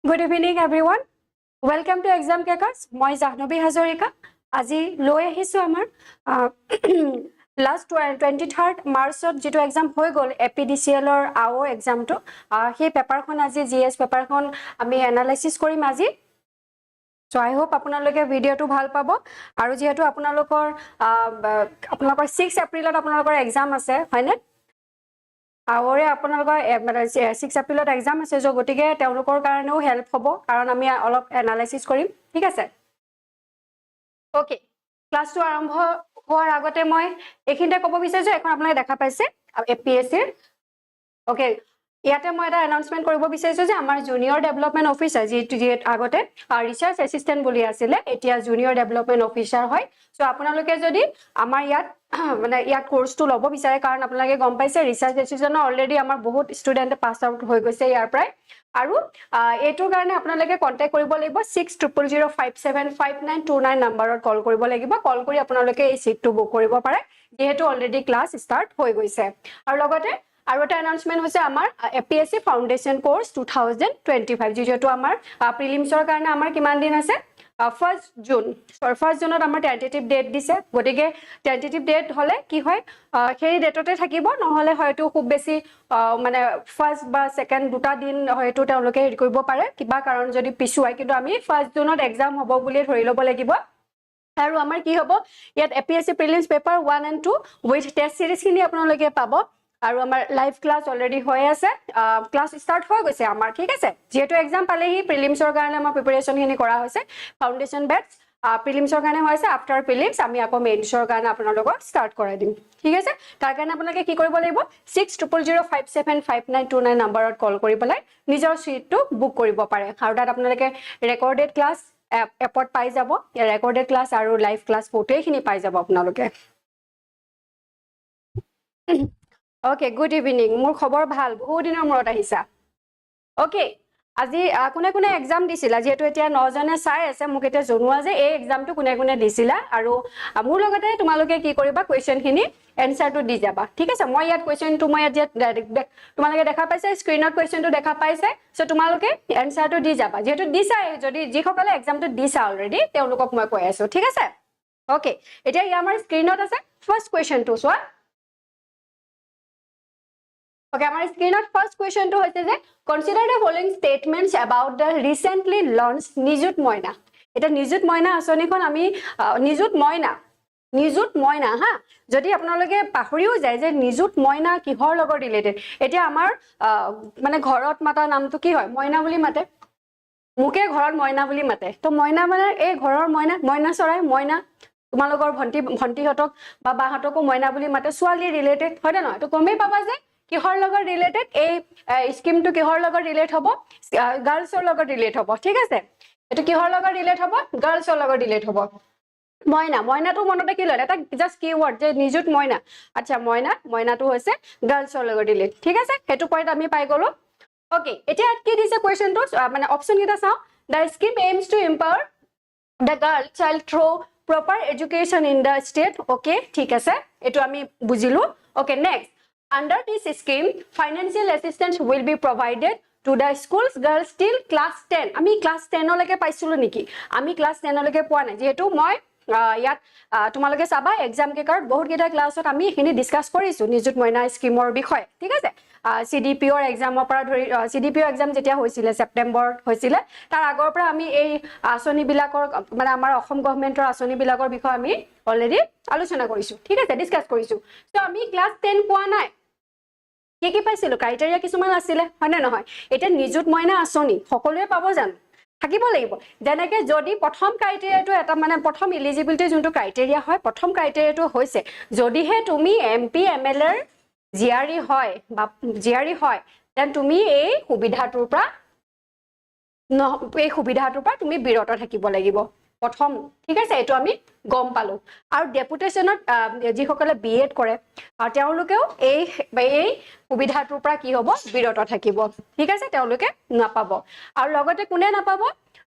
Good evening, everyone. Welcome to Exam Crackers. Moi Jahnobi Hazarika. Aji loi ahisu amar last 23rd March jitu exam hoi gol APDCL or AAO exam to he paper khon aji GS paper khon ami analysis korim aji. So I hope আপোনালোকে ভিডিওটো ভাল পাব আৰু যেহেতু আপোনালোকৰ 6 এপ্ৰিলত আপোনালোকৰ exam আছে হয়নে আওৰে আপোনালোকৰ 6 এপ্ৰিলত এক্সাম আছে যে গটিকে তেওঁলোকৰ কাৰণেও হেল্প হ'ব কাৰণ আমি অলপ এনালাইসিস কৰিম ঠিক আছে ওকে ক্লাসটো আৰম্ভ হোৱাৰ আগতে মই এখিনতে ক'ব বিচাৰিছো এখন আপোনালোকে দেখা পাইছে APSC ওকে ইয়াতে মই এটা অ্যানাউন্সমেন্ট কৰিব বিচাৰিছো যে আমাৰ জুনিয়ৰ ডেভেলপমেন্ট অফিচাৰ যি আগতে ৰিসাৰ্চ এসিস্ট্যান্ট বুলি আছিল এতিয়া জুনিয়ৰ ডেভেলপমেন্ট অফিচাৰ হয় সো আপোনালোকে যদি আমাৰ ইয়াত মানে ইয়াত কোৰ্সটো ল'ব বিচাৰে কাৰণ আপোনালোকে গম পাইছে ৰিসাৰ্চ এসিস্ট্যান্ট অলৰেডি আমাৰ বহুত ষ্টুডেন্ট পাস আউট হৈ গৈছে ইয়াৰ প্ৰায় আৰু এটোৰ কাৰণে আপোনালোকে কন্টাক্ট কৰিব লাগিব 6000575929 নম্বৰত কল কৰিব লাগিব কল কৰি আপোনালোকে এই সিটটো বুক কৰিব পাৰে যেহেতু অলৰেডি ক্লাস ষ্টাৰ্ট হৈ গৈছে আৰু লগতে আৰু এটা অ্যানাউন্সমেন্ট হৈছে আমাৰ APSC ফাউন্ডেশন কোৰ্স 2025 যেহেতু আমাৰ প্ৰিলিমছৰ কাৰণে আমাৰ কিমান দিন আছে 1st জুন 1st জুনত আমাৰ টেন্টেটিভ ডেট দিছে গটিকে টেন্টেটিভ ডেট হলে কি হয় সেই ডেটতে থাকিব নহলে হয়তো খুব বেছি মানে ফার্স্ট বা সেকেন্ড দুটা দিন হয়তো তেওঁলোকে হেৰি কৰিব পাৰে কিবা কাৰণ যদি পিছুৱাই কিন্তু আমি 1st জুনত এক্সাম হ'ব বুলি ধৰি ল'ব লাগিব আৰু আমাৰ কি হ'ব ইয়াত APSC prelims paper 1 and 2 with test series খিনি আপোনালোকে পাব আৰু আমাৰ লাইভ ক্লাস অলৰেডি হৈ আছে ক্লাস স্টাৰ্ট হৈ গৈছে আমাৰ ঠিক আছে যেহেতু এক্সাম পালেহি প্ৰিলিমছৰ কাৰণে আমাৰ প্ৰিপাৰেচন খিনি কৰা হৈছে ফাউন্ডেশন বেচ প্ৰিলিমছৰ কাৰণে হৈছে আফটাৰ প্ৰিলিমছ আমি আকৌ মেইনছৰ কাৰণে আপোনালোকক স্টাৰ্ট কৰাই দিম ঠিক আছে তাৰ কাৰণে আপোনালোকে কি কৰিব লাগিব 6000575929 নম্বৰত কল কৰি পেলাই নিজৰ সিটটো বুক কৰিব পাৰে আৰু তাত আপোনালোকে ৰেকৰ্ডেড ক্লাস এপত পাই যাব ৰেকৰ্ডেড ক্লাস আৰু লাইভ ক্লাস ফটোখিনি পাই যাব আপোনালোকে Okay, good evening. মোৰ খবৰ ভাল বহুত দিনৰ মূৰত আহিছা Okay, আজি কোনে কোনে এক্সাম দিছিলা যেহেতু এতিয়া 9 জনে চাই আছে মোক এটা জনোৱা যে এই এক্সামটো কোনে কোনে দিছিলা আৰু মোৰ লগতে তোমালোকে কি কৰিবা কোৱেশ্চন খিনি এনসাৰটো দি যাবা ঠিক আছে মই ইয়াত কোৱেশ্চনটো মই ইয়াত তোমালোকে দেখা পাইছে স্ক্ৰিনত কোৱেশ্চনটো দেখা পাইছে সো তোমালোকে এনসাৰটো দি যাবা যেহেতু দিছা যদি যিসকলে এক্সামটো দিছা অলৰেডি তেওঁলোকক মই কৈ আছো ঠিক আছে Okay, এতিয়া আমাৰ স্ক্ৰিনত আছে ফাৰ্স্ট কোৱেশ্চনটো চোৱা Okay, our screen at first question to hoise consider the following statements about the recently launched Nijut Moina. Eta Nijut Moina asonikhon ami Nijut Moina ha jodi apnaloke pahoriu jay je Nijut Moina kihor logor related eta amar mane ghorot mata naam to ki hoy Moina boli mate muke ghorot Moina boli mate to Moina mane ei ghoror Moina sorai Moina tumalogor bhonti hotok ba ba hatoko Moina boli mate swali related hoy na to komei paba je কিহৰ লগত related এই স্কিমটো কিহৰ লগত relate হ'ব গাৰ্লছৰ লগত relate হ'ব ঠিক আছে এটো কিহৰ লগত ৰিলেট হ'ব গাৰ্লছৰ লগত ৰিলেট হ'ব মইনাটো মনতে কি লয় এটা জাস্ট কিওয়াৰ্ড যে নিযুত মইনা আচ্ছা মইনাটো হৈছে গাৰ্লছৰ লগত ৰিলেট ঠিক আছে হেতু পইণ্ট আমি পাই গলো ওকে এতিয়া কি দিছে কোৱেশ্চনটো মানে অপচন কিটা চাও the scheme aims to empower the girl child through proper education in the state okay ঠিক আছে এটো আমি বুজিলো okay next Under this scheme, financial assistance will be provided to the schools girls till class 10. Ami class 10 oleke paisulu niki. Ami class 10 oleke poa nai. Jehetu moi yat tumaloke saba exam ke card bahut kita classot ami ekhini discuss korisu Nijut Moina scheme or bikhoy. Thik ase? CDPO exam opara dhori CDPO exam jetia hoisile September hoisile tar agor pora ami ei asoni bilakor mane amar Assam governmentor asoni bilakor bikhoy ami already alochona korisu. Thik ase? Discuss korisu. So ami class 10 poa nai. কি পাইছিল criteria কিছুমান আছিল হয়নে নহয় এটা নিযুত মইনা আসনি সকলোৱে পাব জানো থাকিব লাগিব যেনেকে যদি প্ৰথম ক্ৰাইটেৰিয়াটো এটা মানে প্ৰথম এলিজিবিলিটি যোনটো ক্ৰাইটেৰিয়া হয় প্ৰথম ক্ৰাইটেৰিয়াটো হৈছে যদিহে তুমি এমপি এমএলএৰ জিআৰই হয় দেন তুমি এই সুবিধাটোৰ পৰা তুমি বিৰত থাকিব লাগিব প্ৰথম ঠিক আছে এটো আমি গম পালো আৰু ডেপুটেশনত যিসকলে বিএড কৰে আৰু তেওঁলোকেও এই সুবিধাটোৰ পৰা কি হ'ব বিৰত থাকিব ঠিক আছে তেওঁলোকে নাপাব আৰু লগতে কোনে নাপাব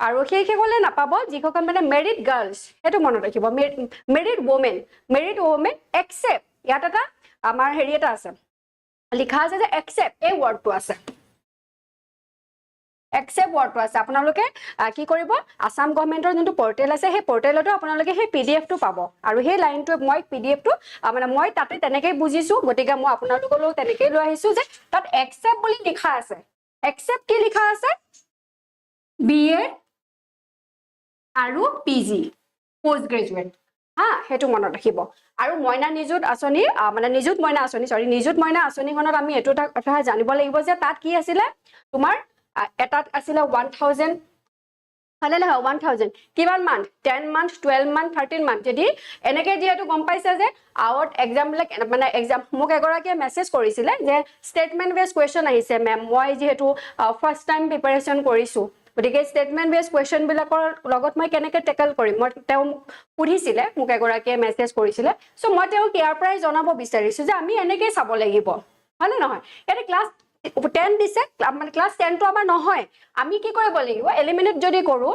আৰু সেইসকলে নাপাব যিসকল মানে মেৰিড গাৰ্লছ এটো মনত ৰাখিব মেৰিড ওমেন এক্সেপ্ট ইয়াত এটা আমাৰ হেৰি এটা আছে লিখা আছে যে এক্সেপ্ট এই ওয়াৰ্ডটো আছে एक्सेप्ट वर्डটো আছে আপোনালোকে কি কৰিব আসাম গভৰ্ণমেন্টৰ যোনটো পোৰ্টেল আছে সেই পোৰ্টেলতো আপোনালোকে সেই পিডিএফ টো পাব আৰু সেই লাইনটো মই পিডিএফ টো মানে মই তাতে তেনেকৈ বুজিছো গতিকে মই আপোনালোকলৈ তেনেকৈ লৈ আহিছো যে তাত एक्सेप्ट বুলি লিখা আছে एक्सेप्ट কি লিখা আছে বিএ আৰু পিজি পোষ্ট গ্ৰেজুৱেট হা হেতু মনত ৰাখিব আৰু মইনা নিযুত আঁচনি মানে নিযুত মইনা আঁচনি সৰি নিযুত মইনা আঁচনিখনত আমি এটো কথা জানিব লাগিব যে তাত কি আছিল তোমাৰ এটাত আছিল 1000 হালে নহয় 1000 কিমান মান্থ 10 মান্থ 12 মান্থ 13 মান্থ যদি এনেকে দিয়াটো গম পাইছে যে আউট এক্সাম মানে এক্সাম মোক এগৰাকীয়ে মেছেজ কৰিছিলে যে ষ্টেটমেন্ট বেস কোৱেশ্চন আহিছে মেম মই যেহেতু ফাৰ্স্ট টাইম প্ৰিপাৰেচন কৰিছো গতিকে ষ্টেটমেন্ট বেস কোৱেশ্চন বিলাকৰ লগত মই কেনেকৈ টেকল কৰিম মই তেওঁ সুধিছিলে মোক এগৰাকীয়ে মেছেজ কৰিছিলে সো মই তেওঁ ইয়াৰ পৰাই জনাব বিচাৰিছো যে আমি এনেকৈ চাব লাগিব হয় নে নহয় এটা ক্লাছ 10 দিছে মানে ক্লাছ 10 টো আমাৰ নহয় আমি কি কৰিব লাগিব এলিমিনেট যদি কৰো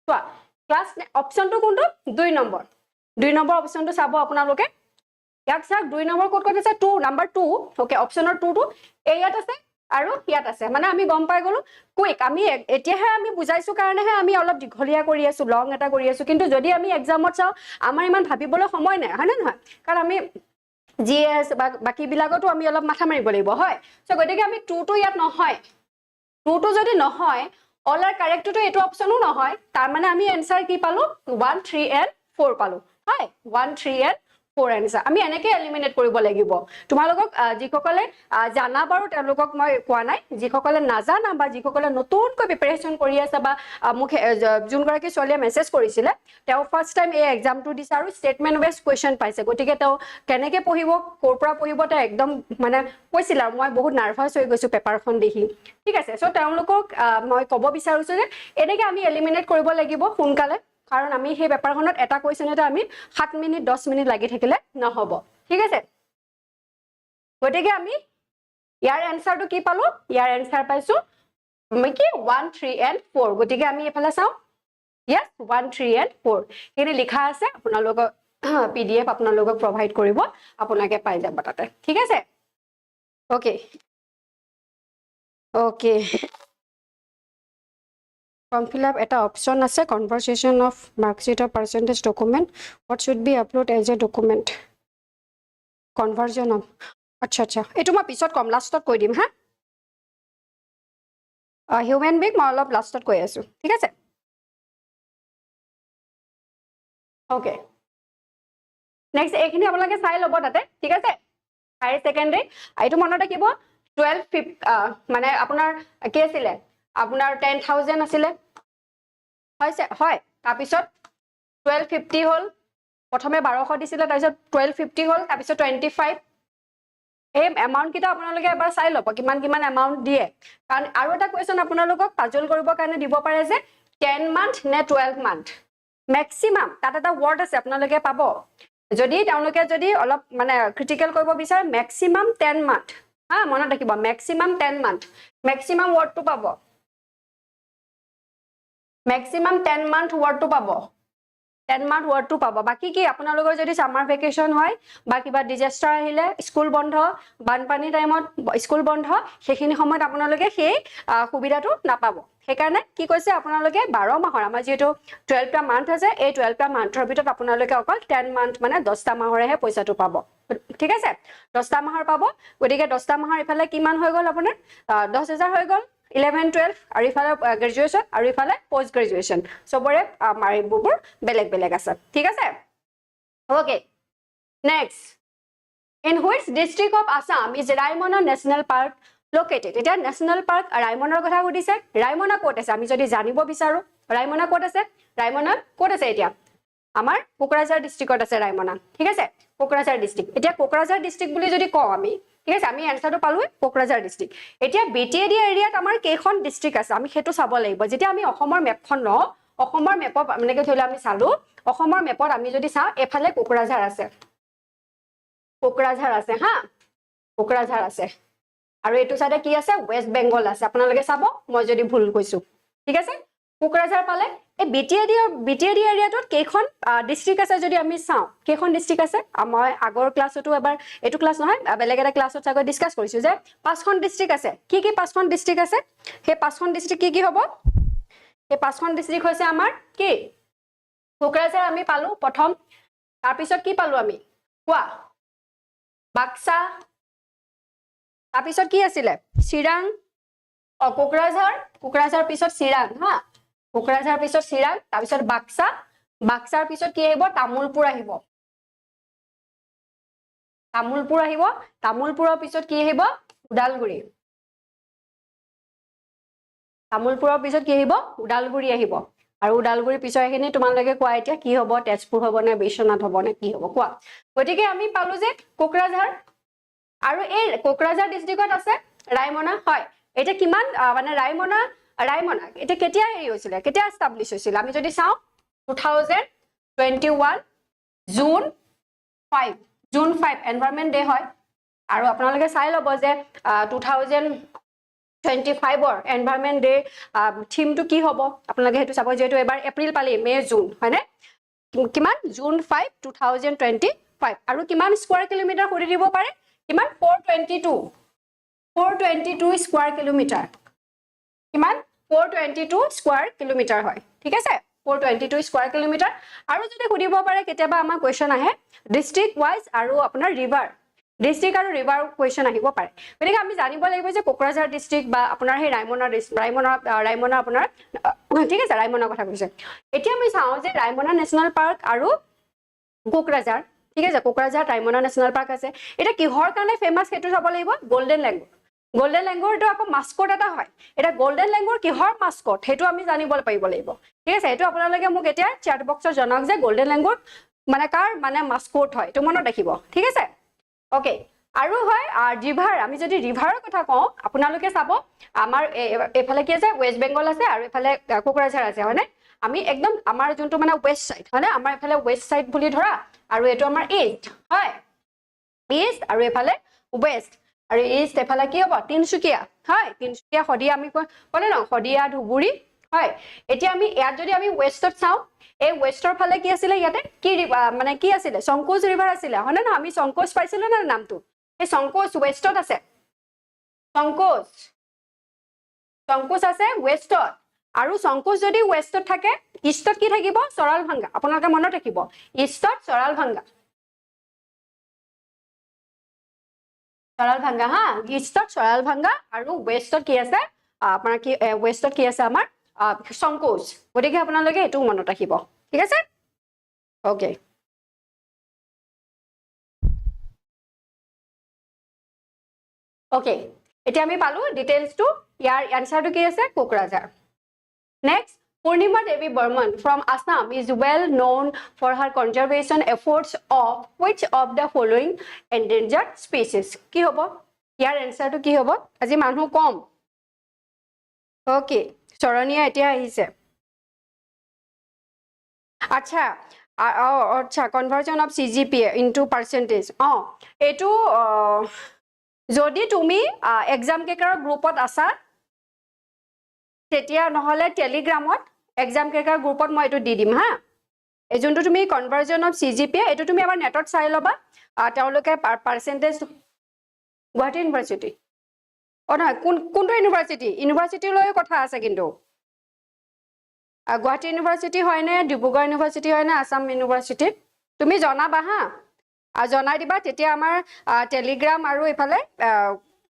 চোৱা ক্লাছ অপচনটো কোনটো 2 নম্বৰ অপচনটো চাব আপোনালোকে ইয়াক চাওক 2 নম্বৰ কোড ক'ত আছে 2 নাম্বাৰ 2 ওকে অপচনৰ 2 টো ইয়াত আছে আৰু ইয়াত আছে মানে আমি গম পাই গলো কুইক আমি এতিয়াহে আমি বুজাইছো কাৰণেহে আমি অলপ দীঘলীয়া কৰি আছো লং এটা কৰি আছো কিন্তু যদি আমি এক্সামত চাও আমাৰ ইমান ভাবিবলৈ সময় নাই হয় নে নহয় কাৰণ আমি জিএস বাকি বিলাকতো আমি অলপ মাথা মাৰিব লাগিব হয় সো গতিকে আমি 2 টো ইয়াত নহয় 2 টো যদি নহয় অল আৰ কাৰেক্ট টো এটো অপচনো নহয় তাৰ মানে আমি আনসাৰ কি পালো 1 3 and 4 পালো হয় 1 3 and 4 আনসাৰ আমি এনেকৈ এলিমিনেট কৰিব লাগিব তোমালোকক যিসকলে জানা বাৰু তেওঁলোকক মই কোৱা নাই যিসকলে নাজানা বা যিসকলে নতুনকৈ প্ৰিপাৰেচন কৰি আছে বা মোক যোনগৰাকী ছোৱালীয়ে মেছেজ কৰিছিলে তেওঁ ফাৰ্স্ট টাইম এই এক্সামটো দিছে আৰু ষ্টেটমেন্ট বেস কোৱেশ্চন পাইছে গতিকে তেওঁ কেনেকৈ পঢ়িব ক'ৰ পৰা পঢ়িব তেওঁ একদম মানে কৈছিল আৰু মই বহুত নাৰ্ভাছ হৈ গৈছো পেপাৰখন দেখি ঠিক আছে সো তেওঁলোকক মই ক'ব বিচাৰিছো যে এনেকৈ আমি এলিমিনেট কৰিব লাগিব সোনকালে কাৰণ আমি সেই পেপাৰখনত এটা কোৱেশ্চনতে আমি 7 মিনিট 10 মিনিট লাগি থাকিলে নহব ঠিক আছে গতিকে আমি ইয়াৰ আনসাৰটো কি পালো ইয়াৰ আনসাৰ পাইছো কি 1 3 and 4 গতিকে আমি এফালে চাও yes 1 3 and 4 হেৰি লিখা আছে আপোনালোকক পিডিএফ আপোনালোকক প্ৰভাইড কৰিব আপোনালোকে পাই যাব তাতে ঠিক আছে okay okay Form fill up এটা option আছে conversation of marksheet or percentage document what should be upload as a document conversion of আচ্ছা এটো মই পিছত কম লাষ্টত কৈ দিম হা হিউম্যান বিং মই অলপ লাষ্টত কৈ আছো ঠিক আছে ওকে নেক্সট এইখিনি আপোনালোকে চাই ল'ব তাতে ঠিক আছে হায়াৰ সেকেন্ডাৰী এইটো মনত ৰাখিব 12 মানে আপোনাৰ কি আছিল আপোনাৰ 10000 আছিল হয়ছে হয় তাৰ পিছত 1250 হল প্ৰথমে 1200 দিছিল তাৰ পিছত 1250 হল তাৰ পিছত 25 এই এমাউন্ট কিটা আপোনালোকে এবাৰ চাই ল'ব কিমান এমাউন্ট দিয়ে কাৰণ আৰু এটা কোৱেশ্চন আপোনালোকক পাজল কৰিবৰ কাৰণে দিব পাৰে যে 10 মান্থ নে 12 মান্থ ম্যাক্সিমাম তাত এটা ওয়াৰ্ড আছে আপোনালোকে পাব যদি তেওঁলোকে যদি অলপ মানে ক্ৰিটিকেল কৰিব বিচাৰে ম্যাক্সিমাম 10 মান্থ হা মনত ৰাখিব ম্যাক্সিমাম 10 মান্থ ম্যাক্সিমাম ওয়াৰ্ডটো পাব ম্যাক্সিমাম 10 মান্থ ওয়াৰ্ডটো পাব 10 মান্থ ওয়াৰ্ডটো পাব বাকি কি আপোনালোকৰ যদি সামাৰ ভেকেশন হয় বা কিবা ডিজাস্টাৰ আহিলে স্কুল বন্ধ বানপানী টাইমত স্কুল বন্ধ সেইখিনি সময়ত আপোনালোকে সেই সুবিধাটো নাপাব সেইকাৰণে কি কৈছে আপোনালোকে 12 মাহৰ আমাৰ যেটো 12 টা মান্থ আছে এই 12 টা মান্থৰ ভিতৰত আপোনালোকে অকল 10 মান্থ মানে 10 টা মাহৰহে পইচাটো পাব ঠিক আছে 10 টা মাহৰ পাব গতিকে 10 টা মাহৰ ইফালে কিমান হৈ গল আপোনাৰ 10000 হৈ গল 11 12 আৰু ইফালে গ্ৰেজুৱেচন আৰু ইফালে পোষ্ট গ্ৰেজুৱেচন সবৰে মাৰিবোৰ বেলেগ আছে ঠিক আছে okay next in which district of Assam is Raimana National Park located এটা ন্যাশনাল পার্ক ৰাইমনাৰ কথা সুধিছে ৰাইমনা কোট আছে আমি যদি জানিব বিচাৰো ৰাইমনা কোট আছে এতিয়া আমাৰ কোকৰাঝাৰ ডিস্ট্ৰিক্টত আছে ৰাইমনা ঠিক আছে কোকৰাঝাৰ ডিস্ট্ৰিক্ট এতিয়া কোকৰাঝাৰ ডিস্ট্ৰিক্ট বুলি যদি কও আমি ঠিক আছে আমি আনসাৰটো পালো কোকৰাঝাৰ ডিস্ট্ৰিক্ট এতিয়া বিটিএডি এৰিয়াত আমাৰ কেইখন ডিস্ট্ৰিক্ট আছে আমি হেতু চাব লাগিব যেতিয়া আমি অসমৰ মেপখন ন অসমৰ মেপত মানে কি ধৰিলে আমি চালো অসমৰ মেপত আমি যদি চাও এফালে কোকৰাঝাৰ আছে হা কোকৰাঝাৰ আছে আৰু এটো সাইডে কি আছে ওয়েস্ট বেংগল আছে আপোনালোকে চাব মই যদি ভুল কৈছো ঠিক আছে কোকৰাঝাৰ পালে এই বিটিএডি এৰিয়াটোত কেইখন ডিস্ট্ৰিক্ট আছে যদি আমি চাওঁ কেইখন ডিস্ট্ৰিক্ট আছে মই আগৰ ক্লাছতো এবাৰ এটো ক্লাছ নহয় বেলেগ এটা ক্লাছত চাগৈ ডিসকাস কৰিছো যে পাঁচখন ডিস্ট্ৰিক্ট আছে কি পাঁচখন ডিস্ট্ৰিক্ট আছে সেই পাঁচখন ডিস্ট্ৰিক্ট কি হ'ব এই পাঁচখন ডিস্ট্ৰিক্ট হৈছে আমাৰ কি কোকৰাঝাৰ আমি পালো প্ৰথম তাৰ পিছত কি পালো আমি কোৱা বাক্সা তাৰ পিছত কি আছিল চিৰাং কোকৰাঝাৰ পিছত চিৰাং হা কোকৰাঝাৰ পিছত চিৰাং তাৰ পিছত বাক্সাৰ পিছত কি আহিব তামুলপুৰ আহিব তামুলপুৰৰ পিছত কি আহিব উদালগুৰি তামুলপুৰৰ পিছত কি আহিব উদালগুৰি আহিব আৰু উদালগুৰিৰ পিছত এখিনি তোমালোকে কোৱা এতিয়া কি হ'ব তেজপুৰ হ'ব নে বিশ্বনাথ হ'ব নে কি হ'ব কোৱা গতিকে আমি পালো যে কোকৰাঝাৰ আৰু এই কোকৰাঝাৰ ডিস্ট্ৰিক্টত আছে ৰায়মনা হয় এটা কিমান মানে ৰায়মনা এটা কেতিয়া হেৰি হৈছিল কেতিয়া এস্টাবলিশ হৈছিল আমি যদি চাওঁ 2021 জুন 5 এনভায়ৰনমেন্ট ডে হয় আৰু আপোনালোকে চাই ল'ব যে 2025 ৰ এনভায়ৰনমেন্ট ডে থিমটো কি হ'ব আপোনালোকে হেতু চাব যেটো এবাৰ এপ্ৰিল পালি মে জুন হয়নে কিমান জুন 5 2025 আৰু কিমান স্কয়াৰ কিলোমিটাৰ কৰি দিব পাৰে কিমান 422 স্কয়াৰ কিলোমিটাৰ কিমান 422 স্কয়াৰ কিলোমিটাৰ হয় ঠিক আছে 422 স্কয়াৰ কিলোমিটাৰ আৰু যদি সুধিব পাৰে কেতিয়াবা আমাৰ কোৱেশ্চন আহে ডিস্ট্ৰিক্ট ওয়াইজ আৰু আপোনাৰ ৰিভাৰ ডিস্ট্ৰিক্ট আৰু ৰিভাৰ কোৱেশ্চন আহিব পাৰে গতিকে আমি জানিব লাগিব যে কোকৰাঝাৰ ডিস্ট্ৰিক্ট বা আপোনাৰ সেই ৰায়মনা আপোনাৰ ঠিক আছে ৰায়মনা কথা কৈছে এতিয়া আমি চাওঁ যে ৰায়মনা নেশ্যনেল পাৰ্ক আৰু কোকৰাঝাৰ ঠিক আছে কোকৰাঝাৰ ৰায়মনা নেশ্যনেল পাৰ্ক আছে এটা কিহৰ কাৰণে ফেমাস হেতু চাব লাগিব গোল্ডেন লেংগুৰ তো আকৌ মাস্কট এটা হয় এটা গোল্ডেন লেংগুৰ কিহৰ মাস্কট হেতু আমি জানিব পাৰিব লাগিব ঠিক আছে এটো আপোনালোকে মোক এতিয়া চ্যাট বক্সত জনাওক যে গোল্ডেন লেংগুৰ মানে কাৰ মানে মাস্কট হয় তো মনত ৰাখিব ঠিক আছে ওকে আৰু হয় ৰিভাৰ আমি যদি ৰিভাৰৰ কথা কওঁ আপোনালোকে চাব আমাৰ এফালে কি আছে ওয়েস্ট বেংগল আছে আৰু এফালে কোকৰাঝাৰ আছে হয়নে আমি একদম আমাৰ যোনটো মানে ওয়েস্ট সাইড হয়নে আমাৰ এফালে ওয়েস্ট সাইড বুলি ধৰা আৰু এটো আমাৰ ইষ্ট হয় ইষ্ট আৰু এফালে ওয়েস্ট আৰু ইষ্ট এফালে কি হ'ব তিনসুকিয়া হয় তিনসুকিয়া হদিয়া আমি ক'লে ন হদিয়া ধুবুৰী হয় এতিয়া আমি ইয়াত যদি আমি ওয়েষ্টত চাওঁ এই ওয়েষ্টৰ ফালে কি আছিল ইয়াতে কি মানে কি আছিল সংকোচ ৰিভাৰ আছিল হয়নে না আমি সংকোচ পাইছিলো না নামটো এই সংকোচ ওয়েষ্টত আছে সংকোচ আছে ওয়েষ্টত আৰু সংকোচ যদি ওয়েষ্টত থাকে ইষ্টত কি থাকিব সৰালভাঙ্গা আপোনালোকে মনত ৰাখিব ইষ্টত সৰালভাঙ্গা হা ইষ্টত সৰালভাঙ্গা আৰু ওয়েষ্টত কি আছে আপোনাৰ কি ওয়েষ্টত কি আছে আমাৰ সংকোচ গতিকে আপোনালোকে এটো মনত ৰাখিব ঠিক আছে ওকে ওকে এতিয়া আমি পালো ডিটেইলস টু ইয়াৰ আনসাৰটো কি আছে Kokrajhar next Purnima Devi Burman from Assam is well known for her conservation efforts of which of the following endangered species কি হ'ব ইয়াৰ আনসাৰটো কি হ'ব আজি মানুহ কম ওকে চৰণীয়া এতিয়া আহিছে আচ্ছা conversion of CGPA into percentage এটো যদি তুমি এক্সাম কেকাৰ গ্ৰুপত আছা তেতিয়া নহলে টেলিগ্ৰামত এক্সাম কেকাৰ গ্ৰুপত মই এটো দি দিম হা এই যোনটো তুমি কনভাৰ্জন অফ CGPA এটো তুমি আবাৰ নেটত চাই লবা তেওঁলোকে পাৰ্সেন্টেজ গুৱাহাটী ইউনিভাৰ্সিটি নহয় কোনটো ইউনিভাৰ্সিটি লৈ কথা আছে কিন্তু গুৱাহাটী ইউনিভাৰ্সিটি হয় নে ডিব্ৰুগড় ইউনিভাৰ্সিটি হয় নে আসাম ইউনিভাৰ্সিটি তুমি জনাবা হা জনাই দিবা তেতিয়া আমাৰ টেলিগ্ৰাম আৰু ইফালে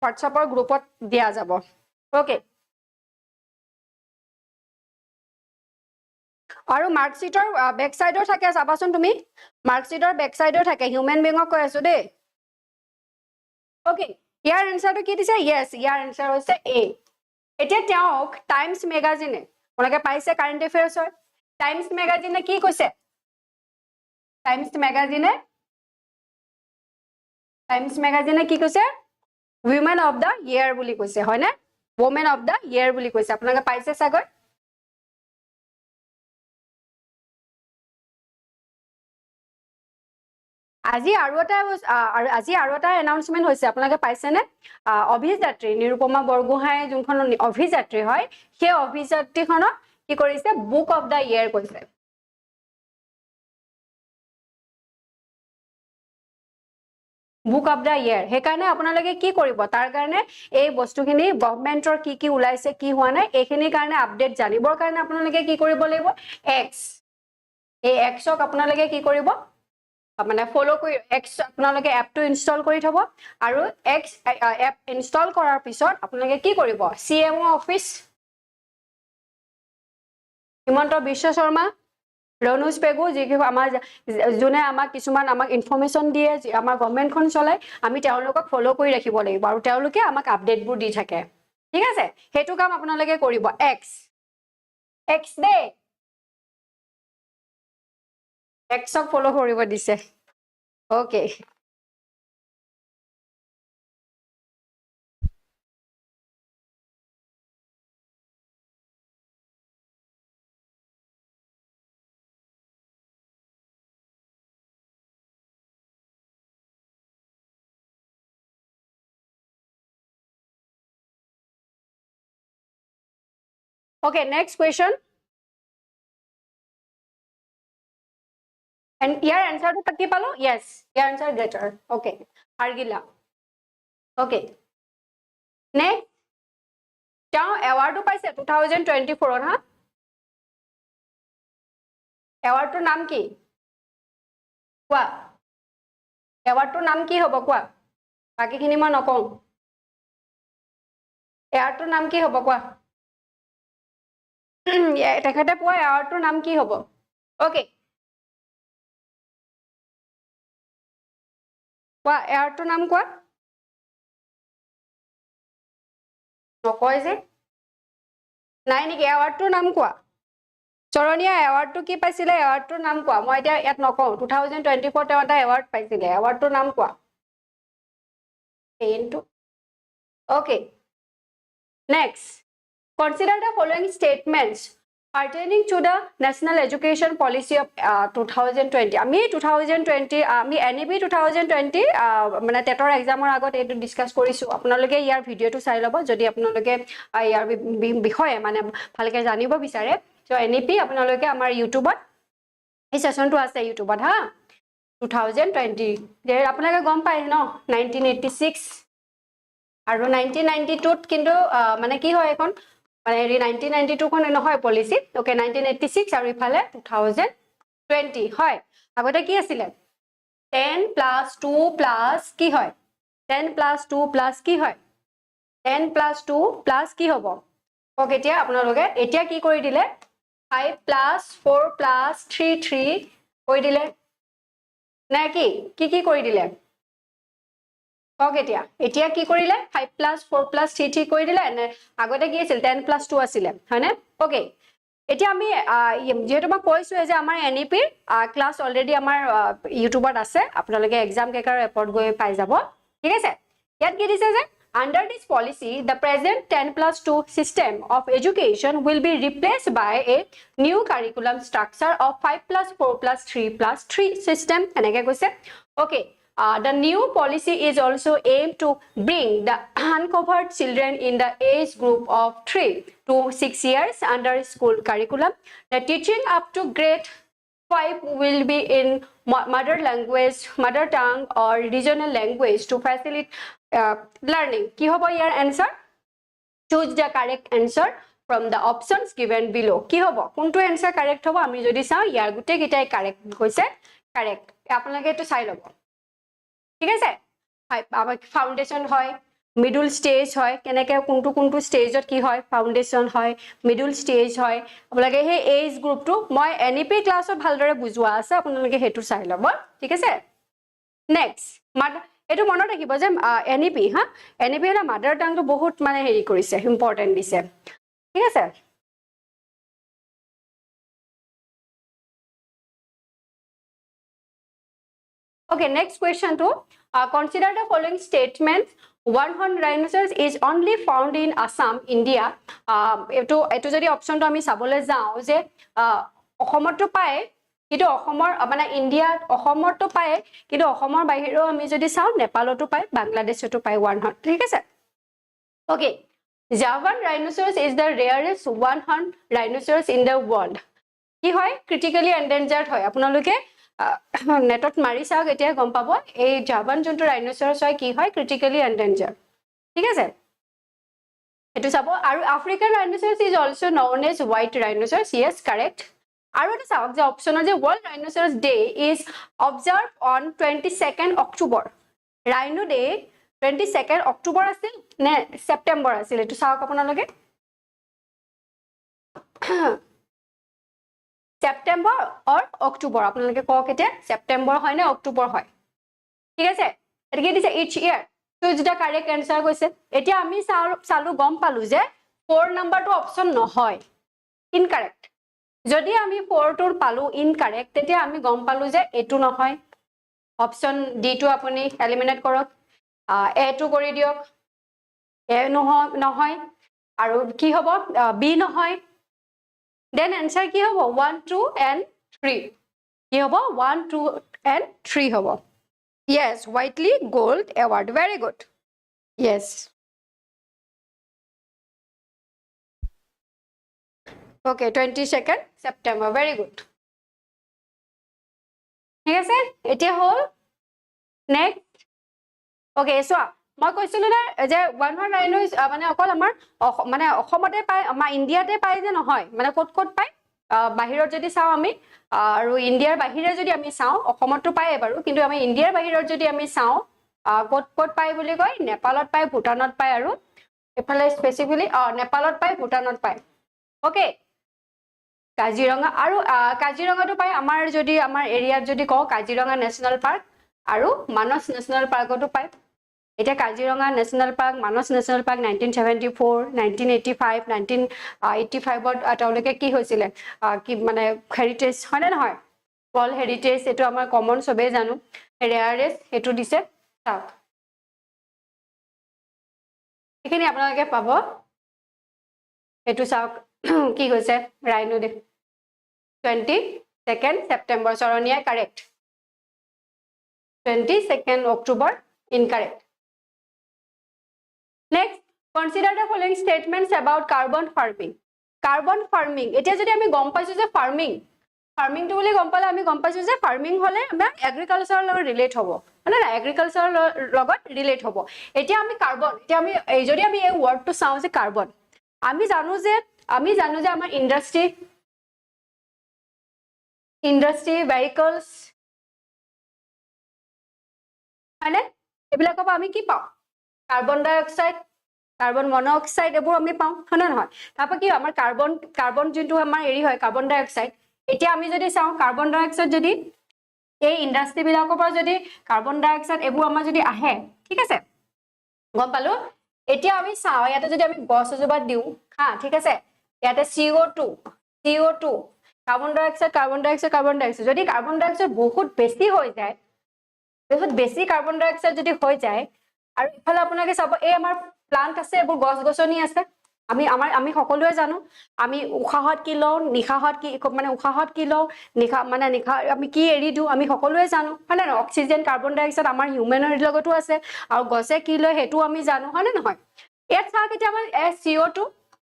হোৱাটছআপৰ গ্ৰুপত দিয়া যাব ওকে আৰু মাৰ্কশিটৰ বেক সাইডৰ থাকে চাবাচোন তুমি মাৰ্কশিটৰ বেক সাইডৰ থাকে হিউম্যান বিংক কৈ আছো দেই ওকে ইয়াৰ আনসাৰটো কি দিছে ইয়েস ইয়াৰ আনসাৰ হৈছে এ এতিয়া তেওঁক টাইমছ মেগাজিনে আপোনালোকে পাইছে কাৰেন্ট এফেয়াৰ্ছৰ টাইমছ মেগাজিনে কি কৈছে টাইমছ মেগাজিনে কি কৈছে women of the year বুলি কৈছে হয় না women of the year বুলি কৈছে আপোনালোকে পাইছে সাগৰ আজি আৰু এটা এনাউন্সমেন্ট হৈছে আপোনালোকে পাইছে নে অভিযাত্ৰী নিৰুপমা বৰগোহাঁই যোনখন অভিযাত্ৰী হয় সেই অভিযাত্ৰীখনক কি কৰিছে বুক অফ দা ইয়াৰ কৈছে বুক অফ দা ইয়াৰ হেকাৰণে আপোনালোকে কি কৰিব তাৰ কাৰণে এই বস্তুখিনি গভৰ্নমেন্টৰ কি ওলাইছে কি হোৱা নাই এইখিনিৰ কাৰণে আপডেট জানিবৰ কাৰণে আপোনালোকে কি কৰিব লাগিব এক্স এই এক্সক আপোনালোকে কি কৰিব মানে ফলো কৰি এক্স আপোনালোকে এপটো ইনষ্টল কৰি থব আৰু এক্স এপ ইনষ্টল কৰাৰ পিছত আপোনালোকে কি কৰিব CMO অফিচ হিমন্ত বিশ্ব শৰ্মা ৰনুজ পেগু যি আমাৰ জুনে আমাক কিছুমান আমাক ইনফৰমেশন দিয়ে আমাৰ গভৰ্নমেন্টখন চলাই আমি তেওঁলোকক ফলো কৰি ৰাখিব লাগিব আৰু তেওঁলোকে আমাক আপডেটবোৰ দি থাকে ঠিক আছে হেতু কাম আপোনালোকে কৰিব এক্স দে এক্সক ফলো কৰিব দিছে okay Okay, next question. And your answer to Taki Palo? Yes, your answer greater. Okay. Argila. Okay. Next. Now, award to paise 2024, huh? Award to naam ki? Kwa? Award to naam ki hobo kwa? Baki kini ma nokong. Award to naam ki hobo kwa? তেখেতে পোৱা এৱাৰ্ডটোৰ নাম কি হ'ব okay কোৱা এৱাৰ্ডটোৰ নাম কোৱা নকয় যে নাই নেকি এৱাৰ্ডটোৰ নাম কোৱা চৰণীয়া এৱাৰ্ডটো কি পাইছিলে এৱাৰ্ডটোৰ নাম কোৱা মই এতিয়া ইয়াত নকওঁ 2024 তেওঁ এটা এৱাৰ্ড পাইছিলে এৱাৰ্ডটোৰ নাম কোৱা okay next Consider the following statements pertaining to the National Education Policy of 2020. আমি 2020 আমি NEP 2020 মানে টেটৰ এক্সামৰ আগত এইটো ডিসকাস কৰিছো আপোনালোকে ইয়াৰ ভিডিওটো চাই লব যদি আপোনালোকে ইয়াৰ বিষয়ে মানে ভালকে জানিব বিচাৰে সো NEP আপোনালোকে আমাৰ ইউটিউবত এই সেশনটো আছে ইউটিউবত হা 2020 যে আপোনালোকে গম পায় ন 1986 আৰু 1992 ত কিন্তু মানে কি হয় এখন মানে 1992 খন নহয় পলিসি ওকে 1986 আৰু ইফালে 2020 হয় আগতে কি আছিল 10 + 2 + কি হয় 10 + 2 + কি হয় 10 + 2 + কি হ'ব ওকে এতিয়া আপোনালোকে এতিয়া কি কৰি দিলে 5 + 4 + 3 3 কৰি দিলে না কি কৰি দিলে ওকে এতিয়া কি কৰিলে 5 + 4 + 3 3 কৰি দিলে আগতে কি আছিল 10 + 2 আছিল হয়নে ওকে এতিয়া আমি যেহেতু মই কৈছো যে আমাৰ NEP ক্লাস অলৰেডি আমাৰ ইউটিউবত আছে আপোনালোকে এক্সাম ক্ৰেকাৰ এপত গৈ পাই যাব ঠিক আছে ইয়াত কি দিছে যে under this policy the present 10 + 2 system of education will be replaced by a new curriculum structure of 5 + 4 + 3 + 3 system এনেকে কৈছে okay the new policy is also aimed to bring the uncovered children in the age group of 3 to 6 years under school curriculum. The teaching up to grade 5 will be in mother language, mother tongue or regional language to facilitate learning. Ki hobo your answer? Choose the correct answer from the options given below. Ki hobo? Kuntu answer correct hobo? Ami jodi sao yar gute gitai correct hoise correct. Apnaloke etu sai lobo. ঠিক আছে আমাৰ foundation হয় middle stage হয় কেনেকে কোনটো স্টেজত কি হয় foundation হয় মিডল স্টেজ হয় আপোনালোকে হে এজ গ্ৰুপটো মই NEP ক্লাছত ভালদৰে বুজোৱা আছে আপোনালোকে হেতু চাই লব ঠিক আছে নেক্সট এটো মনত ৰাখিব যে NEP হা NEP এটা মাদাৰ টাংটো বহুত মানে হেৰি কৰিছে ইম্পৰ্টেন্ট দিছে ঠিক আছে Okay, next question to consider the following statements. One-horned rhinoceros is only found in Assam, India. Eto jodi option to ami sabole jao je Ohomot to pae kitu Ohomor mana India Ohomot to pae kitu Ohomor bahiro ami jodi sao Nepal to pae Bangladesh to pae one-horned. ঠিক আছে Okay. Javan rhinoceros is the rarest one-horned rhinoceros in the world. কি হয় critically endangered হয় আপোনালোকে নেটত মাৰি চাওক এতিয়া গম পাব এই জাভান যোনটো rhinoceros হয় কি হয় critically endangered ঠিক আছে এটো চাব আৰু African rhinoceros is also known as white rhinoceros yes correct আৰু এটা চাওক যে অপচনৰ যে World Rhinoceros Day is observed on 22nd October Rhino Day 22nd October আছিল নে September আছিল এটো চাওক আপোনালোকে September or October আপোনালোকে কক এটা September হয় না October হয় ঠিক আছে এটাকে দিছে each year তো যেটা কারেক্ট आंसर কৈছে এতিয়া আমি চালু গম পালু যে 4 নাম্বাৰটো অপচন নহয় ইনকাৰেক্ট যদি আমি 4 টোৰ পালু ইনকারেক্ট তেতিয়া আমি গম পালু যে এটো নহয় অপচন ডি টো আপুনি এলিমিনেট কৰক এ টো কৰি দিয়ক এ নহয় আৰু কি হ'ব বি নহয় then answer কি হ'ব 1 2 and 3 কি হ'ব 1 2 and 3 হ'ব yes whiteley gold award very good yes okay 22nd September very good ঠিক আছে এতিয়া হল next okay so মই কৈছিলো না যে ওয়ান হৰ্ন ৰাইনো মানে অকল আমাৰ মানে অসমতে পায় আমাৰ ইণ্ডিয়াতে পায় যে নহয় মানে ক'ত ক'ত পায় বাহিৰত যদি চাও আমি আৰু ইণ্ডিয়াৰ বাহিৰে যদি আমি চাও অসমতো পায় বাৰু কিন্তু আমি ইণ্ডিয়াৰ বাহিৰত যদি আমি চাও ক'ত ক'ত পায় বুলি কয় নেপালত পায় ভুটানত পায় আৰু এফালে স্পেসিফিকলি নেপালত পায় ভুটানত পায় ওকে কাজিৰঙা আৰু কাজিৰঙাটো পায় আমাৰ যদি আমাৰ এৰিয়াত যদি কও কাজিৰঙা নেশনাল পাৰ্ক আৰু মানস নেশনাল পাৰ্কটো পায় এটা কাজিৰঙা নেশনাল পাৰ্ক মানস নেশনাল পাৰ্ক 1974 1985 1985 ত তেওঁলোকে কি হৈছিল কি মানে হেৰিটেজ হয় না নহয় ওয়াৰ্ল্ড হেৰিটেজ এটো আমাৰ কমন সবে জানো ৰেয়াৰেষ্ট এটো দিছে চাওক এখানে আপোনালোকে পাব এটো চাওক কি হৈছে ৰাইনো দে 22nd September সৰনিয়া correct 22nd October incorrect next consider the following statements about carbon farming এতিয়া যদি আমি গম পাইছো যে ফার্মিং তো বুলি গম পালে আমি গম পাইছো যে ফার্মিং হলে আমরা এগ্ৰিকালচাৰৰ লগত ৰিলেট হ'ব মানে না এগ্ৰিকালচাৰৰ লগত ৰিলেট হ'ব এতিয়া আমি কার্বন এতিয়া আমি যদি আমি এই ওয়ার্ডটো চাও যে কার্বন আমি জানো যে আমাৰ ইন্ডাস্ট্ৰি ভেহিকলস মানে এবিলাকৰ আমি কি পাও কাৰ্বন ডাই অক্সাইড কাৰ্বন মনোক্সাইড এবোৰ আমি পাও হয়নে নহয় তাৰপৰ কি আমাৰ কাৰ্বন যোনটো আমাৰ এৰি হয় কাৰ্বন ডাই অক্সাইড এতিয়া আমি যদি চাও কাৰ্বন ডাই অক্সাইড যদি এই ইন্ডাস্ট্ৰি বিলাকৰ পৰা যদি কাৰ্বন ডাই অক্সাইড এবোৰ আমাৰ যদি আহে ঠিক আছে গম পালো এতিয়া আমি চাও ইয়াতে যদি আমি গছ এজোপা দিও হা ঠিক আছে ইয়াতে CO2 কার্বন ডাই অক্সাইড যদি কার্বন ডাই অক্সাইড বহুত বেছি হৈ যায় বহুত বেছি কার্বন ডাই অক্সাইড যদি হৈ যায় আৰু ইফালে আপোনালোকে চাব এই আমাৰ প্লান্ট আছে এবোৰ গছ গছনি আছে আমি সকলোৱে জানো আমি উশাহত কি লও নিশাহত কি মানে উশাহত কি লও নিশা মানে নিশা আমি কি এৰি দিও আমি সকলোৱে জানো হয় না অক্সিজেন কাৰ্বন ডাই অক্সাইড আমাৰ হিউম্যানৰ লগতো আছে আৰু গছে কি লয় হেতু আমি জানো হয় না নহয় ইয়াত চাওক এতিয়া আমাৰ CO2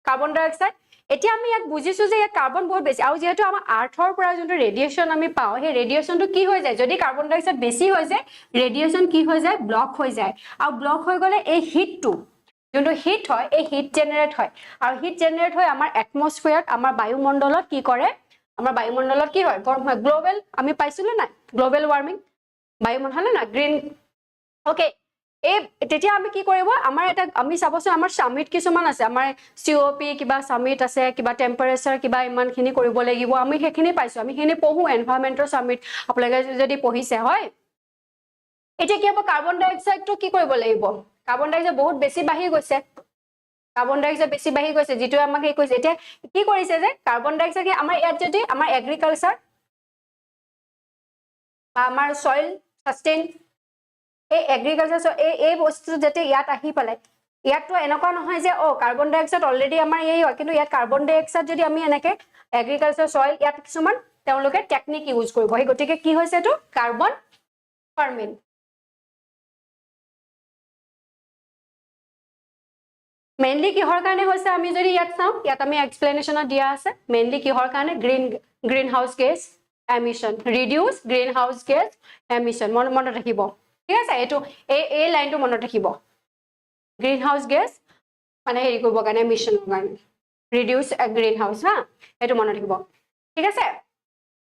কার্বন ডাই অক্সাইড এতিয়া আমি ইয়াত বুজিছো যে ইয়াত কার্বন বহুত বেছি আৰু যেহেতু আমাৰ আৰ্থৰ পৰা যোনটো ৰেডিয়েশন আমি পাও সেই ৰেডিয়েশনটো কি হৈ যায় যদি কাৰ্বন ডাই অক্সাইড বেছি হৈ যায় ৰেডিয়েশন কি হৈ যায় ব্লক হৈ যায় আৰু ব্লক হৈ গলে এই হিটটো যোনটো হিট হয় এই হিট জেনাৰেট হয় আৰু হিট জেনাৰেট হয় আমাৰ এটমস্ফিয়াৰত আমাৰ বায়ুমণ্ডলত কি কৰে আমাৰ বায়ুমণ্ডলত কি হয় গৰম হয় গ্লোবাল আমি পাইছিলো না গ্লোবাল ওয়াৰ্মিং বায়ুমণ্ডল না গ্ৰীন ওকে এই তেতিয়া আমি কি কৰিব আমাৰ এটা আমি চাবছো আমাৰ সামিট কিছুমান আছে আমাৰ COP কিবা সামিট আছে কিবা টেম্পাৰেচাৰ কিবা ইমানখিনি কৰিব লাগিব আমি হেখিনি পাইছো আমি হেখিনি পঢ়ো এনভায়ৰনমেন্টৰ সামিট আপোনালোকে যদি পঢ়িছে হয় এতিয়া কি হ'ব কাৰ্বন ডাই অক্সাইডটো কি কৰিব লাগিব কার্বন ডাই অক্সাইড বহুত বেছি বাঢ়ি গৈছে যেটো আমাক এই কৈছে এতিয়া কি কৰিছে যে কাৰ্বন ডাই অক্সাইড আমাৰ ইয়াত যদি আমাৰ এগ্ৰিকালচাৰ বা আমাৰ সয়েল সাস্টেইন এই এগ্ৰিকালচাৰ এই বস্তু যেতে ইয়াত আহি পালে ইয়াতটো এনেকুৱা নহয় যে কাৰ্বন ডাই অক্সাইড অলৰেডি আমাৰ এই হয় কিন্তু ইয়াত কাৰ্বন ডাই অক্সাইড যদি আমি এনেকে এগ্ৰিকালচাৰ সয়েল ইয়াত কিছুমান তেওঁলোকে টেকনিক ইউজ কৰিব এই গতিকে কি হৈছে এটো কাৰ্বন ফাৰ্মিং মেইনলি কিহৰ কাৰণে হৈছে আমি যদি ইয়াত চাওঁ ইয়াত আমি এক্সপ্লেনেশ্যনত দিয়া আছে মেইনলি কিহৰ কাৰণে greenhouse gas emission reduce greenhouse gas emission মনত ৰাখিব ঠিক আছে এইটো এই লাইনটো মনত ৰাখিব গ্ৰীণ হাউচ গেছ মানে হেৰি কৰিব কাৰণে এমিশনৰ কাৰণে ৰিডিউস গ্ৰীণ হাউচ হা এইটো মনত ৰাখিব ঠিক আছে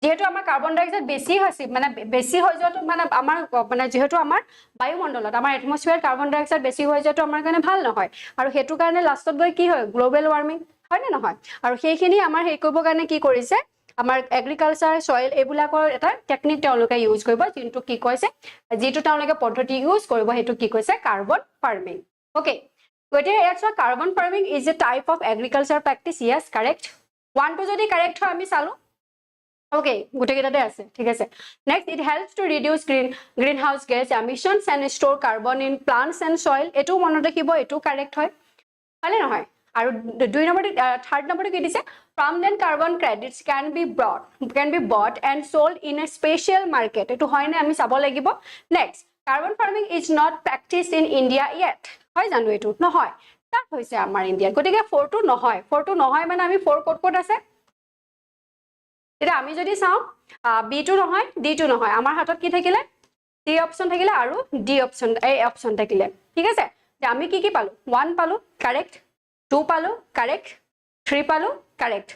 যেহেতু আমাৰ কাৰ্বন ডাই অক্সাইড বেছি হৈছে মানে বেছি হৈ যোৱাটো মানে আমাৰ মানে যেহেতু আমাৰ বায়ুমণ্ডলত আমাৰ এটমস্ফিয়াৰ কাৰ্বন ডাই অক্সাইড বেছি হৈ যোৱাটো আমাৰ কাৰণে ভাল নহয় আৰু হেতু কাৰণে লাষ্টত গৈ কি হয় গ্লোবেল ওয়াৰ্মিং হয় নে নহয় আৰু সেইখিনি আমাৰ হেৰি কৰিব কাৰণে কি কৰিছে আমাৰ এগ্ৰিকালচাৰ সয়েল এইবিলাকৰ এটা টেকনিক তেওঁলোকে ইউজ কৰিব কিন্তু কি কৈছে যেটো তেওঁলোকে পদ্ধতি ইউজ কৰিব হেতু কি কৈছে কাৰ্বন ফাৰ্মিং ওকে গতে ইয়াত carbon farming is a type of agriculture practice yes correct one two যদি কাৰেক্ট হয় আমি চালো Okay, গুটেকেটাতে আছে ঠিক আছে next it helps to reduce greenhouse gas emissions and store carbon in plants and soil এটো মনত ৰাখিব এটো কাৰেক্ট হয় হলে নহয় আৰু দুই নম্বৰ থাৰ্ড নম্বৰটো কি দিছে from then carbon credits can be bought and sold in a special market এটো হয় না আমি চাব লাগিব next carbon farming is not practiced in India yet হয় জানো এটো নহয় তাত হৈছে আমাৰ ইন্ডিয়াত গটিকে 4 টো নহয় মানে আমি 4 কোড আছে এটা আমি যদি চাও B2 নহয় D2 নহয় আমাৰ হাতত কি থাকিলে C অপচন থাকিলে আৰু D অপচন A অপচন থাকিলে ঠিক আছে যে আমি কি পালো 1 পালো কারেক্ট 2 পালো কারেক্ট 3 পালো কারেক্ট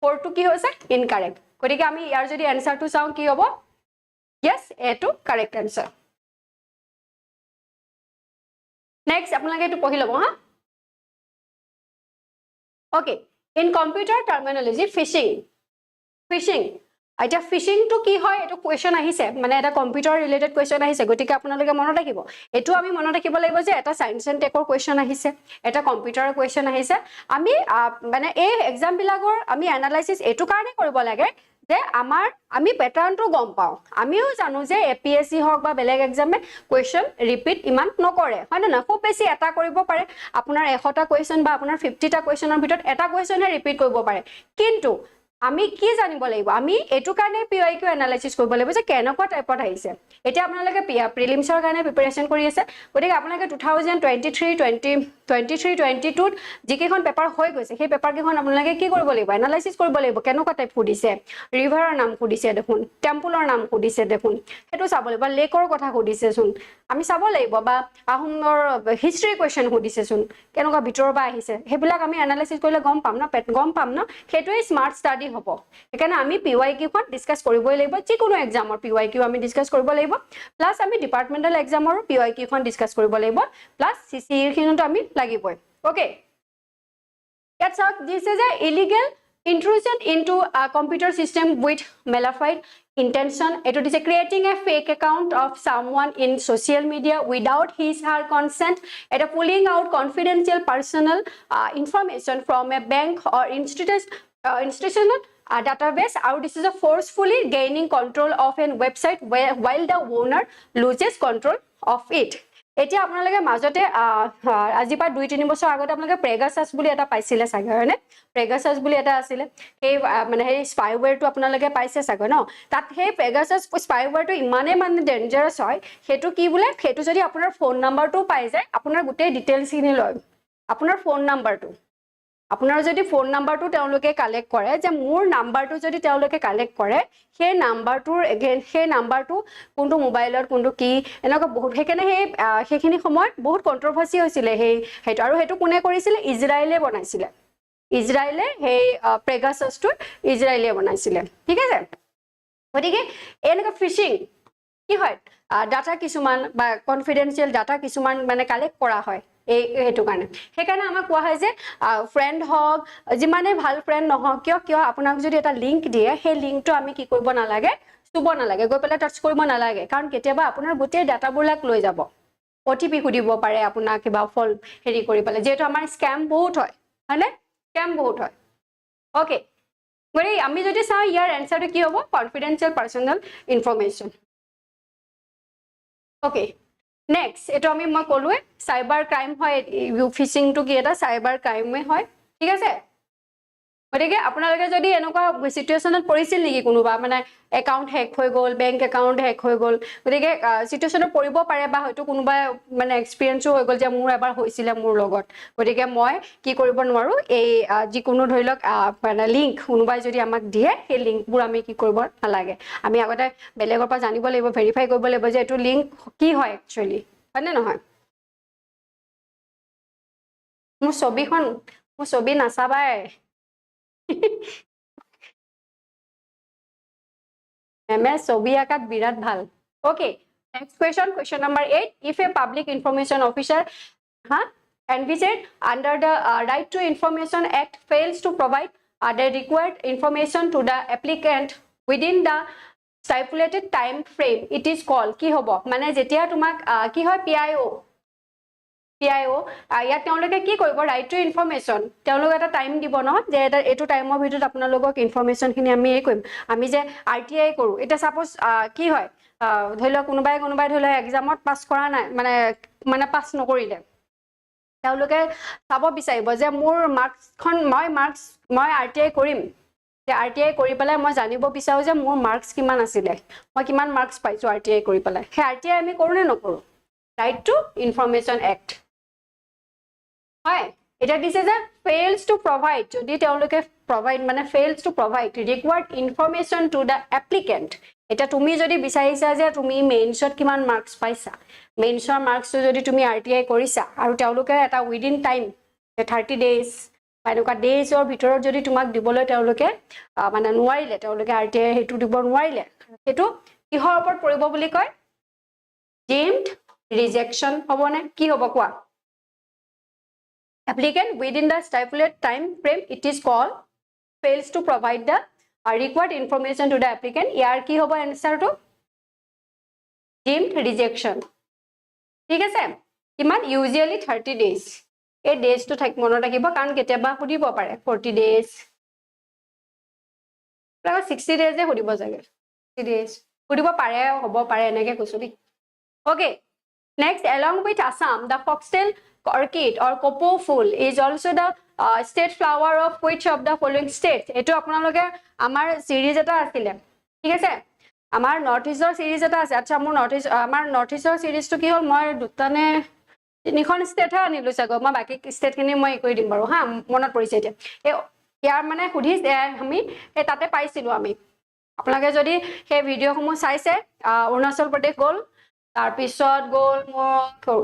4 টো কি হৈছে ইনকারেক্ট গটিকে আমি ইয়াৰ যদি आंसर টো চাও কি হ'ব yes A টো কারেক্ট आंसर নেক্সট আপোনালোকে এটো পঢ়ি লব হা ওকে ইন কম্পিউটাৰ টাৰ্মিনোলজি phishing আইটা phishing to কি হয় এটো কোৱেশ্চন আহিছে মানে এটা কম্পিউটাৰ ৰিলেটেড কোৱেশ্চন আহিছে গতিকে আপোনালোকে মনত ৰাখিব এটো আমি মনত ৰাখিব লাগিব যে এটা সায়েন্স এন্ড টেকৰ কোৱেশ্চন আহিছে এটা কম্পিউটাৰৰ কোৱেশ্চন আহিছে আমি মানে এই এক্সাম বিলাকৰ আমি এনালাইসিস এটো কাৰণে কৰিব লাগে যে আমি প্যাটাৰ্নটো গম পাও আমিও জানো যে APSC হক বা বেলেগ এক্সামে কোৱেশ্চন ৰিপিট ইমান নকৰে হয় না খুব বেছি এটা কৰিব পাৰে আপোনাৰ 100টা কোৱেশ্চন বা আপোনাৰ 50টা কোৱেশ্চনৰ ভিতৰত এটা কোৱেশ্চনহে ৰিপিট কৰিব পাৰে কিন্তু আমি কি জানিব লাগিব আমি এটো কাৰণে PYQ এনালাইসিস কৰিব লাগিব যে কেনেকুৱা টাইপত আহিছে এতিয়া আপোনালোকে প্ৰিলিমছৰ কাৰণে প্ৰিপাৰেচন কৰি আছে গতিকে আপোনালোকে 2023-22 যিকেখন পেপাৰ হৈ গৈছে সেই পেপাৰ কেখন আপোনালোকে কি কৰিব লাগিব এনালাইসিস কৰিব লাগিব কেনেকুৱা টাইপ খুদিছে ৰিভাৰৰ নাম খুদিছে দেখোন টেম্পলৰ নাম খুদিছে দেখোন হেতু চাব লাগিব লেকৰ কথা খুদিছে চোন আমি চাব লাগিব বা আহোমৰ হিষ্ট্ৰি কোৱেশ্চন খুদিছে চোন কেনেকুৱা ভিতৰ বা আহিছে হেবিলাক আমি এনালাইসিস কৰিলে গম পাম না হেতুই স্মাৰ্ট ষ্টাডি হ'ব একাৰণে আমি PYQ খন ডিসকাস কৰিবই লাগিব যি কোনো এক্সামৰ PYQ আমি ডিসকাস কৰিব লাগিব প্লাস আমি ডিপাৰ্টমেন্টাল এক্সামৰ PYQ খন ডিসকাস কৰিব লাগিব প্লাস CCE খিনটো আমি লাগিবই okay That's how this is a illegal intrusion into a computer system with malafide intention. It is creating a fake account of someone in social media without her consent. It is pulling out confidential personal information from a bank or institutional database. Or this is a forcefully gaining control of a website while the owner loses control of it. এতিয়া আপোনালোকে মাজতে আজি পা 2-3 বছৰ আগতে আপোনালোকে Pegasus বুলি এটা পাইছিলে সাগৰ হয়নে পেগাসাস বুলি এটা আছিল সেই মানে সেই স্পাইওয়্যাৰটো আপোনালোকে পাইছে সাগৰ ন তাত সেই পেগাসাস স্পাইওয়্যাৰটো ইমানে মানে ডেঞ্জাৰাস হয় হেতু কি বুলে হেতু যদি আপোনাৰ ফোন নাম্বাৰটো পাই যায় আপোনাৰ গোটেই ডিটেইলছ খিনি লয় আপোনাৰ ফোন নাম্বাৰটো আপোনাৰ যদি ফোন নাম্বাৰটো তেওঁলোকে কালেক্ট কৰে যে মোৰ নাম্বাৰটো যদি তেওঁলোকে কালেক্ট কৰে সেই নাম্বাৰটোৰ এগেইন সেই নাম্বাৰটো কোনটো মোবাইলত কোনটো কি এনেকা বহুত হেকেনে হেখিনি সময়ত বহুত কন্ট্ৰভাৰ্সি হৈছিল হেতু আৰু হেতু কোনে কৰিছিল ইজৰাইলে বনাইছিল ইজৰাইলে সেই পেগাসাসটো ইজৰাইলে বনাইছিল ঠিক আছে গতিকে এনেকা ফিশিং কি হয় ডাটা কিছুমান বা কনফিডেন্সিয়াল ডাটা কিছুমান মানে কালেক্ট কৰা হয় হেতু কাৰণে হেকাৰণে আমাক কোৱা হয় যে ফ্ৰেন্ড হক যিমানে ভাল ফ্ৰেন্ড নহক কিয় আপোনাক যদি এটা লিংক দিয়ে সেই লিংকটো আমি কি কৰিব নালাগে চুব নালাগে গৈ পেলা টাচ কৰিব নালাগে কাৰণ কেতিয়াবা আপোনাৰ গোটেই ডাটাবিলাক লৈ যাব OTP খুদিব পাৰে আপোনাক কিবা ফল হেৰি কৰি পেলে যেটো আমাৰ স্ক্যাম বহুত হয় হয়নে স্ক্যাম বহুত হয় ওকে গৰি আমি যদি চাও ইয়াৰ আনসাৰটো কি হ'ব confidential personal information okay next এটো আমি মই কলুৱে সাইবাৰ ক্ৰাইম হয় ফিশিং টু কি এটা সাইবাৰ ক্ৰাইমে হয় ঠিক আছে গতিকে আপোনালোকে যদি এনেকুৱা সিচুৱেশনত পৰিছিল নেকি কোনোবা মানে একাউন্ট হেক হৈ গল বেংক একাউন্ট হেক হৈ গল গতিকে সিচুৱেশনত পৰিব পাৰে বা হয়তো কোনোবা মানে এক্সপেৰিয়েন্সও হৈ গল যে মোৰ এবাৰ হৈছিল মোৰ লগত গতিকে মই কি কৰিব নোৱাৰো এই যিকোনো ধৰিলক মানে লিংক কোনোবাই যদি আমাক দিয়ে সেই লিংকবোৰ আমি কি কৰিব নালাগে আমি আগতে বেলেগৰ পৰা জানিব লাগিব ভেৰিফাই কৰিব লাগিব যে এটো লিংক কি হয় একচুয়ালি হয় নে নহয় মোৰ ছবি নাচাবাই এমএ ছবি আকাত বিৰাট ভাল okay next question number 8 if a public information officer envisaged under the right to information act fails to provide the required information to the applicant within the stipulated time frame it is called কি হ'ব মানে যেতিয়া তোমাক কি হয় PIO ইয়াত তেওঁলোকে কি কৰিব ৰাইট টু ইনফৰমেশন তেওঁলোকে এটা টাইম দিব ন যে এটো টাইমৰ ভিতৰত আপোনালোকক ইনফৰমেশন খিনি আমি কৰিম আমি যে RTI কৰো এটা সাপোজ কি হয় ধৰিল কোনোবাই ধৰিল এক্সামত পাস কৰা নাই মানে পাস নকৰিলে তেওঁলোকে চাব বিচাৰিব যে মোৰ মাৰ্কসখন মই RTI কৰিম যে RTI কৰি পেলাই মই জানিব বিচাৰো যে মোৰ মাৰ্কস কিমান আছিল মই কিমান মাৰ্কস পাইছো RTI কৰি পেলাই সেই RTI আমি কৰো নে নকৰো ৰাইট টু ইনফৰমেশন এক্ট হয় এটা দিছে যে fails to provide যদি তেওঁলোকে provide মানে fails to provide required information to the applicant এটা তুমি যদি বিচাৰিছা যে তুমি মেইনছত কিমান মাৰ্কস পাইছা মেইনছৰ মাৰ্কসটো যদি তুমি RTI কৰিছা আৰু তেওঁলোকে এটা উইদিন টাইম 30 ডেজ এনেকুৱা ডেজৰ ভিতৰত যদি তোমাক দিবলৈ তেওঁলোকে মানে নোৱাৰিলে তেওঁলোকে RTI হেতু দিব নোৱাৰিলে হেতু কিহৰ ওপৰত পৰিব বুলি কয় deemed rejection হ'বনে কি হ'ব কোৱা applicant within the stipulated time frame it is called fails to provide the required information to the applicant ইয়াৰ কি হ'ব answer to deemed rejection ঠিক আছে কিমান usually 30 days এই days to থাক মনত ৰাখিব কাৰণ কেতিয়াবা সুধিব পাৰে 40 days প্ৰায় 60 days এ সুধিব জাগে 60 days সুধিব পাৰে হ'ব পাৰে এনেকে কৈছো দেই okay next along with Assam the foxtail orchid or kopo full is also the state flower of which of the following states এটো আপোনালোকে আমাৰ সিৰিজ এটা আছিল ঠিক আছে আমাৰ নৰ্থ ইষ্টৰ সিৰিজ এটা আছে আচ্ছা আমাৰ নৰ্থ ইষ্টৰ সিৰিজটো কি হ'ল মই দুটানে তিনিখন ষ্টেটহে আনিলো চাগৈ মই বাকি ষ্টেটখিনি মই কৰি দিম বাৰু হা মনত পৰিছে এতিয়া ইয়াৰ মানে সুধিছে আমি তাতে পাইছিলো আমি আপোনালোকে যদি সেই ভিডিঅ'সমূহ চাইছে অৰুণাচল প্ৰদেশ গ'ল তাৰ পিছত গ'ল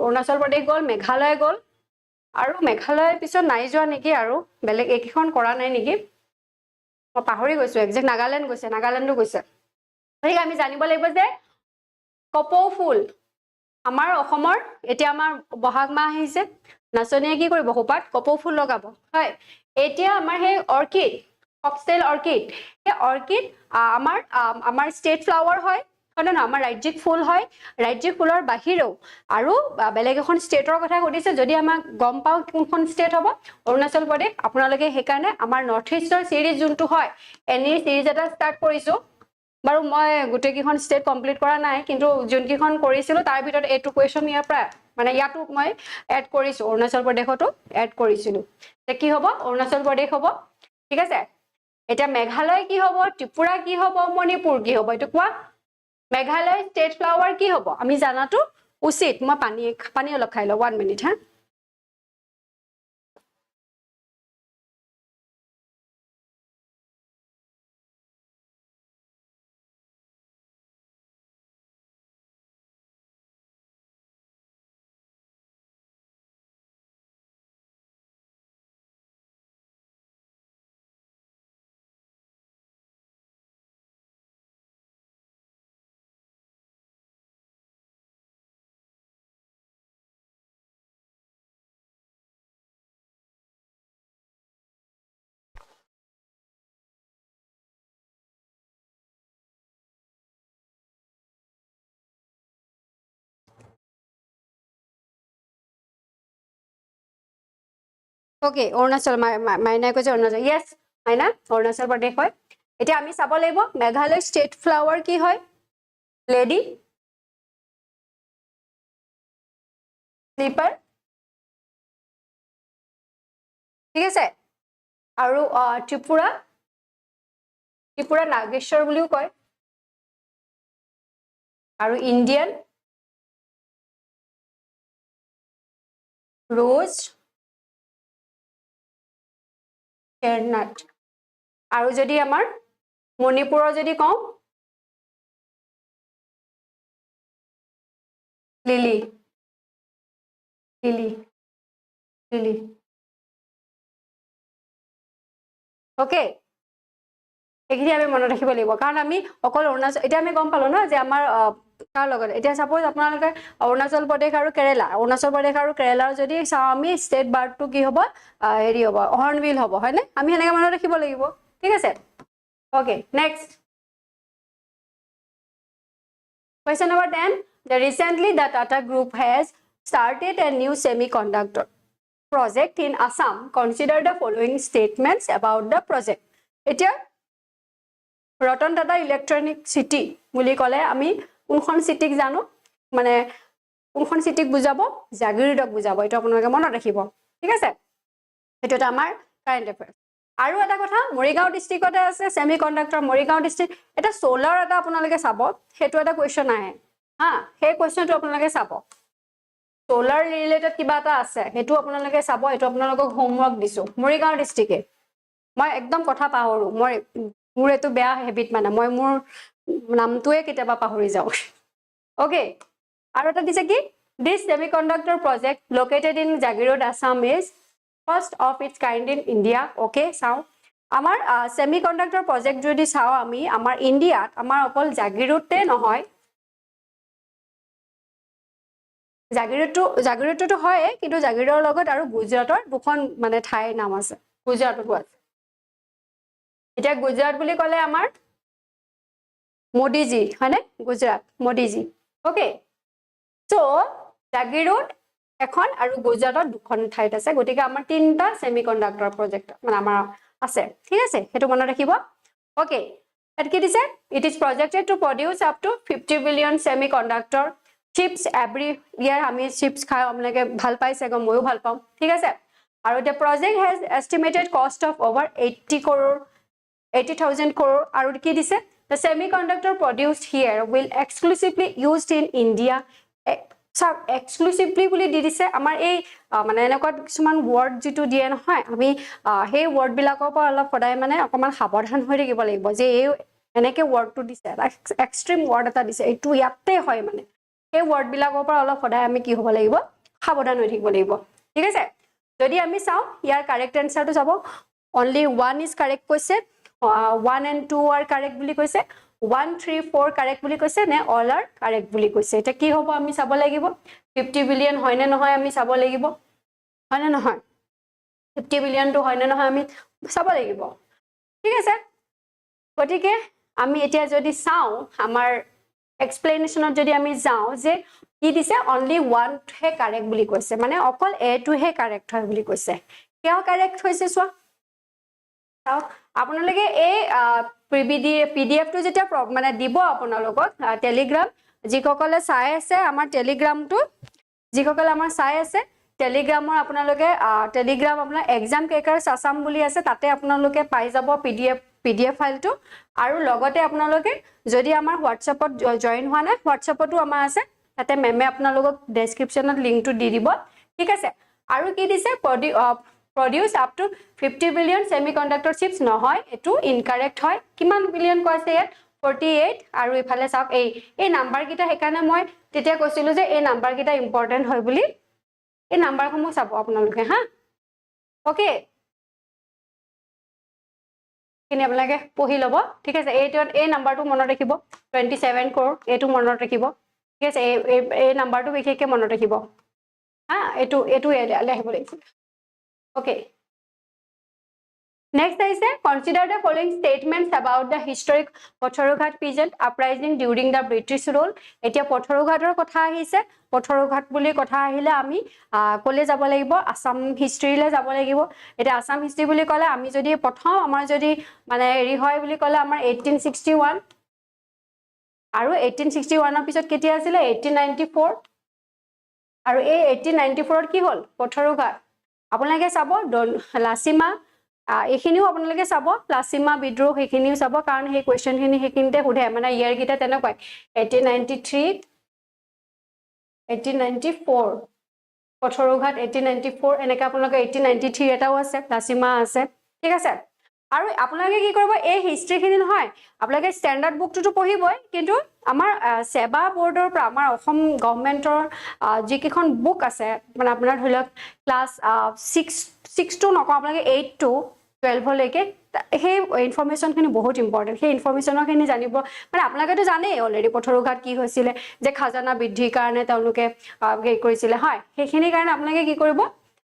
অৰুণাচল প্ৰদেশ গ'ল মেঘালয় গ'ল আৰু মেঘালয়ৰ পিছত নাই যোৱা নেকি আৰু বেলেগ একখন কৰা নাই নেকি মই পাহৰি গৈছো একজেক্ট নাগালেণ্ডো গৈছে ঠিক আমি জানিব লাগিব যে কপৌ ফুল আমাৰ অসমৰ এতিয়া আমাৰ বহাগ মাহ আহিছে নাচনীয়ে কি কৰিব হোপাত কপৌ ফুল লগাব হয় এতিয়া আমাৰ সেই অৰ্কিড ফক্সটেল অৰ্কিড সেই অৰ্কিড আমাৰ ষ্টেট ফ্লাৱাৰ হয় না আমাৰ ৰাজ্যিক ফুল হয় ৰাজ্যিক ফুলৰ বাহিৰেও আৰু বেলেগ এখন ষ্টেটৰ কথা কৈছে যদি আমাক গম পাও কোনখন ষ্টেট হ'ব অৰুণাচল প্ৰদেশ আপোনালোকে হেকাৰণে আমাৰ নৰ্থ ইষ্টৰ সিৰিজ যোনটো হয় এনি সিৰিজ এটা ষ্টাৰ্ট কৰিছো বাৰু মই গুটে কিখন ষ্টেট কমপ্লিট কৰা নাই কিন্তু যোনকিখন কৰিছিলো তাৰ ভিতৰত এটো কোৱেশ্চন ইয়াৰ পৰা মানে ইয়াতো মই এড কৰিছো অৰুণাচল প্ৰদেশতো এড কৰিছিলো তে কি হ'ব অৰুণাচল প্ৰদেশ হ'ব ঠিক আছে এটা মেঘালয় কি হ'ব ত্ৰিপুৰা কি হ'ব মণিপুৰ কি হ'ব এটো কোৱা মেঘালয় ষ্টেট ফ্লাৱাৰ কি হ'ব আমি জানাটো উচিত মই পানী অলপ খাই লওঁ 1 মিনিট হা ওকে অৰুণাচল মাইনা কৈছে অৰুণাচল ইয়েস মাইনা অৰুণাচল প্ৰদেশ হয় এতিয়া আমি চাব লাগিব মেঘালয় ষ্টেট ফ্লাৱাৰ কি হয় লেডি স্লিপাৰ ঠিক আছে আৰু ত্ৰিপুৰা নাগেশ্বৰ বুলিও কয় আৰু ইণ্ডিয়ান rose chestnut আৰু যদি আমাৰ মণিপুৰৰ যদি কওঁ লিলি ওকে এইখিনি আমি মনত ৰাখিব লাগিব কাৰণ আমি অকল অৰুণাচল এতিয়া আমি গম পালো ন যে আমাৰ তাৰ লগত এতিয়া সাপোজ আপোনালোকে অৰুণাচল প্ৰদেশ আৰু কেৰেলাৰ যদি চাওঁ আমি ষ্টেট বাৰ্ডটো কি হ'ব হেৰি হ'ব হৰ্ণবিল হ'ব হয়নে আমি এনেকৈ মনত ৰাখিব লাগিব ঠিক আছে okay next question number 10 recently the Tata group has started a new semiconductor project in Assam consider the following statements about the project এতিয়া Ratan Tata Electronic City বুলি ক'লে আমি কোনখন সিটিক জানো মানে কোনখন সিটিক বুজাব জাগিৰোডক বুজাব এটা আপোনালোকে মনত ৰাখিব ঠিক আছে এটা আমাৰ কাৰেন্ট এফেয়াৰ আৰু এটা কথা মৰিগাঁও ডিস্ট্ৰিক্টতে আছে সেমিকন্ডাক্টৰ মৰিগাঁও ডিস্ট্ৰিক্ট এটা সোলাৰ এটা আপোনালোকে চাব হেতু এটা কোৱেশ্চন আহে হা সেই কোৱেশ্চনটো আপোনালোকে চাব সোলাৰ ৰিলেটেড কিবা এটা আছে হেতু আপোনালোকে চাব এটো আপোনালোকক হোমৱৰ্ক দিছো মৰিগাঁও ডিস্ট্ৰিক্টে মই একদম কথা পাহৰো মই মোৰ এটো বেয়া হেবিট মানে মই মোৰ নামটোৱে কেতিয়াবা পাহৰি যাওঁ ওকে আৰু এটা দিছে কি this semiconductor project located in Jagirod Assam is first of its kind in India okay চাও আমাৰ semiconductor project যদি চাও আমি আমাৰ ইন্ডিয়াত আমাৰ অকল জাগিৰোডতে নহয় জাগিৰোডটো হয় কিন্তু জাগিৰোডৰ লগত আৰু গুজৰাটৰ দুখন মানে ঠাইৰ নাম আছে গুজৰাটতো আছে এটা গুজৰাট বুলি ক'লে আমাৰ মোদীজি হয়নে গুজৰাট মোদীজি ওকে সো জাগিৰোড এখন আৰু গুজৰাটত দুখন ঠাইত আছে গতিকে আমাৰ তিনটা সেমিকন্ডাক্টৰ প্ৰজেক্ট মানে আমাৰ আছে ঠিক আছে হেতু মনত ৰাখিব ওকে এত কি দিছে it is projected to produce up to 50 billion semiconductor chips every year আমি chips খাই আপোনালোকে ভাল পাইছে গম ময়ো ভাল পাওঁ ঠিক আছে আৰু the project has estimated cost of over 80,000 crore আৰু কি দিছে the semiconductor produced here will exclusively used in India সব এক্সক্লুসিভলি বুলি দি দিছে আমাৰ এই মানে এনেকুৱা কিছুমান ওয়াৰ্ড যেটো দিয়ে নহয় আমি সেই ওয়াৰ্ড বিলাকৰ পৰা অলপ সদায় মানে অকমান সাৱধান হৈ থাকিব লাগিব যে এই এনেকে ওয়াৰ্ডটো দিছে এক্সট্ৰিম ওয়াৰ্ড এটা দিছে এইটো ইয়াতে হয় মানে সেই ওয়াৰ্ড বিলাকৰ পৰা অলপ সদায় আমি কি হ'ব লাগিব সাৱধান হৈ থাকিব লাগিব ঠিক আছে যদি আমি চাও ইয়াৰ কাৰেক্ট আনসাৰটো চাব only one is correct কৈছে 1 and 2 are correct বুলি কৈছে 1 3 4 correct বুলি কৈছে নে all are correct বুলি কৈছে এটা কি হ'ব আমি চাব লাগিব 50 বিলিয়ন হয় নে নহয় আমি চাব লাগিব হয় নে নহয় 50 বিলিয়ন তো হয় নে নহয় আমি চাব লাগিব ঠিক আছে গতিকে আমি এতিয়া যদি চাও আমাৰ এক্সপ্লেনেশনত যদি আমি যাও যে কি দিছে only one হে correct বুলি কৈছে মানে অকল a টো হে correct হয় বুলি কৈছে কিয় correct হৈছে চোৱা আপোনালোকে এই পিডিএফ টো যেতিয়া মানে দিব আপোনালোকক টেলিগ্ৰাম যিসকলে চাই আছে আমাৰ টেলিগ্ৰামটো যিসকলে আমাৰ চাই আছে টেলিগ্ৰামৰ আপোনালোকে টেলিগ্ৰাম আপোনাৰ examcrackersassam বুলি আছে তাতে আপোনালোকে পাই যাব পিডিএফ ফাইলটো আৰু লগতে আপোনালোকে যদি আমাৰ হোৱাটছএপত জয়েন হোৱা নাই হোৱাটছএপতো আমাৰ আছে তাতে মেমে আপোনালোকক ডেসক্ৰিপচনত লিংকটো দি দিব ঠিক আছে আৰু কি দিছে produce up to 50 billion semiconductor chips নহয় এটো ইনকারেক্ট হয় কিমান বিলিয়ন কৈছে ইয়াত 48 আৰু ইফালে চাওক এই নাম্বাৰ কিটা হেকানে মই তেতিয়া কৈছিলো যে এই নাম্বাৰ কিটা ইম্পৰ্টেন্ট হয় বুলি এই নাম্বাৰসমূহ চাব আপোনালোকে হা ওকে কিনে আপোনালোকে পঢ়ি লব ঠিক আছে এই নাম্বাৰটো মনত ৰাখিব 27 crore এটো মনত ৰাখিব ঠিক আছে এই নাম্বাৰটো বিশেষকৈ মনত ৰাখিব হা এটো আহিব লাগিব Okay. Next is consider the following statements about the historic Patharughat peasant uprising during the British rule. এতিয়া Patharughator কথা আহিছে Patharughat বুলি কথা আহিলে আমি কলে যাব লাগিব আসাম হিষ্ট্ৰীলে যাব লাগিব এটা আসাম হিষ্ট্ৰী বুলি ক'লে আমি যদি প্ৰথম আমাৰ যদি মানে এৰি হয় বুলি ক'লে আমাৰ 1861 আৰু 1861 ৰ পিছত কেতিয়া আছিল 1894 আৰু এই 1894 ত কি হ'ল Patharughat আপোনালোকে চাব লাচিমা এইখিনিও আপোনালোকে চাব প্লাছিমা বিদ্ৰোহ সেইখিনিও চাব কাৰণ সেই কোৱেশ্চনখিনি সেইখিনিতে সোধে মানে ইয়াৰ গিটা তেনেকৈ 1893 1894 পথৰুঘাট 1894 এনেকা আপোনালোকে 1893 এটাও আছে প্লাছিমা আছে ঠিক আছে আৰু আপোনালোকে কি কৰিব এই হিষ্ট্ৰীখিনি নহয় আপোনালোকে ষ্টেণ্ডাৰ্ড বুকটো পঢ়িবই কিন্তু আমাৰ সেবা বৰ্ডৰ পৰা আমাৰ অসম গভৰ্ণমেণ্টৰ যিকেইখন বুক আছে মানে আপোনাৰ ধৰি লওক ক্লাছ 6 টু নকওঁ আপোনালোকে 8 টু 12 লৈকে সেই ইনফৰমেশ্যনখিনি বহুত ইম্পৰ্টেণ্ট সেই ইনফৰমেশ্যনৰখিনি জানিব মানে আপোনালোকেতো জানেই অলৰেডি পথৰুঘাট কি হৈছিলে যে খাজানা বৃদ্ধিৰ কাৰণে তেওঁলোকে হেৰি কৰিছিলে হয় সেইখিনিৰ কাৰণে আপোনালোকে কি কৰিব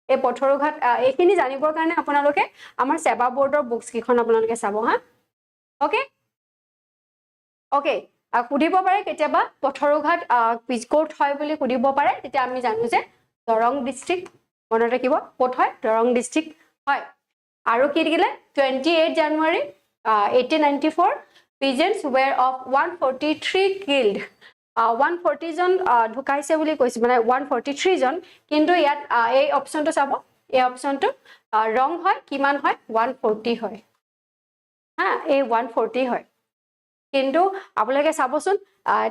এই পথৰুঘাট এইখিনি জানিবৰ কাৰণে আপোনালোকে আমাৰ সেবা বৰ্ডৰ বুকছ কিখন আপোনালোকে চাব হা ওকে ওকে সুধিব পাৰে কেতিয়াবা পথৰুঘাট ক'ত হয় বুলি সুধিব পাৰে তেতিয়া আমি জানো যে দৰং ডিষ্ট্ৰিক্ট মনত ৰাখিব ক'ত হয় দৰং ডিষ্ট্ৰিক্ট হয় আৰু কি দিলে 28 জানুৱাৰী 1894 peasants were of 143 killed 140 জন ঢুকাইছে বুলি কৈছে মানে 143 জন কিন্তু ইয়াত এই অপচনটো চাব এই অপচনটো ৰং হয় কিমান হয় 140 হয় হা এই 140 হয় কিন্তু আপোনালোকে চাবচোন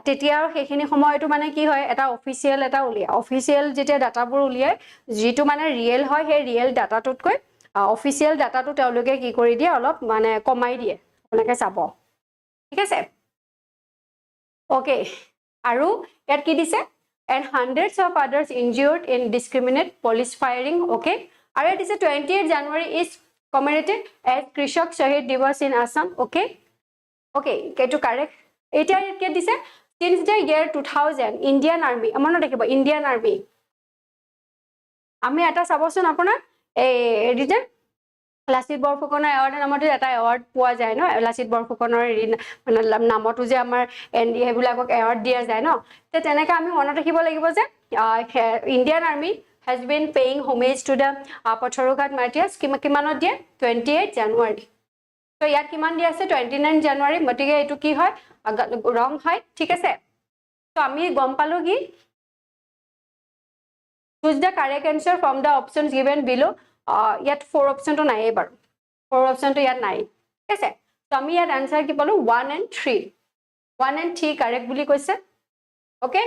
তেতিয়া সেইখিনি সময়টো মানে কি হয় এটা অফিচিয়েল এটা উলিয়ায় অফিচিয়েল যেতিয়া ডাটাবোৰ উলিয়ায় যিটো মানে ৰিয়েল হয় সেই ৰিয়েল ডাটাটোতকৈ অফিচিয়েল ডাটাটো তেওঁলোকে কি কৰি দিয়ে অলপ মানে কমাই দিয়ে আপোনালোকে চাব ঠিক আছে ওকে আৰু ইয়াত কি দিছে and hundreds of others injured in discriminate police firing okay আৰু ইয়াত দিছে 28 January is commemorated as Krishak Shahid Divas in Assam okay okay to correct এটা ইয়াত দিছে since the year 2000 Indian Army মনত ৰাখিব Indian Army আমি এটা চাবচোন আপোনাৰ এই যে লাচিত বৰফুকনৰ এৱাৰ্ড নামতে এটা এৱাৰ্ড পোৱা যায় ন লাচিত বৰফুকনৰ মানে নামটো যে আমাৰ এনডি হেবিলাকক এৱাৰ্ড দিয়া যায় ন তে তেনেকা আমি মনত ৰাখিব লাগিব যে Indian army has been paying homage to the Patharughat martyrs কিমানত দিয়ে 28 জানুৱাৰী তো ইয়াত কিমান দিয়া আছে 29 জানুৱাৰী মতিকে এটো কি হয় ৰং হয় ঠিক আছে তো আমি গম পালো কি choose the correct answer from the options given below ইয়াত 4 অপশন তো নাই এবাৰ 4 অপশন তো ইয়াত নাই ঠিক আছে তো আমি ইয়াত আনসাৰ কি পালো 1 and 3 কাৰেক্ট বুলি কৈছে okay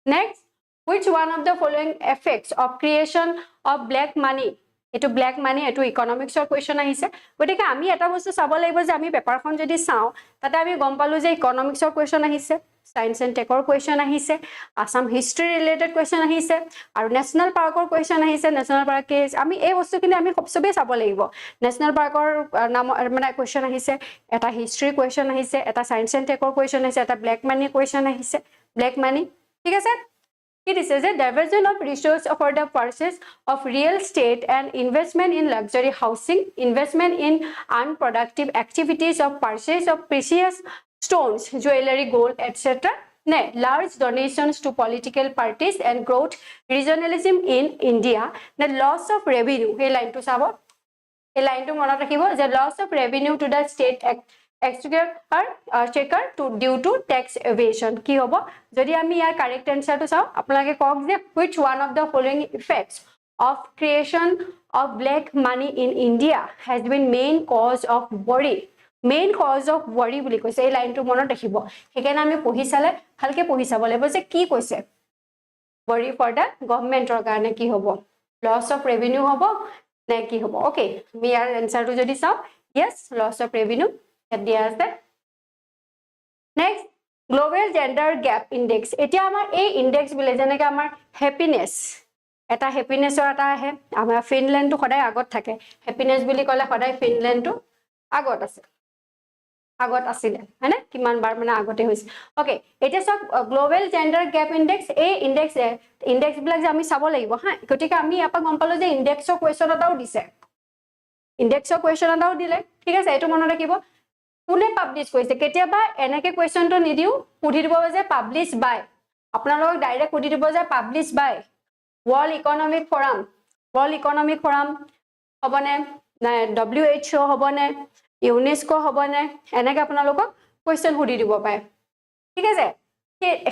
next which one of the following effects of creation of black money এটো ব্ল্যাক মানি এটো ইকোনমিক্সৰ কোৱেশ্চন আহিছে গতিকে আমি এটা বস্তু চাব লাগিব যে আমি পেপাৰখন যদি চাও তাতে আমি গম পালো যে ইকোনমিক্সৰ কোৱেশ্চন আহিছে সায়েন্স এন্ড টেকৰ কোৱেশ্চন আহিছে আসাম হিষ্ট্ৰী ৰিলেটেড কোৱেশ্চন আহিছে আৰু নেশনাল পাৰ্কৰ কোৱেশ্চন আহিছে নেশনাল পাৰ্ক কেছ আমি এই বস্তুখিনি আমি সবসবে চাব লাগিব নেশনাল পাৰ্কৰ নাম মানে কোৱেশ্চন আহিছে এটা হিষ্ট্ৰী কোৱেশ্চন আহিছে এটা সায়েন্স এন্ড টেকৰ কোৱেশ্চন আহিছে এটা ব্ল্যাক মানি কোৱেশ্চন আহিছে ব্ল্যাক মানি ঠিক আছে It is a diversion of resource for the purchase of real estate and investment in luxury housing, investment in unproductive activities of purchase of precious stones, jewelry, gold, etc. Large donations to political parties and growth regionalism in India. The loss of revenue. Hey line to sabo. Hey line to mona rakhibo. The loss of revenue to the state exchequer to due to tax evasion ki hobo jodi ami yar correct answer to sao apnalage kok je which one of the following effects of creation of black money in India has been main cause of worry বুলি কৈছে এই লাইনটো মনত ৰাখিব হেকেন আমি পঢ়ি চালে ভালকে পঢ়ি চাব লাগিব যে কি কৈছে worry for the গভৰ্ণমেণ্টৰ কাৰণে কি হ'ব loss of revenue হ'ব নে কি হ'ব ওকে আমি ইয়াৰ আনসাৰটো যদি চাও yes loss of revenue দিয়া আছে next global gender gap index এতিয়া আমাৰ এই ইনডেক্স বিলে যেনেকৈ আমাৰ হ্যাপিনেস এটা হ্যাপিনেসৰ এটা আহে আমাৰ ফিনল্যান্ডটো সদায় আগত থাকে হ্যাপিনেস বুলি ক'লে সদায় ফিনল্যান্ডটো আগত আছে আগত আছিল হয়নে কিমান বাৰ মানে আগতে হৈছে ওকে এটা সব গ্লোবাল জেন্ডাৰ গ্যাপ ইনডেক্স এই ইনডেক্স বিলাক যে আমি চাব লাগিব হা গতিকে আমি ইয়াপা গম পালো যে ইনডেক্সৰ কোৱেশ্চন এটাও দিছে ইনডেক্সৰ কোৱেশ্চন এটাও দিলে ঠিক আছে এটো মনত ৰাখিব কোনে পাবলিশ কৰিছে কেতিয়াবা এনেকে কোৱেশ্চনটো নিদিও সুধি দিব যে পাবলিশ বাই আপোনালোকক ডাইৰেক্ট সুধি দিব যে পাবলিশ বাই ওয়াৰ্ল্ড ইকোনমিক ফোৰাম হবনে না WHO হবনে ইউনেস্কো হবনে এনেকে আপোনালোকক কোৱেশ্চন সুধি দিব পায় ঠিক আছে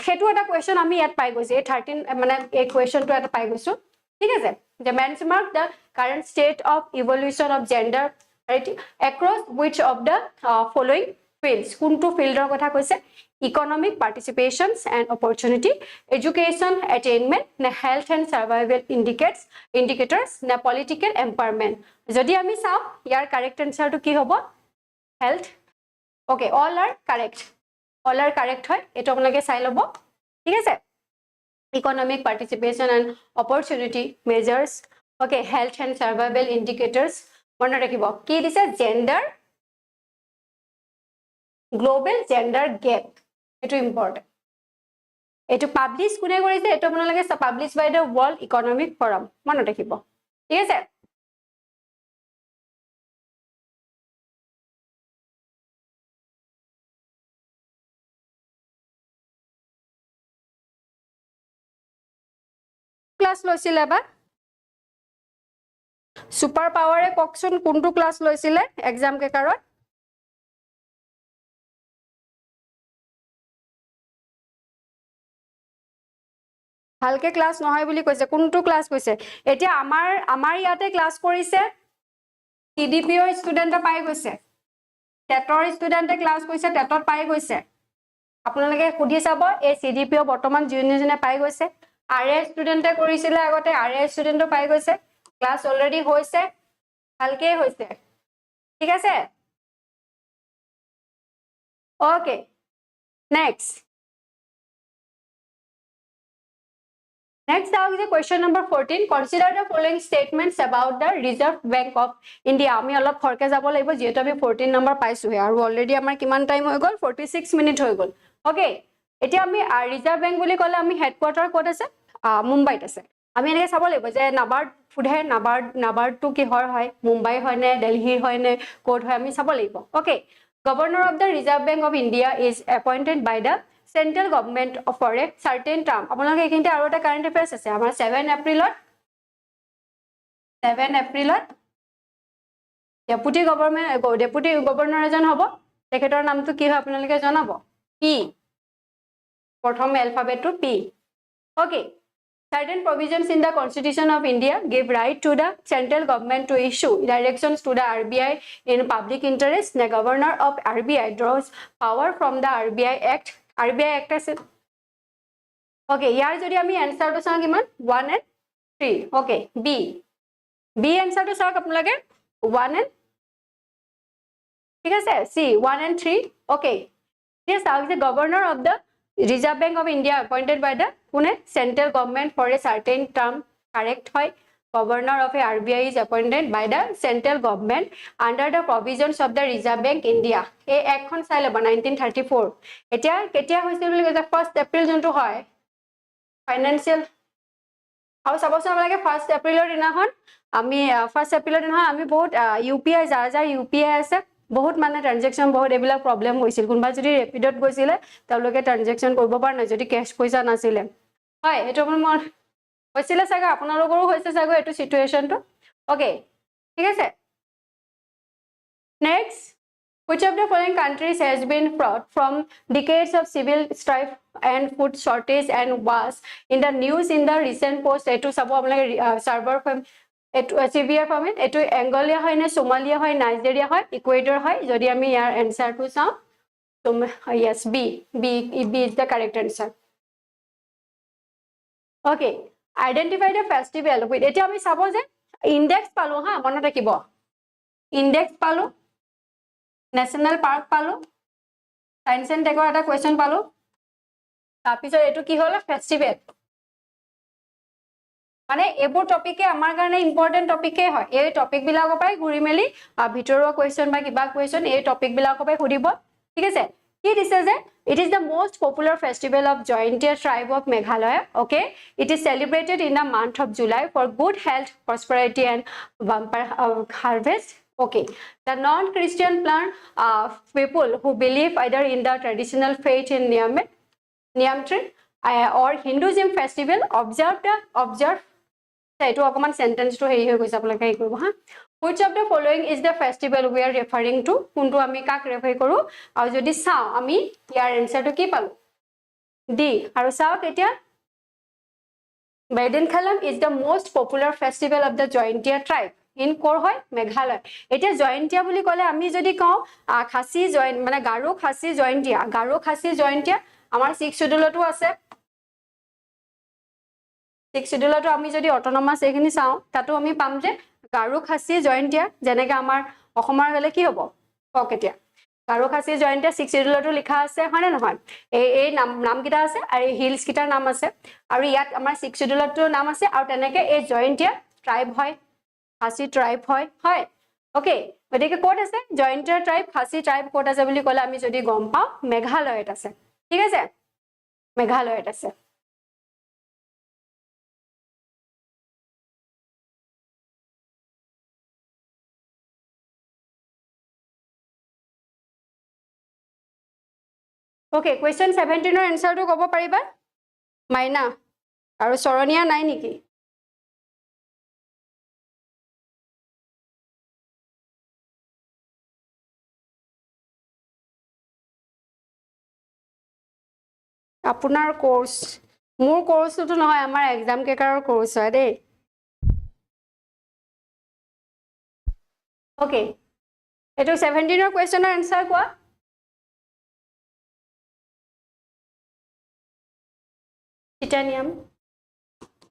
হেতু এটা কোৱেশ্চন আমি ইয়াত পাই গৈছে 13 মানে এই কোৱেশ্চনটো এটা পাই গৈছো ঠিক আছে the benchmark the current state of evolution of gender parity across which of the following fields kuntu field er kotha koise economic participations and opportunity education attainment na health and survival indicators na political empowerment jodi ami saw yar correct answer to ki hobo health okay all are correct hoy eto apnaloke sai lobo ঠিক আছে economic participation and opportunity measures okay health and survival indicators mone rakhibo ki dise gender global gender gap eto important eto publish kune korise eto apnaloke published by the world economic forum mone rakhibo ঠিক আছে class লৈছিলে বা super পাওয়ারে ককশন কোনটো class লৈছিলে exam কেকারত ভালকে class নহয় বুলি কৈছে কোনটো ক্লাস কৈছে এতিয়া আমাৰ ইয়াতে ক্লাস কৰিছে টিডিপিৰ ষ্টুডেন্টে পাই গৈছে টেটৰ ষ্টুডেন্টে ক্লাস কৰিছে টেটত পাই গৈছে আপোনালোকে খুদি চাব এই সিডিপিও বৰ্তমান জুনিয়ৰজনে পাই গৈছে আৰএ ষ্টুডেন্টে কৰিছিলে আগতে আৰএ ষ্টুডেন্টও পাই গৈছে ক্লাস অলৰেডি হৈছে ভালকে হৈছে ঠিক আছে okay next Next is the question number 14. Consider the following statements about the Reserve Bank of India. আমি অলপ ফৰকে যাব লাগিব যেহেতু আমি 14 নম্বৰ পাইছো হে আৰু অলৰেডি আমাৰ কিমান টাইম হৈ গল 46 মিনিট হৈ গল ওকে এতিয়া আমি ৰিজাৰ্ভ বেংক বুলি কলে আমি হেডকোয়াৰ্টাৰ ক'ত আছে মুম্বাইত আছে আমি এনেকৈ চাব লাগিব যে নাবাৰ্ড ফুডে নাবাৰ্ডটো কিহৰ হয় মুম্বাই হয় নে দিল্লী হয় নে ক'ত হয় আমি চাব লাগিব okay Governor of the Reserve Bank of India is appointed by the Central Government for a certain term. আপোনালোকে এখিনতে আৰু এটা কাৰেন্ট অ্যাফেয়াৰ্স আছে আমাৰ 7 এপ্ৰিলত ডেপুটি গভৰ্ণৰ এজন হ'ব তেখেতৰ নামটো কি হয় আপোনালোকে জনাব পি প্ৰথম এলফাবেটটো P okay Certain provisions in the Constitution of India give right to the central government to issue directions to the RBI in public interest. The governor of RBI draws power from the RBI Act. RBI Act is okay. Here, jodi ami answer to sang kiman 1 and 3. Okay. B answer to sang apnalage 1 and ঠিক আছে C 1 and 3. Okay. Yes, the governor of the Reserve Bank of India appointed by the Pune central government for a certain term correct hoy governor of a RBI is appointed by the central government under the provisions of the Reserve Bank India a action saile 1934 etia ketia hoisil boli koise 1st April jonto hoy financial আৰু subs আমাকে 1st April er dinahon ami 1st April er dinahon ami bahut UPI jar UPI আছে বহুত মানে transaction বহুত এবিলা problem হৈছিল কোনবা যদি ৰেপিডত গৈছিলে তালকে ট্ৰানজাকশন কৰিব পাৰ না যদি ক্যাশ পইচা নাছিলে হয় এটো মোৰ হৈছিলে সাগা আপোনালোকৰো হৈছে সাগা এটো সিচুৱেশনটো ওকে ঠিক আছে next which of the following countries has been fraught from decades of civil strife and food shortage and was in the news in the recent post eto sabo আপোনালোকে server এটো severe format এটো অ্যাঙ্গোলিয়া হয় না Somalia হয় Nigeria হয় Ecuador হয় যদি আমি ইয়ার অ্যানসার টু চাও তো yes b is the correct answer okay identify the festival with এটা আমি চাবো যে ইনডেক্স পালো হা মনত ৰাখিব ইনডেক্স পালো ন্যাশনাল পাৰ্ক পালো সায়েন্স এন্ড টেকৰ এটা কোৱেশ্চন পালো তাৰপিছত এটো কি হল ফেস্টিভেল মানে এবোৰ টপিকে আমাৰ কাৰণে ইম্পৰ্টেন্ট টপিকে হয় এই টপিক বিলাকৰ পৰাই ঘুৰি মেলি ভিতৰুৱা কোৱেশ্চন বা কিবা কোৱেশ্চন এই টপিক বিলাকৰ পৰাই সুধিব ঠিক আছে কি দিছে যে it is the most popular festival of Jaintia tribe of Meghalaya okay it is celebrated in the month of July for good health prosperity and bumper harvest okay the non-Christian people who believe either in the traditional faith in Nyamtri or Hinduism festival observe এটো অকমান sentence to হেৰি হৈ গৈছে আপোনালোকে কি কৰিব হা which of the following is the festival we are referring to কোনটো আমি কাক ৰেফাৰ কৰো আৰু যদি চাও আমি ইয়াৰ আনসাৰটো কি পালো ডি আৰু চাওক এতিয়া Baidinkhalam is the most popular festival of the Jaintia tribe in কৰ হয় মেঘালয় এটা জয়ন্তিয়া বুলি কলে আমি যদি কওঁ খাসী জয়ন মানে গাৰো খাসী জয়ন্তিয়া আমাৰ 6 শিডিউলটো আছে 6 শিডিউলটো আমি যদি অটোনমাস এখিনি চাওঁ তাতো আমি পাম যে গাৰো খাসী জয়ন্তিয়া যেনেকৈ আমাৰ অসমৰ হলে কি হ'ব কক এতিয়া গাৰো খাসী জয়ন্তিয়া 6 শিডিউলটো লিখা আছে হয় না নহয় এই নাম কিটা আছে আৰু হিলস কিটাৰ নাম আছে আৰু ইয়াত আমাৰ 6 শিডিউলটো নাম আছে আৰু তেনেকৈ এই জয়ন্তিয়া ট্ৰাইব হয় খাসী ট্ৰাইব হয় ওকে গতিকে কোড আছে জয়ন্তিয়া ট্ৰাইব খাসী ট্ৰাইব কোড আছে বুলি কলে আমি যদি গম পাওঁ মেঘালয়ত আছে ঠিক আছে মেঘালয়ত আছে ওকে কোৱেশ্চন 17 ৰ এনসাৰটো ক'ব পাৰিবা মাইনা আৰু শৰণীয়া নাই নেকি আপোনাৰ কোৰ্স মোৰ কোৰ্সটো নহয় আমাৰ এক্সাম কেকাৰৰ কোৰ্স হয় দেই ওকে এটো 17 ৰ কোৱেশ্চনৰ এনসাৰ কোৱা টিটানিয়াম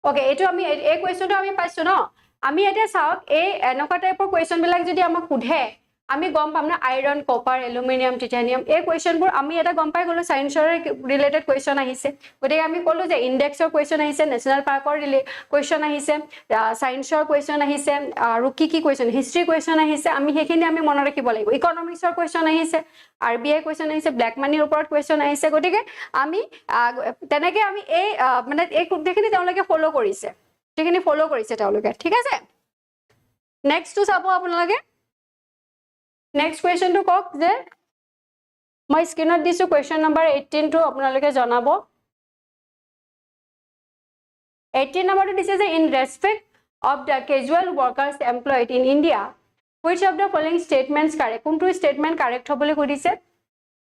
ওকে এটো আমি এই কোৱেশ্চনটো আমি পাইছো ন আমি এটা চাওক এই এনেকুৱা টাইপৰ কোৱেশ্চন বিলাক যদি আমাক সুধে আমি গম পাম না আইৰন কপাৰ এলুমিনিয়াম টিটানিয়াম এই কোৱেশ্চনবোৰ আমি এটা গম পাই গলো সায়েন্সৰ ৰিলেটেড কোৱেশ্চন আহিছে গতিকে আমি কলো যে ইনডেক্সৰ কোৱেশ্চন আহিছে নেশনাল পাৰ্কৰ কোৱেশ্চন আহিছে সায়েন্সৰ কোৱেশ্চন আহিছে আৰু কি কোৱেশ্চন হিষ্ট্ৰি কোৱেশ্চন আহিছে আমি হেখিনি আমি মনত ৰাখিব লাগিব ইকনমিক্সৰ কোৱেশ্চন আহিছে আৰবিআই কোৱেশ্চন আহিছে ব্ল্যাক মানিৰ ওপৰত কোৱেশ্চন আহিছে গতিকে আমি তেনেকৈ আমি এই মানে এই কোনখিনি তেওঁলোকে ফলো কৰিছে যেখিনি ফলো কৰিছে তেওঁলোকে ঠিক আছে নেক্সট টু চাব আপোনালোকে নেক্সট কোৱেশ্চনটো কক যে মই স্ক্ৰিনত দিছো কোৱেশ্চন নম্বৰ 18 টো আপোনালোকে জনাব 18 নম্বৰটো দিছে যে in respect of the casual workers employed in India which of the following statements correct কোনটো স্টেটমেন্ট কারেক্ট হবলৈ কৈছে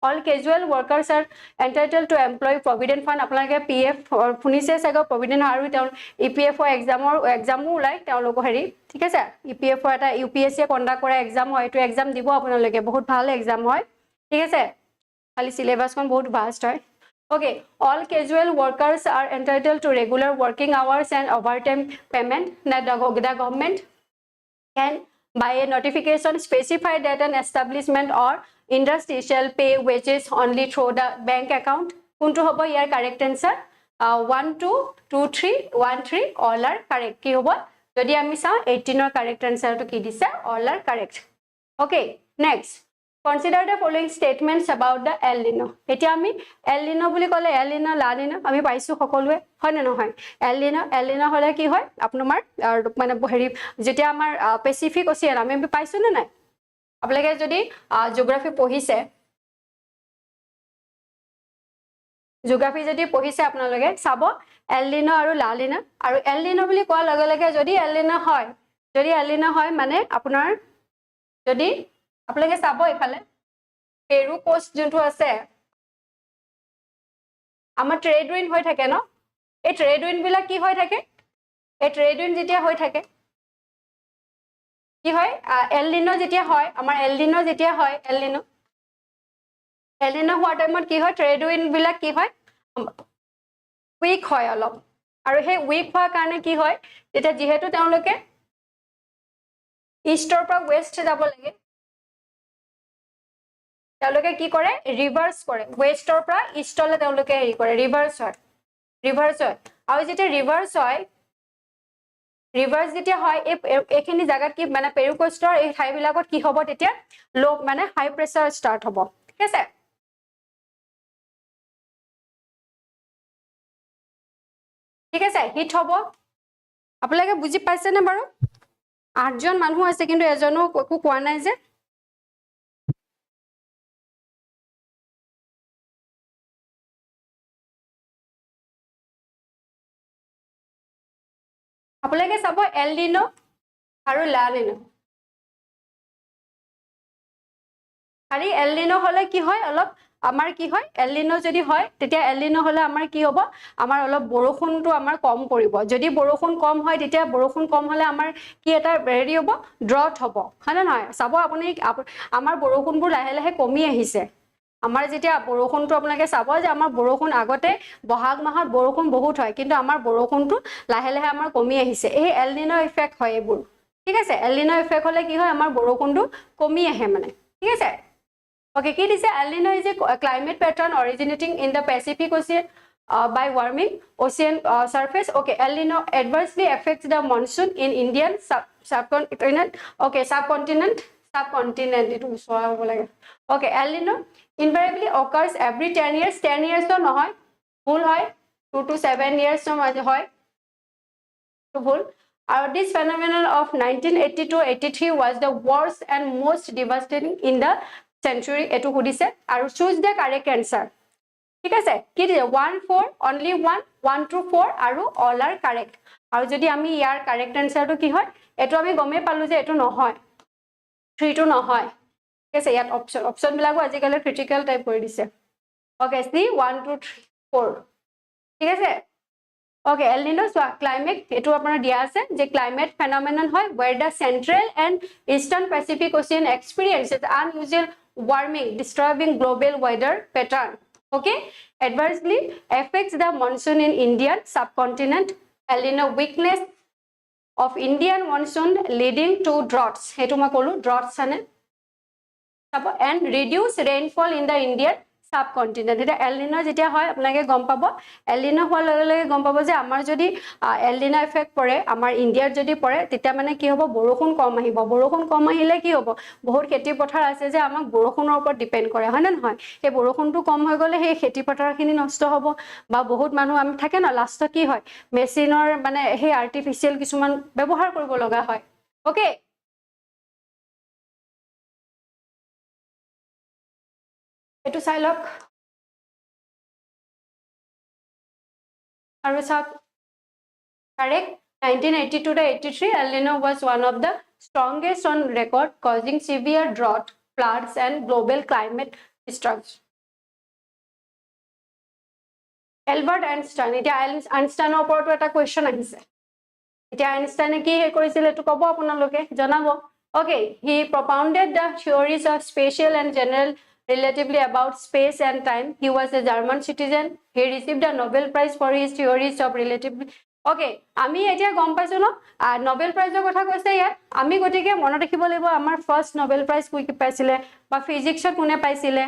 all casual workers are entitled to employee provident fund আপোনালোকে pf শুনিছে চাগে provident আৰু epf এক্সামো ওলাই তেওঁলোক হেৰি ঠিক আছে epf এটা UPSC কন্ডাক্ট কৰা এক্সাম হয় এটো এক্সাম দিব আপোনালোকে বহুত ভাল এক্সাম হয় ঠিক আছে খালি সিলেবাসখন বহুত ভাস্ট হয় okay all casual workers are entitled to regular working hours and overtime payment that the government can by a notification specify that an establishment or industry shall pay wages only through the bank account কোনটো হ'ব ইয়াৰ correct answer 1 2 2 3 1 3 all are correct কি হ'ব যদি আমি চাও 18 ৰ correct answer টো কি দিছে all are correct okay next consider the following statements about the El Nino এতিয়া আমি El Nino বুলি কলে El Nino La Nino আমি পাইছো সকলোৱে হয় না নহয় El Nino হলে কি হয় আপোনাৰ মানে হেৰি যেতিয়া আমাৰ পেসিফিক ওচিয়ান আমি পাইছো না নাই আপোনালোকে যদি জিওগ্ৰাফি পঢ়িছে জিওগ্ৰাফি যদি পঢ়িছে আপোনালোকে চাব El Nino আৰু La Nino আৰু El Nino বুলি কোৱাৰ লগে লগে যদি El Nino হয় মানে আপোনাৰ যদি আপোনালোকে চাব ইফালে পেৰু কোষ্ট যোনটো আছে আমাৰ ট্ৰেড উইন্ড হৈ থাকে ন এই ট্ৰেড উইন্ড বিলাক কি হৈ থাকে এই ট্ৰেড উইন্ড যেতিয়া হৈ থাকে কি হয় El Nino যেতিয়া হয় আমাৰ El Nino যেতিয়া হয় El Nino হোৱাৰ টাইমত কি হয় ট্ৰেড উইন্ড বিলাক কি হয় উইক হয় অলপ আৰু সেই উইক হোৱাৰ কাৰণে কি হয় তেতিয়া যেহেতু তেওঁলোকে ইষ্টৰ পৰা ওয়েষ্ট যাব লাগে তেওঁলোকে কি কৰে ৰিভাৰ্স কৰে ওয়েষ্টৰ পৰা ইষ্টলৈ তেওঁলোকে হেৰি কৰে ৰিভাৰ্স হয় আৰু যেতিয়া ৰিভাৰ্স যেতিয়া হয় এইখিনি জায়গাত কি মানে পেৰুকোষ্টৰ এই ঠাইবিলাকত কি হ'ব তেতিয়া লো মানে হাই প্ৰেসাৰ ষ্টাৰ্ট হ'ব ঠিক আছে হিট হ'ব আপোনালোকে বুজি পাইছে নে বাৰু 8 জন মানুহ আছে কিন্তু এজনো একো কোৱা নাই যে আপোনালোকে চাব El Nino আৰু La Nino আৰু El Nino হলে কি হয় অলপ আমাৰ কি হয় এলিনো যদি হয় তেতিয়া এলিনো হলে আমাৰ কি হ'ব আমাৰ অলপ বৰষুণটো আমাৰ কম পৰিব যদি বৰষুণ কম হয় তেতিয়া বৰষুণ কম হলে আমাৰ কি এটা হেৰি হ'ব ড্ৰট হ'ব হয় না নহয় চাব আপুনি আমাৰ বৰষুণবোৰ লাহে লাহে কমি আহিছে আমাৰ যেতিয়া বৰষুণটো আপোনালোকে চাব যে আমাৰ বৰষুণ আগতে বহাগ মাহত বৰষুণ বহুত হয় কিন্তু আমাৰ বৰষুণটো লাহে লাহে আমাৰ কমি আহিছে এই এলনিনো ইফেক্ট হয় এইবোৰ ঠিক আছে এলনিনো ইফেক্ট হলে কি হয় আমাৰ বৰষুণটো কমি আহে মানে ঠিক আছে okay কি দিছে El Niño is a climate pattern originating in the Pacific Ocean by warming ocean surface okay El Nino adversely affects the monsoon in Indian subcontinent okay subcontinent itu soa hobo lage okay El Nino invariably occurs every 10 years 10 years to nohoy bhul hoy 2 to 7 years to maje hoy to bhul this phenomenon of 1982-83 was the worst and most devastating in the century etu hudise aru choose the correct answer ঠিক আছে কি দিছে 1 4 only 1 1 to 4 আৰু all are correct আৰু যদি আমি ইয়াৰ correct answer টো কি হয় এটো আমি গমে পালো যে এটো নহয় 3 টো নহয় ঠিক আছে ইয়াত অপচন বিলাকো আজিকালি ক্ৰিটিক্যাল টাইপ কৰি দিছে ওকে সি 1 2 3 4 ঠিক আছে ওকে এল নিনো ক্লাইমেট এটো আপোনাৰ দিয়া আছে যে ক্লাইমেট ফেনোমেনন হয় where the central and eastern Pacific Ocean experiences unusual warming disturbing global weather pattern okay adversely affects the monsoon in Indian subcontinent El Nino weakness of Indian monsoon leading to droughts hetu ma kolu droughts ane and reduce rainfall in the Indian subcontinent eta El Nino jetia hoy apnage gom pabo El Nino hol lege gom pabo je amar jodi El Nino effect pore amar India jodi pore tita mane ki hobo borokhun kom ahibo borokhun kom ahile ki hobo bahut kheti pothar ase je amak borokhunor upor depend kore hoy na hoy he borokhun tu kom hoy gole he kheti pothar khini nosto hobo ba bahut manu am thake na last ki hoy machine or mane he artificial kisuman byabohar koribo loga hoy okay etu sai lok aru sab correct 1982 to 83 El Nino was one of the strongest on record causing severe drought floods and global climate destruction Albert Einstein eta Einstein opor to eta question ahise eta Einstein ki he korisile to kobo apunaloke janabo okay he propounded the theories of spatial and general relatively about space and time he was a German citizen he received a Nobel Prize for his theories of relativity okay ami etia gom paiso no Nobel Prize er kotha koise ya ami gotike mono rakhibo lebo amar first Nobel Prize kui paisile ba physics er kune paisile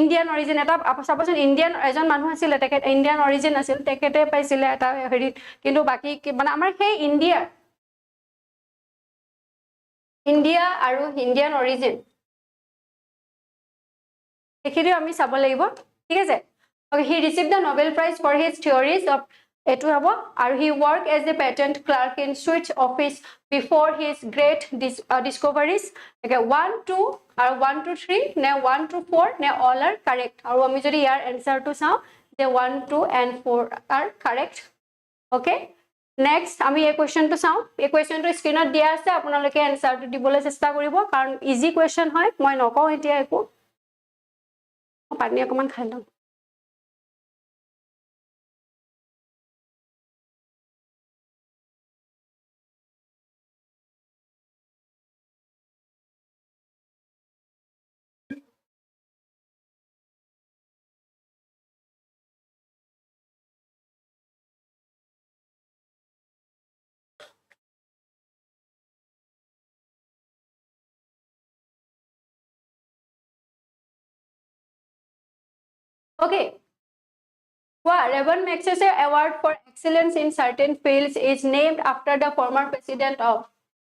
Indian origin eta suppose Indian ejon manu asile teke Indian origin asil tekete paisile eta heri kintu baki মানে amar he India aru Indian origin ekhiri ami sabo lagibo ঠিক আছে okay he received the Nobel Prize for his theories of etu habo aru he worked as a patent clerk in switch office before his great discoveries okay 1 2 aru 1 to 3 ne 1 to 4 ne all are correct aru ami jodi yar answer to sao je 1 2 and 4 are correct okay next ami ei question to sao ei question to screen ot dia ase apunaloke answer to dibole chesta koribo karon easy question hoy moi noko etia eku pani akaman khai lom okay Revan Magsaysay Award for Excellence in Certain Fields is named after the former president of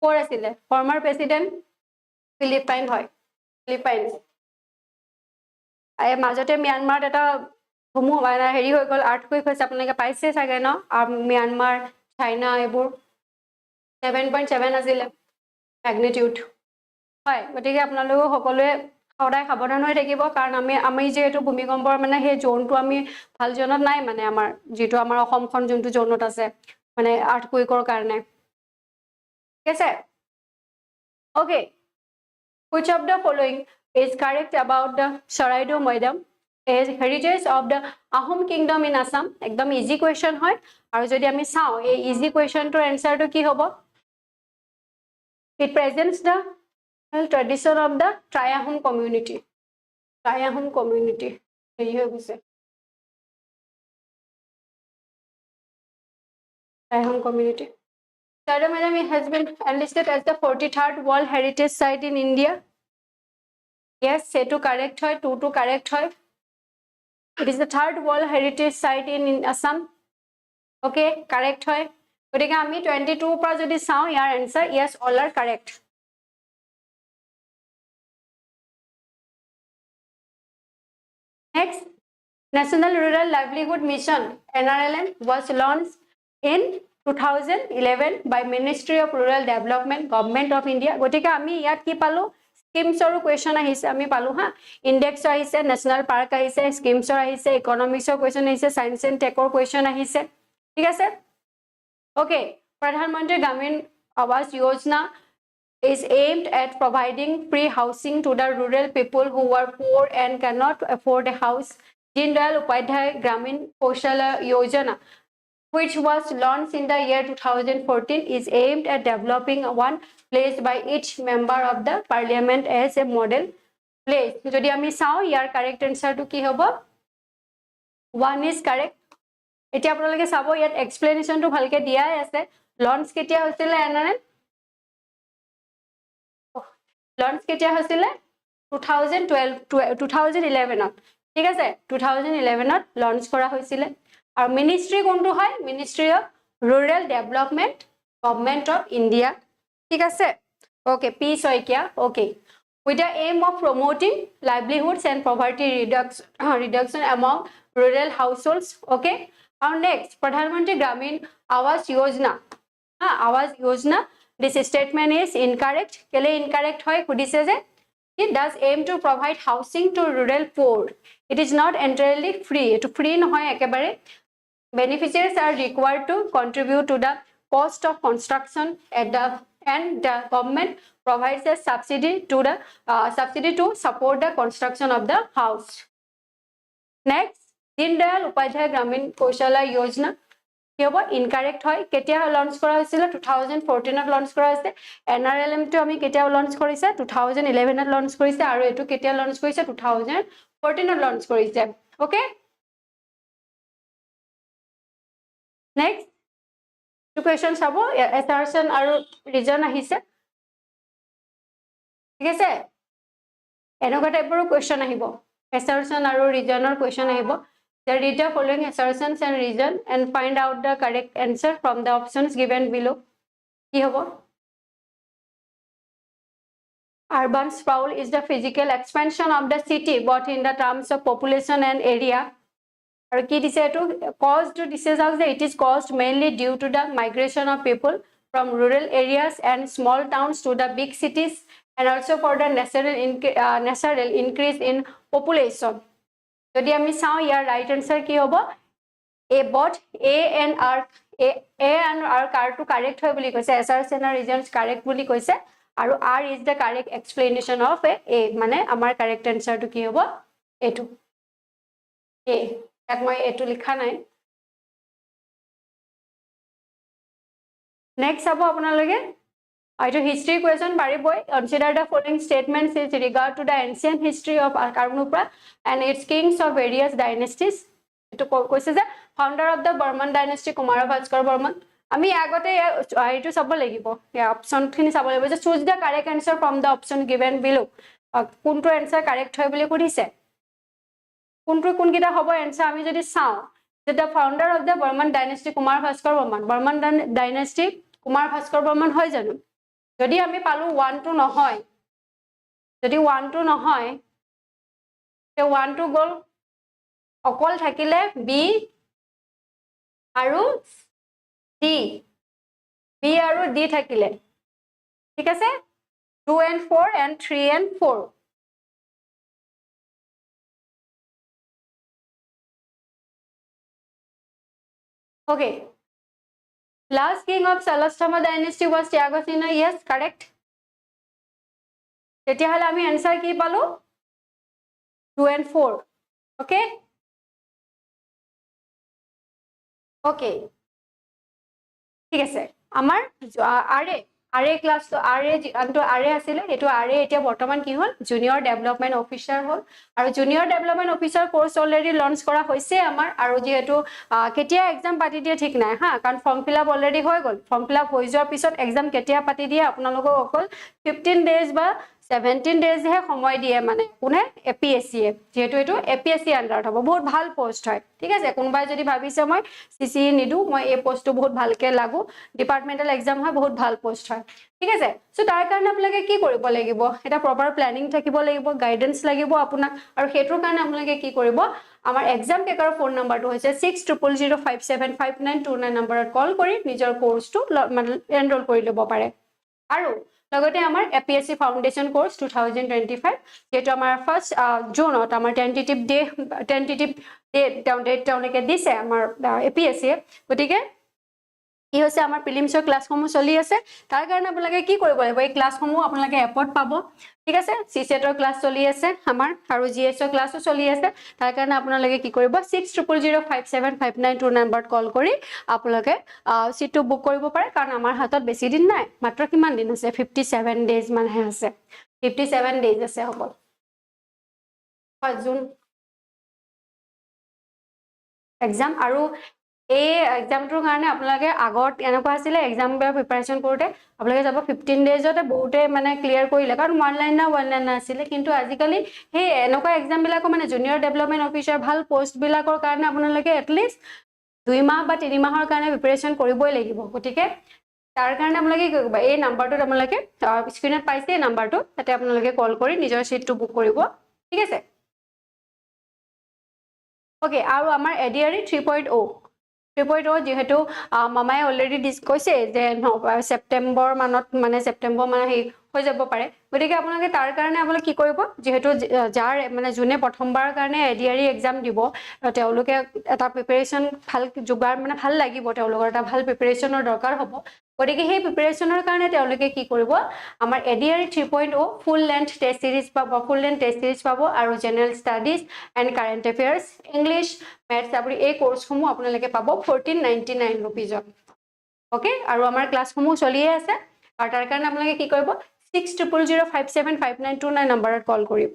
former president Philippines hoy Philippines ay majote Myanmar eta humu bana heri hoy gol earthquake hoise apnake paise sage no Myanmar China ebur 7.7 asile magnitude hoy gotike apnalogo hokolwe সদায় সাবধান হৈ থাকিব কাৰণ আমি যে এটো ভূমিকম্পৰ মানে হে জোনটো আমি ভাল জনত নাই মানে আমাৰ যেটো আমাৰ অসমখন যোনটো জোনত আছে মানে আৰ্থকুইকৰ কাৰণে ঠিক আছে okay which of the following is correct about the Saraido Moidam is heritage of the Ahom kingdom in Assam. Ekdom easy question hoy. Aru jodi ami sao ei easy question to answer to ki hobo? It presents the tradition of the Triahom community. Triahom community. Ei hoy guse. Triahom community. Saraido Moidam has been enlisted as the 43rd World Heritage Site in India. Yes, say to correct hoy, 2 to correct hoy. It is the 3rd World Heritage Site in Assam. Okay, correct hoy. Gotike ami 22 par jodi sao your answer yes all are correct. Next, National Rural Livelihood Mission NRLM was launched in 2011 by Ministry of Rural Development, Government of India. Gotike ami yat ki palu schemes or question ahise ami palu ha, index ahise, national park ahise, schemes or ahise, economics or question ahise, science and tech or question ahise. Thik ase? Okay, Pradhan Mantri Gramin Awas Yojana is aimed at providing free housing to the rural people who are poor and cannot afford a house. Deen Dayal Upadhyay Gramin Kaushalya Yojana, which was launched in the year 2014, is aimed at developing one placed by each member of the parliament as a model place. Jodi ami sao yar correct answer to ki hobo? 1 is correct. Etia apnaloke sabo yat explanation to bhalke dia ase. Launch ketia hoisile NRL? Launch ketia hoisile? 2011 ঠিক আছে 2011 launch kora hoisile ar ministry kontu hoy Ministry of Rural Development, Government of India. ঠিক আছে okay p soikia okay with the aim of promoting livelihoods and poverty reduction among rural households. Okay, our next Pradhan Mantri Gramin Awas Yojana. Awas Yojana, this statement is incorrect. Kele incorrect hoy khudise je it does aim to provide housing to rural poor. It is not entirely free. To free nohoy ekebare. Beneficiaries are required to contribute to the cost of construction and the government provides a subsidy to support the construction of the house. Next, Deen Dayal Upadhyay Gramin Kaushalya Yojana কি হব incorrect হয় কেতিয়া launch কৰা হৈছিল 2014 ত launch কৰা হৈছে NRLM টো আমি কেতিয়া লঞ্চ কৰিছে 2011 ত লঞ্চ কৰিছে আৰু এটো কেতিয়া লঞ্চ কৰিছে 2014 ত লঞ্চ কৰিছে ওকে নেক্সট টু কোৱেশ্চন চাব assertion আৰু reason আহিছে ঠিক আছে এনেকুৱা টাইপৰ কোৱেশ্চন আহিব assertion আৰু reasonৰ কোৱেশ্চন আহিব. Read the following assertions and reason and find out the correct answer from the options given below. Ki hobo? Urban sprawl is the physical expansion of the city, both in the terms of population and area. Or ki dise etu caused to disease house it is caused mainly due to the migration of people from rural areas and small towns to the big cities, and also for the natural increase in population. যদি আমি চাও ইয়াৰ right answer কি হ'ব a both a and r কাৰ two correct হয় বুলি কৈছে assertion and reasons correct বুলি কৈছে আৰু r is the correct explanation of a মানে আমাৰ correct answer to কি হ'ব এটো a তাক মই এটো লিখা নাই নেক্সট হ'ব আপোনালোকে আইটো হিষ্ট্রি কোয়েশ্চন পারিবই consider the following statements with regard to the ancient history of Karnupra and its kings of various dynasties. এটো কৈছে যে founder of the Burman dynasty Kumara Bhaskar Burman. আমি আগতে আইটো সব লাগিব অপশন খিনি সব লাগিব যে choose the correct answer from the option given below. কোনটো answer correct হয় বুলি কৈছে কোনটো কোনকিটা হ'ব answer আমি যদি চাও যে the founder of the Burman dynasty Kumara Bhaskar Burman. Burman dynasty Kumara Bhaskar Burman হয় জানো যদি আমি পালো 1 2 নহয় যদি 1 2 নহয় তে 1 2 গল অকল থাকিলে বি আৰু ডি আৰু ডি থাকিলে ঠিক আছে 2 and 4 and 3 and 4 okay last king of Salasthama dynasty was Tyagosina. Yes, correct. তেতিয়া হলে আমি answer কি পালো 2 and 4 okay okay ঠিক আছে আমাৰ আৰে ক্লাস আৰে আছিলে এটো আৰে এতিয়া বৰ্তমান কি হল জুনিয়ৰ ডেভেলপমেন্ট অফিচাৰ হল আৰু junior development officer course already launch কৰা হৈছে আমাৰ আৰু যেহেতু কেতিয়া এক্সাম পাতি দিয়ে ঠিক নাই হা কাৰণ ফৰ্ম ফিল আপ অলৰেডি হৈ গল ফৰ্ম ফিল আপ হৈ যোৱাৰ পিছত এক্সাম কেতিয়া পাতি দিয়ে আপোনালোকক অকল 15 ডেজ বা 17 ডেজ হে সময় দিয়ে মানে কোনে APSC যেহেতু এটো APSC আন্ডাৰত হ'ব বহুত ভাল পোষ্ট হয় ঠিক আছে কোনবাই যদি ভাবিছে মই CC নিদু মই এই পোষ্টটো বহুত ভালকে লাগু ডিপাৰ্টমেন্টাল এক্সাম হয় বহুত ভাল পোষ্ট হয় ঠিক আছে সো তাৰ কাৰণে আপোনালোকে কি কৰিব লাগিব এটা প্ৰপাৰ প্ল্যানিং থাকিব লাগিব গাইডেন্স লাগিব আপোনাক আৰু হেতুৰ কাৰণে আপোনালোকে কি কৰিব আমাৰ এক্সাম পেপাৰৰ ফোন নম্বৰটো হৈছে 6000575929 নম্বৰত কল কৰি নিজৰ কোৰ্সটো মানে এনৰোল কৰি লব পাৰে আৰু লগতে আমাৰ APSC ফাউন্ডেশন কোৰ্স 2025 যেটো আমাৰ ফাৰ্স্ট জুনত আমাৰ টেন্টেটিভ ডেট তেওঁলোকে দিছে আমাৰ APSC গতিকে কি হৈছে আমাৰ প্ৰিলিমছৰ ক্লাছসমূহ চলি আছে তাৰ কাৰণে আপোনালোকে কি কৰিব লাগিব এই ক্লাছসমূহ আপোনালোকে এপত পাব ঠিক আছে সিসেটৰ ক্লাছ চলি আছে আমাৰ আৰু জিএছৰ ক্লাছও চলি আছে তাৰ কাৰণে আপোনালোকে কি কৰিব 6000575929 নম্বৰত কল কৰি আপোনালোকে সিটটো বুক কৰিব পাৰে কাৰণ আমাৰ হাতত বেছি দিন নাই মাত্ৰ কিমান দিন আছে 57 ডেজ মানহে আছে 57 ডেজ আছে হ'ব জুন এক্সাম আৰু এই এক্সামটোৰ কাৰণে আপোনালোকে আগত এনেকুৱা আছিল এক্সাম প্ৰিপাৰেচন কৰোতে আপোনালোকে যাব 15 ডেজতে বহুতে মানে ক্লিয়াৰ কৰিলে কাৰণ ওয়ান লাইন আছিল কিন্তু আজিকালি হে এনেকুৱা এক্সাম বিলাকো মানে জুনিয়ৰ ডেভেলপমেন্ট অফিচাৰ ভাল পোষ্ট বিলাকৰ কাৰণে আপোনালোকে এটলিষ্ট 2 মাহ বা 3 মাহৰ কাৰণে প্ৰিপাৰেচন কৰিবই লাগিব গতিকে তাৰ কাৰণে আপোনালোকে কি কৰিব এই নাম্বাৰটোত আপোনালোকে স্ক্ৰিনত পাইছে এই নাম্বাৰটো তাতে আপোনালোকে কল কৰি নিজৰ সিটটো বুক কৰিব ঠিক আছে ওকে আৰু আমাৰ এডিআৰই 3.0 যেহেতু মামাই অলৰেডি কৈছে যে সেপ্টেম্বৰ মানত মানে সেপ্টেম্বৰ মানে হৈ যাব পাৰে গতিকে আপোনালোকে তাৰ কাৰণে আপোনালোকে কি কৰিব যেহেতু যাৰ মানে জুনে প্ৰথমবাৰৰ কাৰণে এডিআৰই এক্সাম দিব তেওঁলোকে এটা প্ৰিপাৰেচন ভাল যোগাৰ মানে ভাল লাগিব তেওঁলোকৰ এটা ভাল প্ৰিপাৰেচনৰ দৰকাৰ হ'ব গতিকে সেই প্ৰিপাৰেচনৰ কাৰণে তেওঁলোকে কি কৰিব আমাৰ ADRE 3.0 full length test series পাব আৰু general studies and current affairs English maths আৰু এই কোৰ্সসমূহ আপোনালোকে পাব 1499 रुपीजত ওকে আৰু আমাৰ ক্লাছসমূহ চলিয়ে আছে আৰু তাৰ কাৰণে আপোনালোকে কি কৰিব 6000575929 নম্বৰত কল কৰিব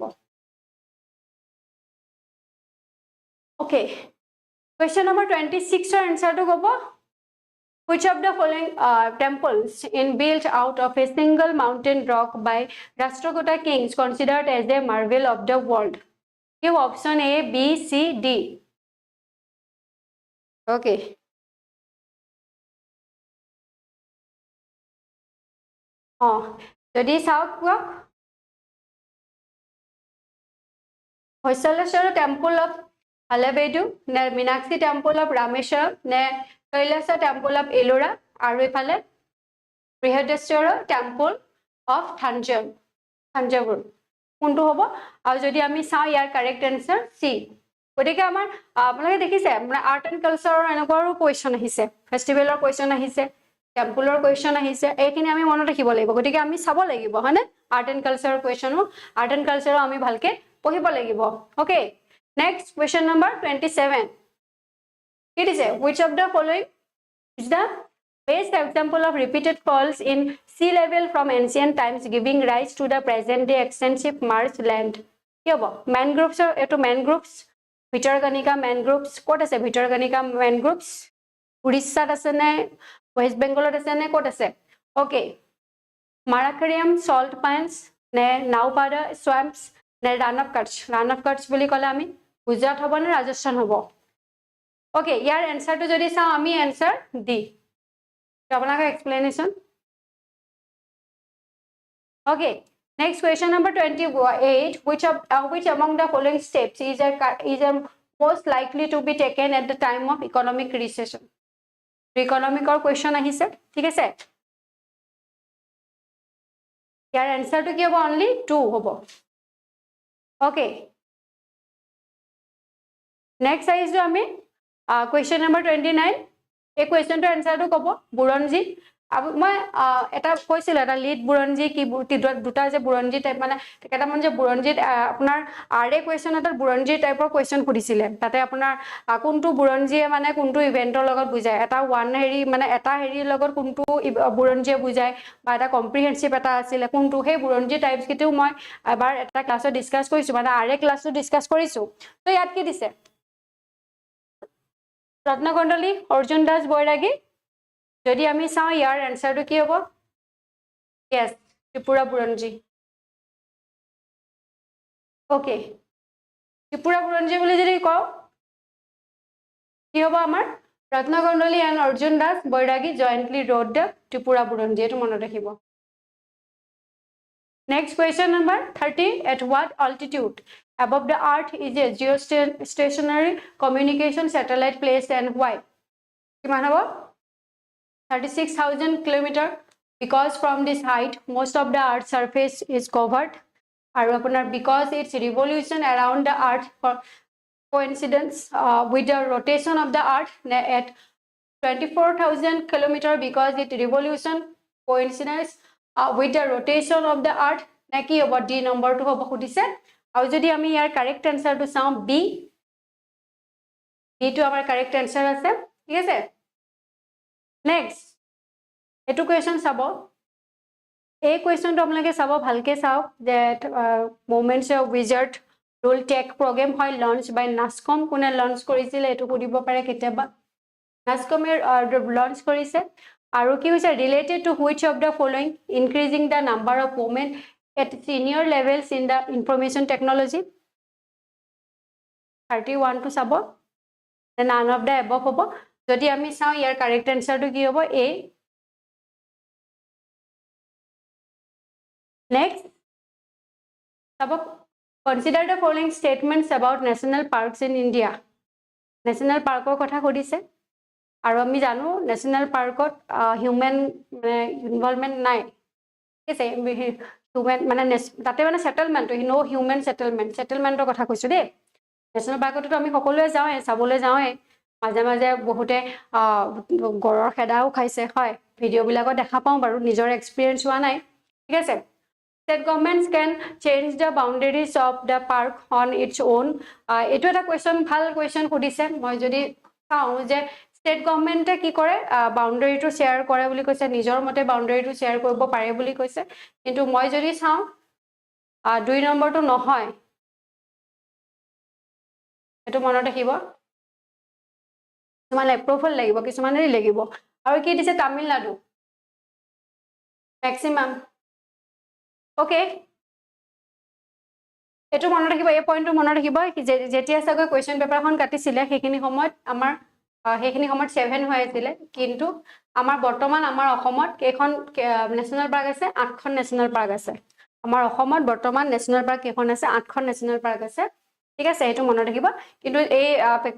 ওকে question number 26 ৰ আনসাৰটো ক'ব Which of the following temples in built out of a single mountain rock by Rashtrakuta kings considered as a marvel of the world? Give option A, B, C, D. Okay. যদি চাওক Hoysaleshwara temple of Halebedu, ne Meenakshi temple of Rameshwaram, ne Kailasa temple of Ellora, আৰু ইফালে Brihadeshwara temple of Thanjavur. কোনটো হ'ব আৰু যদি আমি চাও ইয়াৰ কাৰেক্ট আনসাৰ সি গতিকে আমাৰ আপোনালোকে দেখিছে মানে আৰ্ট এন্ড কালচাৰৰ এনেকুৱাৰো কোৱেশ্চন আহিছে ফেষ্টিভেলৰ কোৱেশ্চন আহিছে টেম্পলৰ কোৱেশ্চন আহিছে এইখিনি আমি মনত ৰাখিব লাগিব গতিকে আমি চাব লাগিব হয়নে আৰ্ট এন্ড কালচাৰৰ কোৱেশ্চনো আৰ্ট এন্ড কালচাৰো আমি ভালকে পঢ়িব লাগিব okay next question number 27 it is which of the following is the best example of repeated falls in sea level from ancient times giving rise to the present day extensive marshland কি হ'ব mangroves এটো mangroves Bhitarkanika mangroves ক'ত আছে Bhitarkanika mangroves উৰিষ্যাত আছে নে West বেংগলত আছে নে ক'ত আছে ওকে মাৰাকাৰিয়াম salt pans নে নাওপাডা swamps নে run of kutch বুলি ক'লে আমি গুজৰাট হ'ব নে ৰাজস্থান হ'ব ওকে ইয়াৰ আনসাৰটো যদি চাও আমি আনসাৰ ডি আপোনালোকৰ explanation okay next question number 28 which among the following steps is most likely to be taken at the time of economic recession economic question আহিছে ঠিক আছে ইয়াৰ আনসাৰটো কি হ'ব only 2 হ'ব ওকে next আহিছো আমি question number 29 এই questionৰ আনসাৰটো ক'ব বুৰঞ্জী মই এটা কৈছিল এটা লিড বুৰঞ্জী কি দুটা যে বুৰঞ্জী টাইপ মানে কেইটামান যে বুৰঞ্জীত আপোনাৰ আৰএ কুৱেশ্যন এটা বুৰঞ্জী টাইপৰ কুৱেশ্যন সুধিছিলে তাতে আপোনাৰ কোনটো বুৰঞ্জীয়ে মানে কোনটো ইভেন্টৰ লগত বুজায় এটা ওৱান হেৰি মানে এটা হেৰিৰ লগত কোনটো বুৰঞ্জীয়ে বুজায় বা এটা কম্প্ৰিহেনসিভ এটা আছিলে কোনটো সেই বুৰঞ্জী টাইপছ কিটো মই এবাৰ এটা ক্লাছত ডিসকাস কৰিছো মানে আৰএ ক্লাছত ডিসকাস কৰিছো তো ইয়াত কি দিছে ৰত্নকণ্ডলী অৰ্জুন দাস বৈৰাগী যদি আমি চাও ইয়াৰ এনসাৰটো কি হ'ব yes ত্ৰিপুৰা বুৰঞ্জী ওকে ত্ৰিপুৰা বুৰঞ্জী বুলি যদি কও কি হ'ব আমাৰ ৰত্নকণ্ডলী and Arjun Das Bairagi jointly wrote the Tripura বুৰঞ্জী এটো মনত ৰাখিব next question number 30 at what altitude above the earth is a geostationary communication satellite placed and why কিমান হ'ব 36,000 kilometer because from this height most of the earth's surface is covered and because its revolution around the earth coincidence with the rotation of the earth at 24,000 kilometer because its revolution coincides with the rotation of the earth neki hobo d number to hobo khudise aru jodi ami yar correct answer to saw b to our correct answer ase thik ase next etu question sabo এই কোৱেশ্চনটো আপোনালোকে চাব ভালকে চাওক that moments of wizard rule tech program হয় launch বাই নাসকম কোনে launch কৰিছিল এটো কৰিব পাৰে কেতিয়াবা নাসকমে লঞ্চ কৰিছে আৰু কি হৈছে related to which of the following increasing the number of women at senior levels in the information technology 31 to চাব none of the above হ'ব যদি আমি চাও ইয়াৰ correct answer টো কি হ'ব a next consider the following statements about national parks in India national park kotha kodise aru ami janu national park human involvement nai ese human mane tate mane settlement no human settlement kotha koisu de national park to ami hokolue jao sabole jao maje maje bohute goror khedao khaise hoy video bilago dekha pau baru nijor experience wa nai thik ase State governments can change the boundaries of the park on its own. Eto eta question bhal question khudise moi jodi saw je state government ki kore boundary to share kore boli koise nijor mote boundary to share koribo pare boli koise kintu moi jodi saw 2 number to nohoy eto monot rakhibo তোমালে approval লাগিব কিছুমানেই লাগিব আৰু কি দিছে Tamil Nadu maximum okay eto মনত ৰাখিব এই পইণ্টটো মনত ৰাখিব যেতিয়া সাগৈ কোৱেশ্চন পেপাৰখন কাটিছিলে হেখিনি সময়ত আমাৰ হেখিনি সময়ত 7 হৈ আছিল কিন্তু আমাৰ বৰ্তমান আমাৰ অসমত কেখন নেশনাল পাৰ্ক আছে 8খন নেশনাল পাৰ্ক আছে আমাৰ অসমত বৰ্তমান নেশনাল পাৰ্ক কেখন আছে 8খন নেশনাল পাৰ্ক আছে ঠিক আছে এটো মনত ৰাখিব কিন্তু এই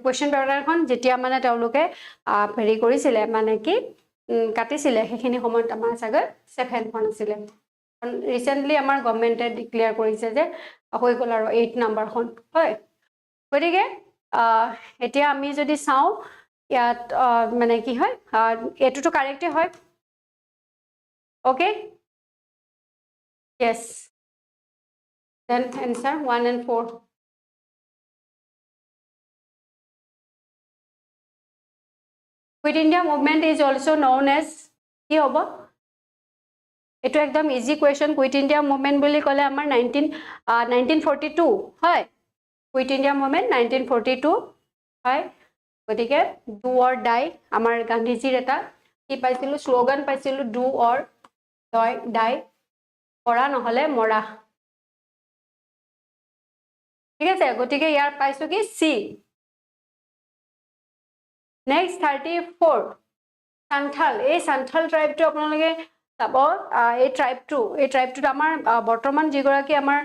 কোৱেশ্চন পেপাৰখন যেতিয়া মানে তেওঁলোকে হেৰি কৰিছিলে মানে কি কাটিছিলে হেখিনি সময়ত আমাৰ সাগৈ 7 খন আছিল recently আমাৰ গভৰ্নমেন্টে ডিক্লেয়াৰ কৰিছে যে হৈ গল আৰু 8 নাম্বাৰ খন হয় গতিকে এতিয়া আমি যদি চাও ইয়াত মানে কি হয় এটোটো কাৰেক্টে হয় okay yes then answer 1 and 4 Quit India movement is also known as কি হ'ব এটো একদম easy question quit India movement বুলি কলে আমাৰ 1942 হয় কুইট ইন্ডিয়া মুভমেন্ট 1942 হয় গতিকে ডু অৰ ডাই আমাৰ গান্ধীজিৰ এটা কি পাইছিল স্লোগান পাইছিল ডু অৰ ডাই কৰা নহলে মৰা ঠিক আছে গতিকে ইয়াৰ পাইছো কি সি নেক্সট 34 সান্থাল এই সান্থাল ট্ৰাইবটো আপোনালোকে চাব এই ট্ৰাইবটো আমাৰ বৰ্তমান যিগৰাকী আমাৰ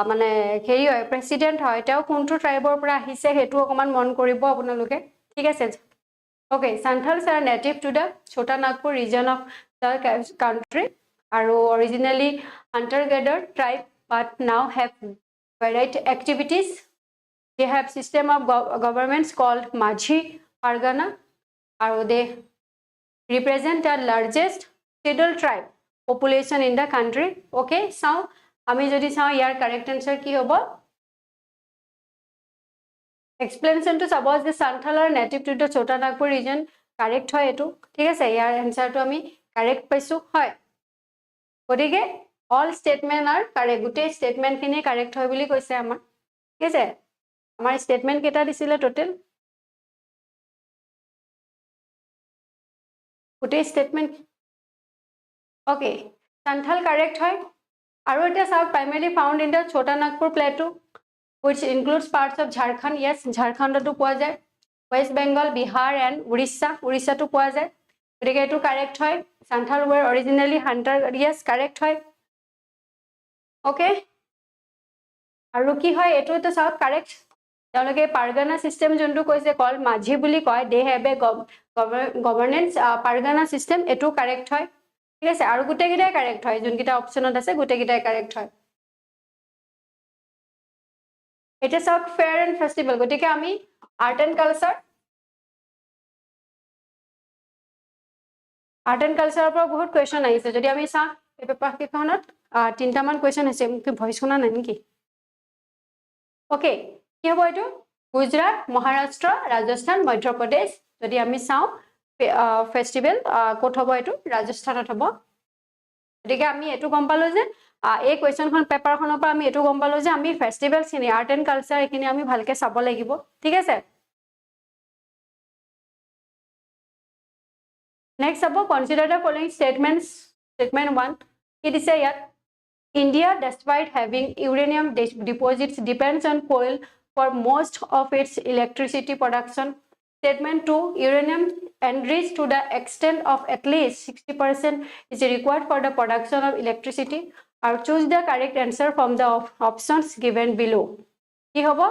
মানে হেৰি হয় প্ৰেসিডেন্ট হয় তেওঁ কোনটো ট্ৰাইবৰ পৰা আহিছে হেতু অকমান মন কৰিব আপোনালোকে ঠিক আছে okay Santhals are native to the Chota Nagpur region of the country আৰু originally hunter gatherer tribe but now have varied activities they have system of governments called Majhi Pargana আৰু they represent the largest scheduled tribe population in the country. Okay, so আমি যদি চাও ইয়াৰ correct answer কি হ'ব explanation to suppose the Santhal are native to the Chota Nagpur region correct হয় এটো ঠিক আছে ইয়াৰ answer to আমি correct পাইছো হয় গতিকে all statement are correct গুটে statement খিনি correct হয় বুলি কৈছে আমাৰ ঠিক আছে আমাৰ statement কেটা দিছিলে total গুটে statement okay Santhal correct হয় আৰু এটা চাওক primarily found in the Chota Nagpur plateau which includes parts of Jharkhand. Yes, Jharkhand to poa jay. West Bengal, Bihar and Orissa. Orissa to poa jay. Gotike to correct hoy. Santhal were originally hunter. Yes, correct hoy. Okay. Aru ki hoy etu to south correct. Teoloke Pargana system jontu koise called Majhi buli koy. They have a governance Pargana system. Etu correct hoy. ঠিক আছে আৰু গুটে গিটা correct হয় যোন গিটা অপশনত আছে গুটে গিটা correct হয় It is a fair and festival. গটিকে আমি art and culture পৰা বহুত question আহিছে যদি আমি সা এই পেপাৰ কেখনত তিনটা মান question আছে মোক ভয়েস শুনা নাই নেকি ওকে কি হ'ব এটো গুজৰাট মহাৰাষ্ট্ৰ ৰাজস্থান মধ্য প্ৰদেশ যদি আমি চাও ফেষ্টিভেল কোট হ'ব এটো ৰাজস্থানত হ'ব গটিকে আমি এটো গম পালো যে এই কোৱেশ্চনখন পেপাৰখনৰ পৰা আমি এটো গম পালো যে আমি ফেষ্টিভেলছ খিনি আৰ্ট এণ্ড কালচাৰ এখিনি আমি ভালকে চাব লাগিব ঠিক আছে নেক্সট হ'ব consider the following statements statement 1 কি দিছে ইয়াত India despite having uranium deposits depends on coal for most of its electricity production Statement 2 uranium enriched to the extent of at least 60% is required for the production of electricity or choose the correct answer from the options given below. কি হ'ব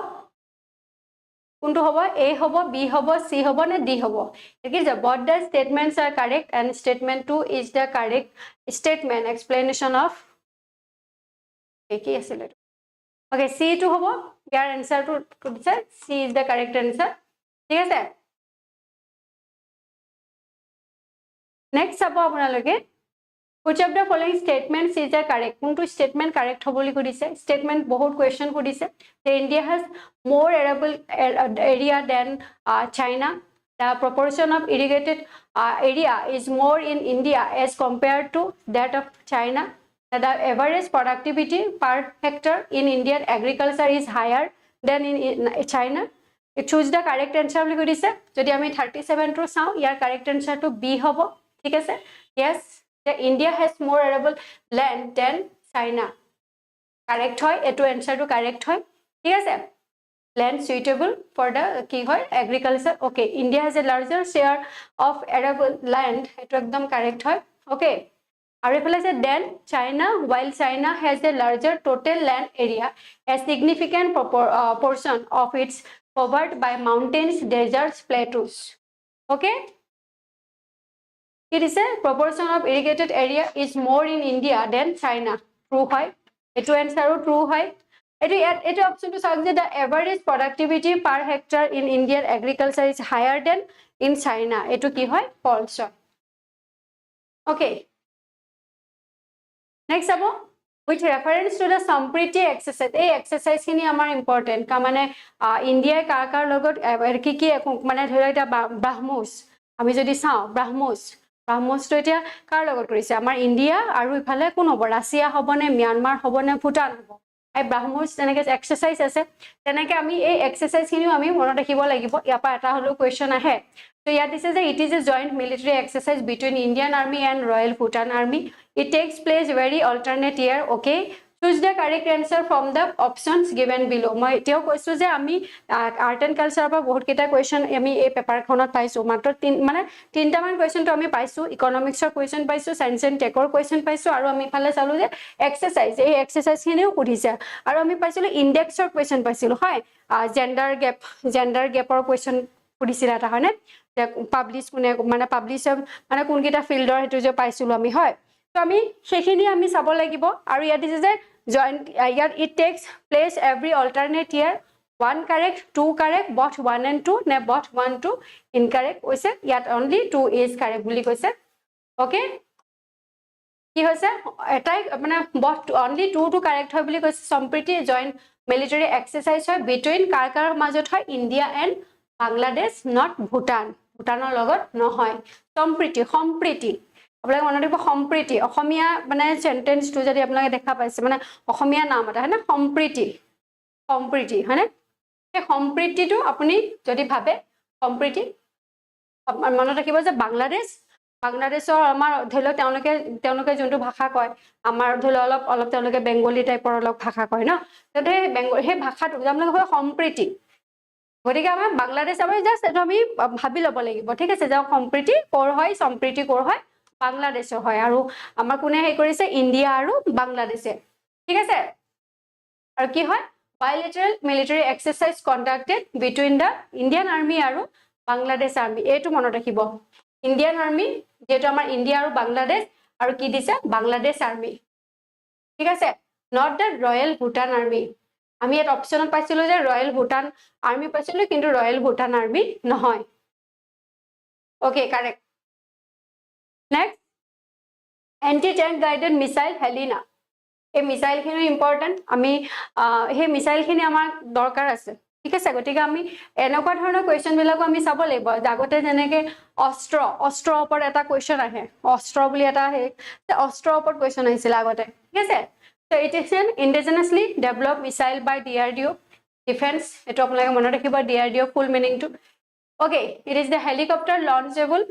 কোনটো হ'ব A হ'ব B হ'ব C হ'ব নে D হ'ব ঠিক আছে both the statements are correct and statement 2 is the correct statement explanation of কি আছিল okay C to হ'ব ইয়াৰ answer to দিছে C is the correct answer ঠিক আছে Next sabo apnaloke which of the following statements is the correct kuntu statement correct hoboli kodise statement bahut question kodise that India has more arable area than China the proportion of irrigated area is more in India as compared to that of China the average productivity per hectare in Indian agriculture is higher than in China choose the correct answer hoboli kodise jodi ami 37 to sao yar correct answer to B hobo ঠিক আছে yes the India has more arable land than China correct hoy eto answer to correct hoy ঠিক আছে land suitable for the ki hoy agriculture okay India has a larger share of arable land eto ekdom correct hoy okay আৰু এফালে আছে then China while China has a larger total land area a significant portion of its covered by mountains deserts plateaus okay It is a proportion of irrigated area is more in India than China. True hoy. Eto answer true hoy. Eto option to say the average productivity per hectare in Indian agriculture is higher than in China. Eto ki hoy? False hoy. Okay. Next abo with reference to the Sampriti exercise. A exercise kini amar important. Ka mane India kar logot ki mane dhora eta Brahmos. Ami jodi sao Brahmos Brahmos to etia kar logot korise amar India aru ifale কোন হ'ব Russia হ'ব নে Myanmar হ'ব নে ভুটান হ'ব এই Brahmos তেনেকে exercise আছে তেনেকে আমি এই এক্সাৰসাইজ খিনিও আমি মনত ৰাখিব লাগিব ইয়াপা এটা হলো কোৱেশ্চন আহে So here this is it is a joint military exercise between Indian Army and Royal Bhutan Army. It takes place very alternate year. Okay. Choose the correct answer from the options given below. মই তেও কৈছো যে আমি art and culture পৰা বহুত কেটা question আমি এই পেপাৰখনত পাইছো মাত্ৰ মানে তিনটা মান কোৱেশ্চন তো আমি পাইছো ইকোনমিক্সৰ কোৱেশ্চন পাইছো সায়েন্স এন্ড টেকৰ কোৱেশ্চন পাইছো আৰু আমি ফালে চালো যে এক্সাৰসাইজ এই এক্সাৰসাইজ খিনিও কৰিছে আৰু আমি পাইছিলো ইনডেক্সৰ কোৱেশ্চন পাইছিলো হয় জেন্ডাৰ গেপৰ কোৱেশ্চন কৰিছিলা এটা হয়নে পাবলিশ কোনে মানে পাবলিশৰ মানে কোন কিটা ফিল্ডৰ হেতু যে পাইছিলো আমি হয় তো আমি সেইখিনি আমি চাব লাগিব আৰু ইয়াত দিছে যে joint it takes place every alternate year 1 correct 2 correct both 1 and 2 ne both 1 2 incorrect oise yet only 2 is correct buli koise okay কি হৈছে এটাই মানে অনলি টু টু কাৰেক্ট হয় বুলি কৈছে সম্প্ৰীতি জইণ্ট মিলিটাৰী এক্সাৰচাইজ হয় বিটুইন কাৰ মাজত হয় India and Bangladesh not Bhutan ভূটানৰ লগত নহয় সম্প্ৰীতি আপোনালোকে মনত ৰাখিব সম্প্ৰীতি অসমীয়া মানে সেন্টেন্সটো যদি আপোনালোকে দেখা পাইছে মানে অসমীয়া নাম এটা হয়নে সম্প্ৰীতি হয়নে সেই সম্প্ৰীতিটো আপুনি যদি ভাবে সম্প্ৰীতি মনত ৰাখিব যে বাংলাদেশৰ আমাৰ ধৰি লওক তেওঁলোকে যোনটো ভাষা কয় আমাৰ ধৰি লওক অলপ তেওঁলোকে বেংগলী টাইপৰ অলপ ভাষা কয় ন তেন্তে সেই ভাষাটো আপোনালোকে সম্প্ৰীতি গতিকে আমাৰ বাংলাদেশ আমি জাষ্ট এইটো আমি ভাবি ল'ব লাগিব ঠিক আছে যে সম্প্ৰীতি কৰ হয় সম্প্ৰীতি কৰ হয় বাংলাদেশৰ হয় আৰু আমাৰ কোনে হেৰি কৰিছে ইণ্ডিয়া আৰু বাংলাদেশে ঠিক আছে আৰু কি হয় bilateral military exercise conducted between the Indian Army আৰু Bangladesh Army এইটো মনত ৰাখিব Indian Army যেটো আমাৰ ইণ্ডিয়া আৰু বাংলাদেশ আৰু কি দিছে বাংলাদেশ আৰ্মি ঠিক আছে not the Royal Bhutan Army আমি এটা অপচনত পাইছিলো যে ৰয়েল ভুটান আৰ্মি পাইছিলো কিন্তু ৰয়েল ভুটান আৰ্মি নহয় okay correct next anti tank guided missile Helena এই মিসাইল খিনি ইম্পৰ্টেন্ট আমি হে মিসাইল খিনি আমাৰ দৰকাৰ আছে ঠিক আছে গতিকে আমি এনেকুৱা ধৰণৰ কোৱেশ্চন বিলাকো আমি চাব লাগিব আগতে যেনেকে অস্ত্ৰৰ ওপৰত এটা কোৱেশ্চন আহে অস্ত্ৰ বুলি এটা আহে অস্ত্ৰৰ ওপৰত কোৱেশ্চন আহিছিল আগতে ঠিক আছে so it is an indigenously developed missile by DRDO defense এটো আপোনালোকে মনত ৰাখিব DRDO full meaning to okay it is the helicopter launchable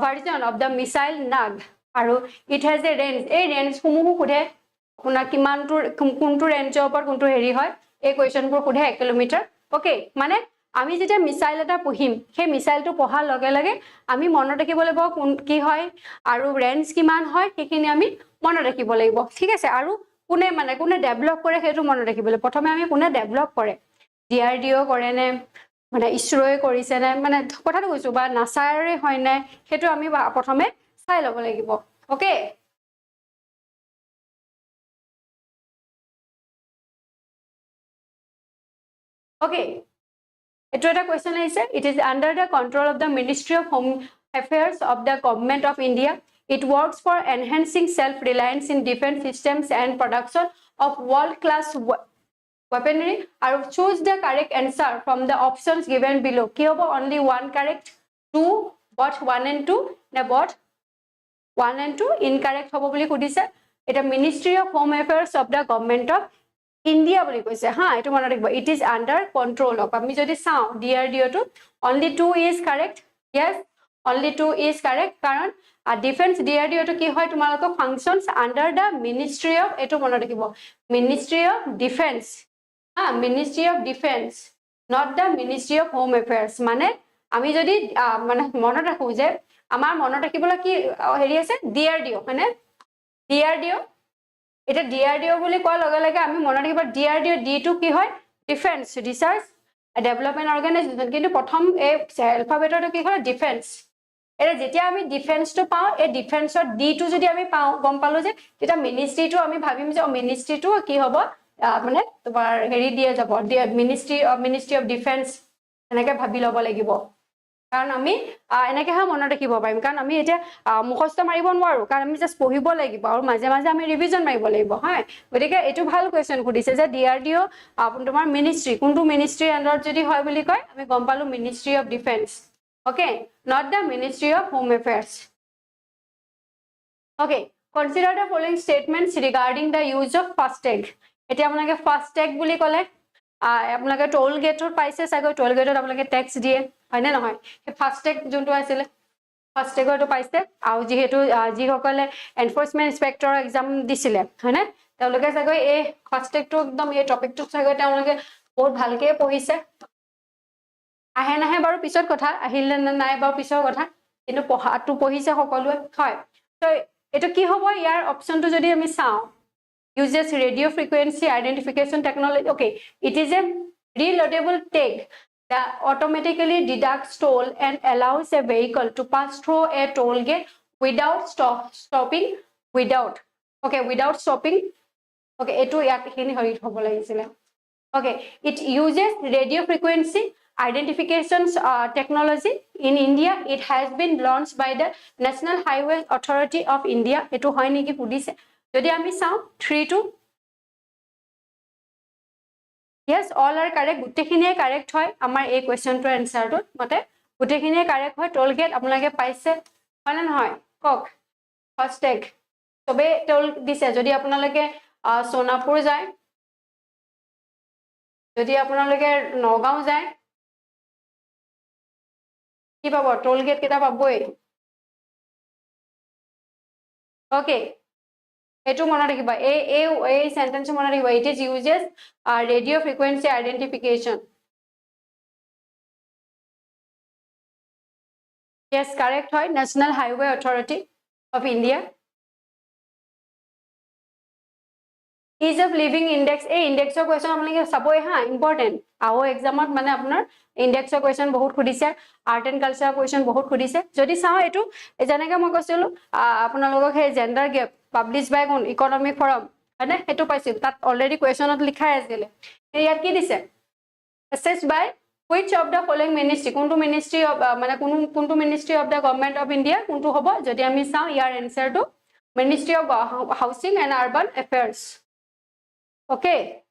version of the missile NAG আৰু it has a range এই ৰেঞ্জ সমূহ খুধে আপোনাৰ কিমানটো কোনটো ৰেঞ্জৰ ওপৰত কোনটো হেৰি হয় এই কোৱেশ্চনবোৰ খুধে 1 কিলোমিটাৰ ওকে মানে আমি যেতিয়া মিসাইল এটা পঢ়িম সেই মিসাইলটো পঢ়াৰ লগে লগে আমি মনত ৰাখিব লাগিব কোন কি হয় আৰু ৰেঞ্জ কিমান হয় সেইখিনি আমি মনত ৰাখিব লাগিব ঠিক আছে আৰু কোনে ডেভেলপ কৰে সেইটো মনত ৰাখিব লাগিব প্ৰথমে আমি কোনে ডেভেলপ কৰে DRDO কৰে নে মানে ইছৰোয়ে কৰিছে নে মানে কথাটো কৈছো বা নাসাৰে হয় নে সেইটো আমি প্ৰথমে চাই ল'ব লাগিব okay okay eto eta question aise it is under the control of the Ministry of Home Affairs of the Government of India it works for enhancing self reliance in defense systems and production of world class weaponry or choose the correct answer from the options given below ki hobo only one correct two but 1 and 2 na but 1 and 2 incorrect hobo boli kudise eta Ministry of Home Affairs of the Government of India boli koise ha eto mona rakhibo it is under control of ami jodi sao DRDO to only 2 is correct yes only 2 is correct karon defense DRDO to ki hoy tumaloko functions under the Ministry of eto mona rakhibo Ministry of Defense Ministry of Defense not the Ministry of Home Affairs mane ami jodi mane mona rakhu je amar mona rakhibola ki heri ase DRDO mane DRDO এটা DRDO বুলি কোৱা লগে লগে আমি মনত ৰাখিব DRDO D2 কি হয় ডিফেন্স ৰিসাৰ্চ ডেভেলপমেন্ট অৰ্গানাইজেচন কিন্তু প্ৰথম এই এলফাবেটটো কি হয় ডিফেন্স এটা যেতিয়া আমি ডিফেন্সটো পাও এই ডিফেন্সৰ D2 যদি আমি পাও গম পালো যে এটা মিনিষ্ট্ৰিটো আমি ভাবিম যে মিনিষ্ট্ৰিটো কি হ'ব মানে তোমাৰ হেৰি দিয়া যাব মিনিষ্ট্ৰি অফ ডিফেন্স এনেকে ভাবি ল'ব লাগিব কাৰণ আমি এনেকে হা মনত ৰাখিব পাৰিম কাৰণ আমি এতিয়া মুখস্থ মাৰিব নোৱাৰো কাৰণ আমি জাস্ট পঢ়িব লাগিব আৰু মাজে মাজে আমি ৰিভিজন মাৰিব লাগিব হয় গতিকে এটো ভাল কোৱেশ্চন খুদিছে যে DRDO তোমাৰ মিনিষ্ট্ৰি কোনটো মিনিষ্ট্ৰি আন্ডাৰত যদি হয় বুলি কয় আমি গম পালো ministry of defence okay not the Ministry of Home Affairs okay consider the following statements regarding the use of FASTag এতিয়া আপোনালোকে FASTag বুলি ক'লে আপোনালোকে টোল গেটৰ পাইছে চাগৈ টোল গেটত আপোনালোকে ট্যাক্স দিয়ে হয় নে নহয় হে FASTag যোনটো আছিল FASTagটো পাইছে আৰু যেহেতু যিসকলে এনফোৰ্সমেন্ট ইন্সপেক্টৰ এক্সাম দিছিলে হয় নে তেওঁলোকে চাগৈ এই FASTagটো একদম এই টপিকটো চাগৈ তেওঁলোকে বহুত ভালকে পঢ়িছে আহে নাহে বাৰু পিছত কথা আহিলে নাই বাৰু পিছৰ কথা কিন্তু পঢ়াটো পঢ়িছে সকলোৱে হয় তো এটো কি হ'ব ইয়াৰ অপচনটো যদি আমি চাও uses radio frequency identification technology okay it is a reloadable tag that automatically deducts toll and allows a vehicle to pass through a toll gate without stopping without stopping okay eto yak hini hori hobo lagisile okay it uses radio frequency identification technology in India. It has been launched by the National Highway Authority of India. Etu hoy niki pudise jodi ami sao 3 to yes all are correct gutekhiniye correct hoy amar ei question to answer to mate gutekhiniye correct hoy toll gate apnalage paise hoy na hoy kok hashtag tobe toll dise jodi apnalage sonapur jay jodi apnalage nogao jay কি পাবো টোল gate কেটা পাবই okay এটু মনে রাখিবা এই sentence মনে রাখিবা it is uses radio frequency identification yes correct হয় National Highway Authority of India ease of living index a index question আপোনালোকে চাবই হা ইম্পৰ্টেন্ট AAO এক্সামত মানে আপোনাৰ index question বহুত খুদিছে art and culture question বহুত খুদিছে যদি চাও এটু জানেকে মই কৈছিলো আপোনালোকক হে জেন্ডাৰ গেপ পাবলিশ বাই কোন ইকোনমিক ফৰাম হয়নে হেতু পাইছিল তাত অলৰেডি কোৱেশ্যনত লিখাই আছিল ইয়াত কি দিছে assessed by which of the following ministry কোনটো ministry of মানে কোনটো ministry of the government of India কোনটো হ'ব যদি আমি চাও ইয়াৰ answer to Ministry of Housing and Urban Affairs. Okay.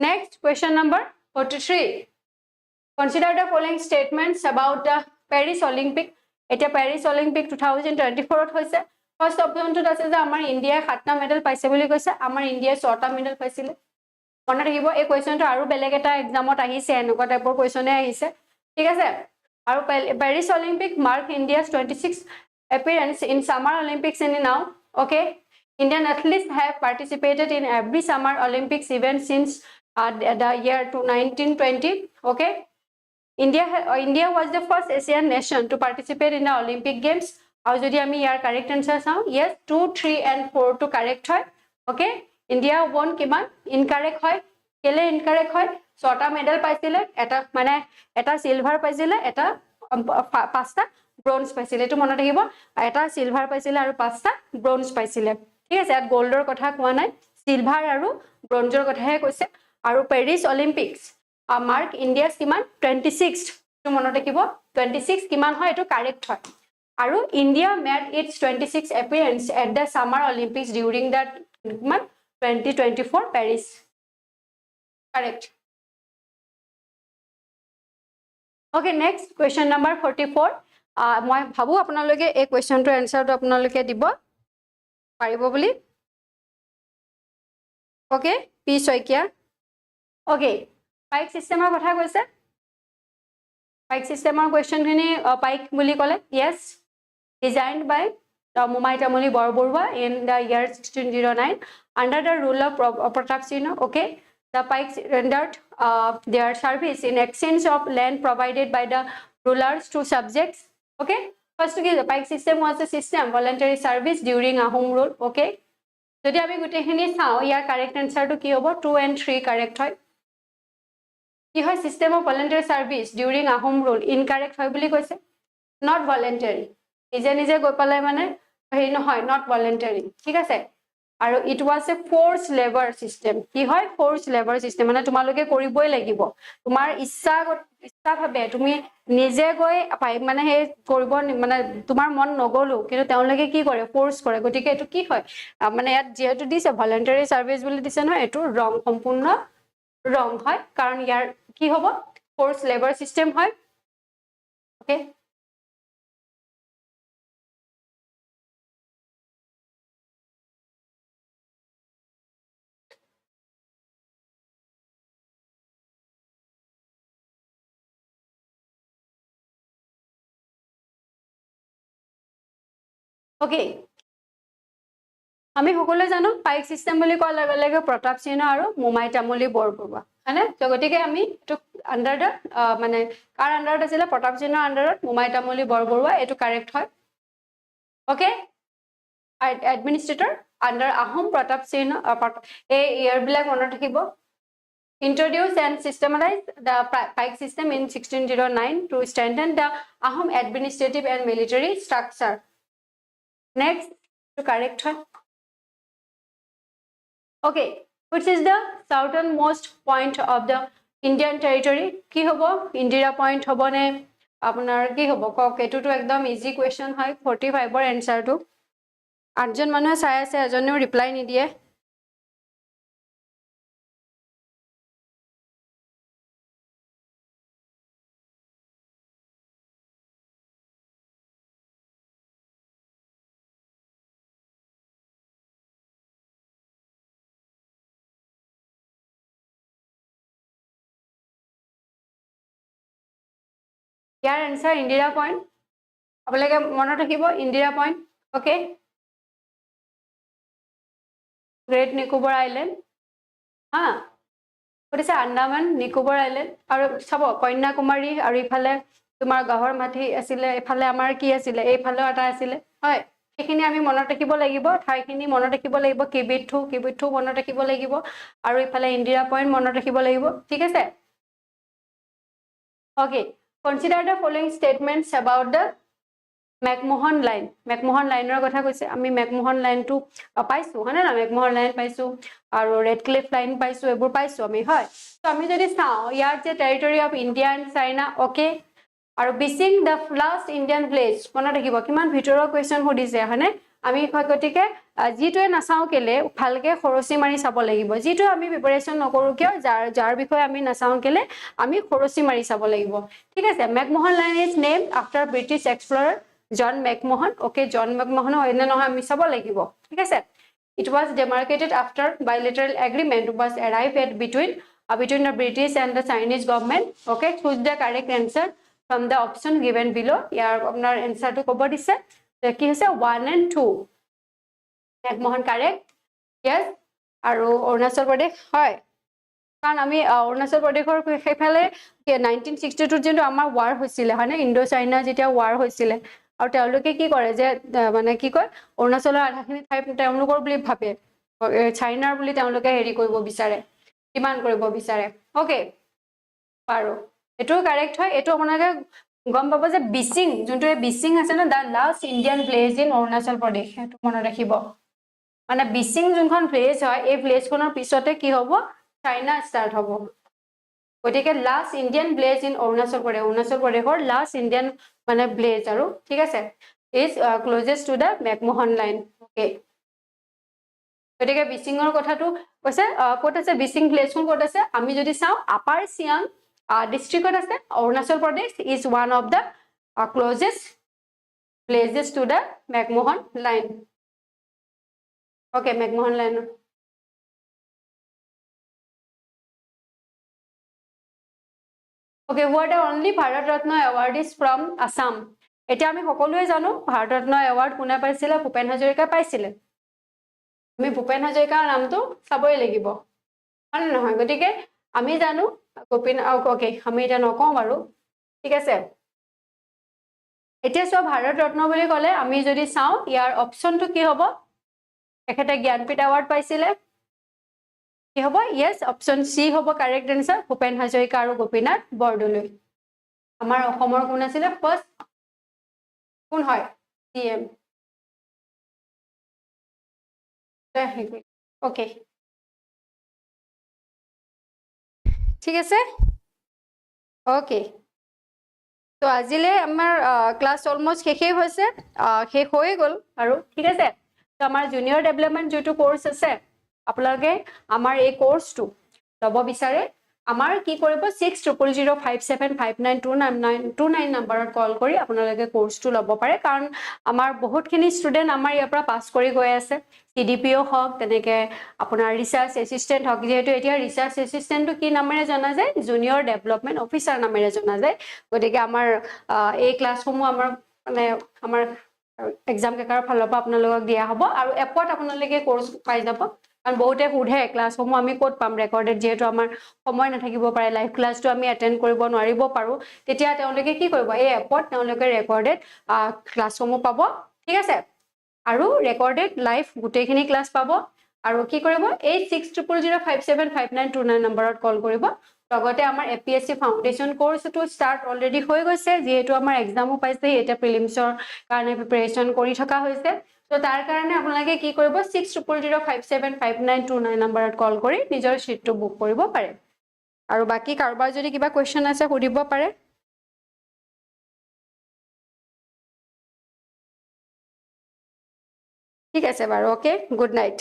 Next, question number 43. Consider the following statements about the Paris Olympic. It is Paris Olympic 2024. First option to the Amar India 7টা medal paise boli koise Amar India 6টা medal paisile. Mone rakhibo ei question to aru beleg eta exam ot ahise enuka type of question e ahise. Thik ase? Aru Paris Olympic mark India's 26th appearance in Summer Olympics in now. Okay. Indian athletes have participated in every Summer Olympics event since the year 1920. Okay. India was the first Asian nation to participate in the Olympic Games. How jodi ami yar correct answer sao? Yes, 2, 3 and 4 to correct hoy. Okay. India won kiman? Incorrect hoy. Kele incorrect hoy. 6টা medal paisile eta mane eta silver paisile eta 5টা bronze paisile etu mone rakhibo eta silver paisile aru 5টা bronze paisile ঠিক আছে at goldৰ কথা কোৱা নাই silver আৰু bronzeৰ কথাহে কৈছে আৰু Paris Olympics mark India's kiman 26th to মনত ৰাখিব 26 কিমান হয় এটো কাৰেক্ট হয় আৰু India made its 26th appearance at the Summer Olympics during that month 2024 Paris correct okay next question number 44 মই ভাবো আপোনালোকে এই কোৱেশ্চনটোৰ আনসাৰটো আপোনালোকে দিব পাৰিব বুলি okay p soikia okay pike systemer কথা কৈছে pike systemer question khini pike বুলি কলে yes designed by Mumai Tamuli Borborwa in the year 1609 under the rule of Pratap Singh okay the pikes rendered their service in exchange of land provided by the rulers to subjects okay first the pike system was a system voluntary service during Ahom rule okay যদি আমি গুটেখিনি চাও ইয়াৰ correct আনসারটো কি হ'ব 2 and 3 correct হয় কি হয় system of voluntary service during Ahom rule incorrect হয় বুলি কৈছে নট ভলান্টারি নিজে নিজে গৈ পালাই মানে হেই নহয় নট ভলান্টারি ঠিক আছে আৰু it was A force labour system কি হয় ফোৰ্স লেবাৰ সিস্টেম মানে তোমালোকে কৰিবই লাগিব তোমাৰ ইচ্ছা ভাবে তুমি নিজে গৈ মানে হে কৰিব মানে তোমাৰ মন নগলো কিন্তু তেওঁলোকে কি কৰে ফোৰ্স কৰে গতিকে এটো কি হয় মানে ইয়াত যেহেতু দিছে ভলান্টাৰি সাৰ্ভিস বুলি দিছে নহয় এটো ৰং সম্পূৰ্ণ ৰং হয় কাৰণ ইয়াৰ কি হ'ব ফোর্স লেবার সিস্টেম হয় ওকে okay আমি সকলো জানো পাইক সিস্টেম বুলি কোৱাৰ লগে লগে প্ৰতাপ সিংহ আৰু মুমাই তামুলী বৰবৰুৱা হয়নে তো গতিকে আমি এটো আন্ডাৰ দা মানে কাৰ আন্ডাৰত আছিল প্ৰতাপ সিংহৰ আন্ডাৰত মুমাই তামুলী বৰবৰুৱা এটো কাৰেক্ট হয় okay administrator under Ahom Pratap Singha এই ইয়াৰ বিলাক মনত ৰাখিব introduce and systematize the pike system in 1609 to strengthen the Ahom administrative and military structure next to correct her okay which is the southernmost point of the Indian territory কি হ'ব Indira point হ'বনে আপোনাৰ কি হ'ব কওক এটোটো একদম ইজি কুৱেশ্যন হয় 45 ৰ এনসাৰটো 8 জন মানুহে চাই আছে এজনেও ৰিপ্লাই নিদিয়ে ইয়াৰ এনসাৰ ইন্দিৰা পইণ্ট আপোনালোকে মনত ৰাখিব Indira point okay great Nicobar island হা কৈছে আন্দামান নিকোবৰ আইলেণ্ড আৰু চাব কন্যাকুমাৰী আৰু ইফালে তোমাৰ গহৰ মাটি আছিলে ইফালে আমাৰ কি আছিলে এইফালেও এটা আছিলে হয় সেইখিনি আমি মনত ৰাখিব লাগিব ঠাইখিনি মনত ৰাখিব লাগিব কিবিথু মনত ৰাখিব লাগিব আৰু ইফালে ইন্দিৰা পইণ্ট মনত ৰাখিব লাগিব ঠিক আছে okay consider the following statements about the McMahon লাইনৰ কথা কৈছে আমি মেকমোহন লাইনটো পাইছো হয়নে না মেকমোহন লাইন পাইছো আৰু ৰেড ক্লিফ লাইন পাইছো এবোৰ পাইছো আমি হয় তো আমি যদি চাও ইয়াৰ যে territory of India and China okay আৰু Bishing the last Indian place মনত ৰাখিব কিমান ভিতৰৰ কুৱেশ্যন সুধিছে হয়নে আমি গতিকে যিটোৱে নাচাও কেলে ভালকে খৰচি মাৰি চাব লাগিব যিটো আমি প্ৰিপাৰেচন নকৰো কিয় যাৰ বিষয়ে আমি নাচাও কেলে আমি খৰচি মাৰি চাব লাগিব ঠিক আছে McMahon line is name after British explorer John McMahon okay John McMahon হয়নে নহয় আমি চাব লাগিব ঠিক আছে it was demarcated after bilateral agreement was arrived at between the British and the Chinese government okay choose the correct answer from the option given below ইয়াৰ আপোনাৰ এনসাৰটো ক'ব দিছে কি হৈছে 1 and 2 মেকমোহন কাৰেক্ট yes আৰু অৰুণাচল প্ৰদেশ হয় কাৰণ আমি অৰুণাচল প্ৰদেশৰ সেইফালে 1962 যেটো আমাৰ ওয়াৰ হৈছিলে হয়নে ইণ্ডো চাইনা যেতিয়া ওয়াৰ হৈছিলে আৰু তেওঁলোকে কি কৰে যে মানে কি কয় অৰুণাচলৰ আধাখিনি ঠাই তেওঁলোকৰ বুলি ভাবে চাইনাৰ বুলি তেওঁলোকে হেৰি কৰিব বিচাৰে ডিমান্ড কৰিব বিচাৰে ওকে পাৰো এটো কাৰেক্ট হয় এটো আপোনালোকে গম পাব যে বিচিং যোনটো বিচিং আছে না the last Indian place in Arunachal Pradesh এটো মনত ৰাখিব মানে বিচিং যোনখন প্লেচ হয় এই প্লেচখনৰ পিছতে কি হ'ব চাইনা ষ্টাৰ্ট হ'ব গতিকে last Indian place in Arunachal প্ৰদেশৰ লাষ্ট ইণ্ডিয়ান মানে প্লেচ আৰু ঠিক আছে is closest to the McMahon line okay গতিকে বিচিঙৰ কথাটো কৈছে ক'ত আছে বিচিং প্লেচখন ক'ত আছে আমি যদি চাও আপাৰ সিয়াং ডিস্ট্ৰিক্টত আছে Arunachal Pradesh is one of the closest places to the McMahon line okay McMahon line okay what are only Bharat Ratna awardees from Assam এটা আমি সকলোৱে জানো ভাৰত ৰত্ন এৱাৰ্ড কোনে পাইছিলে ভূপেন হাজৰিকা পাইছিলে আমি ভূপেন হাজৰিকাৰ নামটো চাবই লাগিব হয় নহয় গতিকে আমি জানো গোপিন ওকে আমি এটা নকওঁ বাৰু ঠিক আছে এতিয়া সব ভাৰত ৰত্ন বুলি ক'লে আমি যদি চাও ইয়াৰ অপচনটো কি হ'ব এখেতে জ্ঞানপীঠ এৱাৰ্ড পাইছিলে কি হ'ব yes অপচন সি হ'ব কাৰেক্ট আনসাৰ ভূপেন হাজৰিকা আৰু গোপীনাথ বৰদলৈ আমাৰ অসমৰ কোন আছিল ফাৰ্ষ্ট কোন হয় সিএম ওকে ঠিক আছে ওকে তো আজিলে আমাৰ ক্লাস অলমোস্ট শেষই হৈছে শেষ হৈ গল আৰু ঠিক আছে তো আমাৰ জুনিয়ৰ ডেভেলপমেন্ট যেটো কোৰ্স আছে আপোনালোকে আমাৰ এই কোৰ্সটো লব বিচাৰে আমাৰ কি কৰিব 6000575929 নম্বৰত কল কৰি আপোনালোকে কোৰ্সটো লব পাৰে কাৰণ আমাৰ বহুতখিনি ষ্টুডেন্ট আমাৰ ইয়াৰ পৰা পাস কৰি গৈ আছে সিডিপিও হক তেনেকে আপোনাৰ ৰিসাৰ্চ এসিস্ট্যান্ট হক যেহেতু এতিয়া ৰিসাৰ্চ এসিস্ট্যান্টটো কি নামেৰে জনা যায় জুনিয়ৰ ডেভেলপমেন্ট অফিচাৰ নামেৰে জনা যায় গতিকে আমাৰ এই ক্লাছসমূহ আমাৰ মানে আমাৰ এক্সাম কেকাৰ ফালৰ পৰা আপোনালোকক দিয়া হ'ব আৰু এপত আপোনালোকে কোৰ্স পাই যাব কাৰণ বহুতে সোধে ক্লাছসমূহ আমি ক'ত পাম ৰেকৰ্ডেড যেহেতু আমাৰ সময় নাথাকিব পাৰে লাইভ ক্লাছটো আমি এটেন্ড কৰিব নোৱাৰিব পাৰো তেতিয়া তেওঁলোকে কি কৰিব এই এপত তেওঁলোকে ৰেকৰ্ডেড ক্লাছসমূহ পাব ঠিক আছে আৰু ৰেকৰ্ডেড লাইভ গোটেইখিনি ক্লাছ পাব আৰু কি কৰিব এই 6000575929 নম্বৰত কল কৰিব লগতে আমাৰ APSC ফাউন্ডেশন কোৰ্সটো স্টাৰ্ট অলৰেডি হৈ গৈছে যেহেতু আমাৰ এক্সামও পাইছে এটা প্ৰিলিমছৰ কাৰণে প্ৰিপাৰেচন কৰি থকা হৈছে তো তাৰ কাৰণে আপোনালোকে কি কৰিব 6000575929 নম্বৰত কল কৰি নিজৰ সিটটো বুক কৰিব পাৰে আৰু বাকি কাৰোবাৰ যদি কিবা কোৱেশ্চন আছে সুধিব পাৰে ঠিক আছে বাৰু ওকে গুড নাইট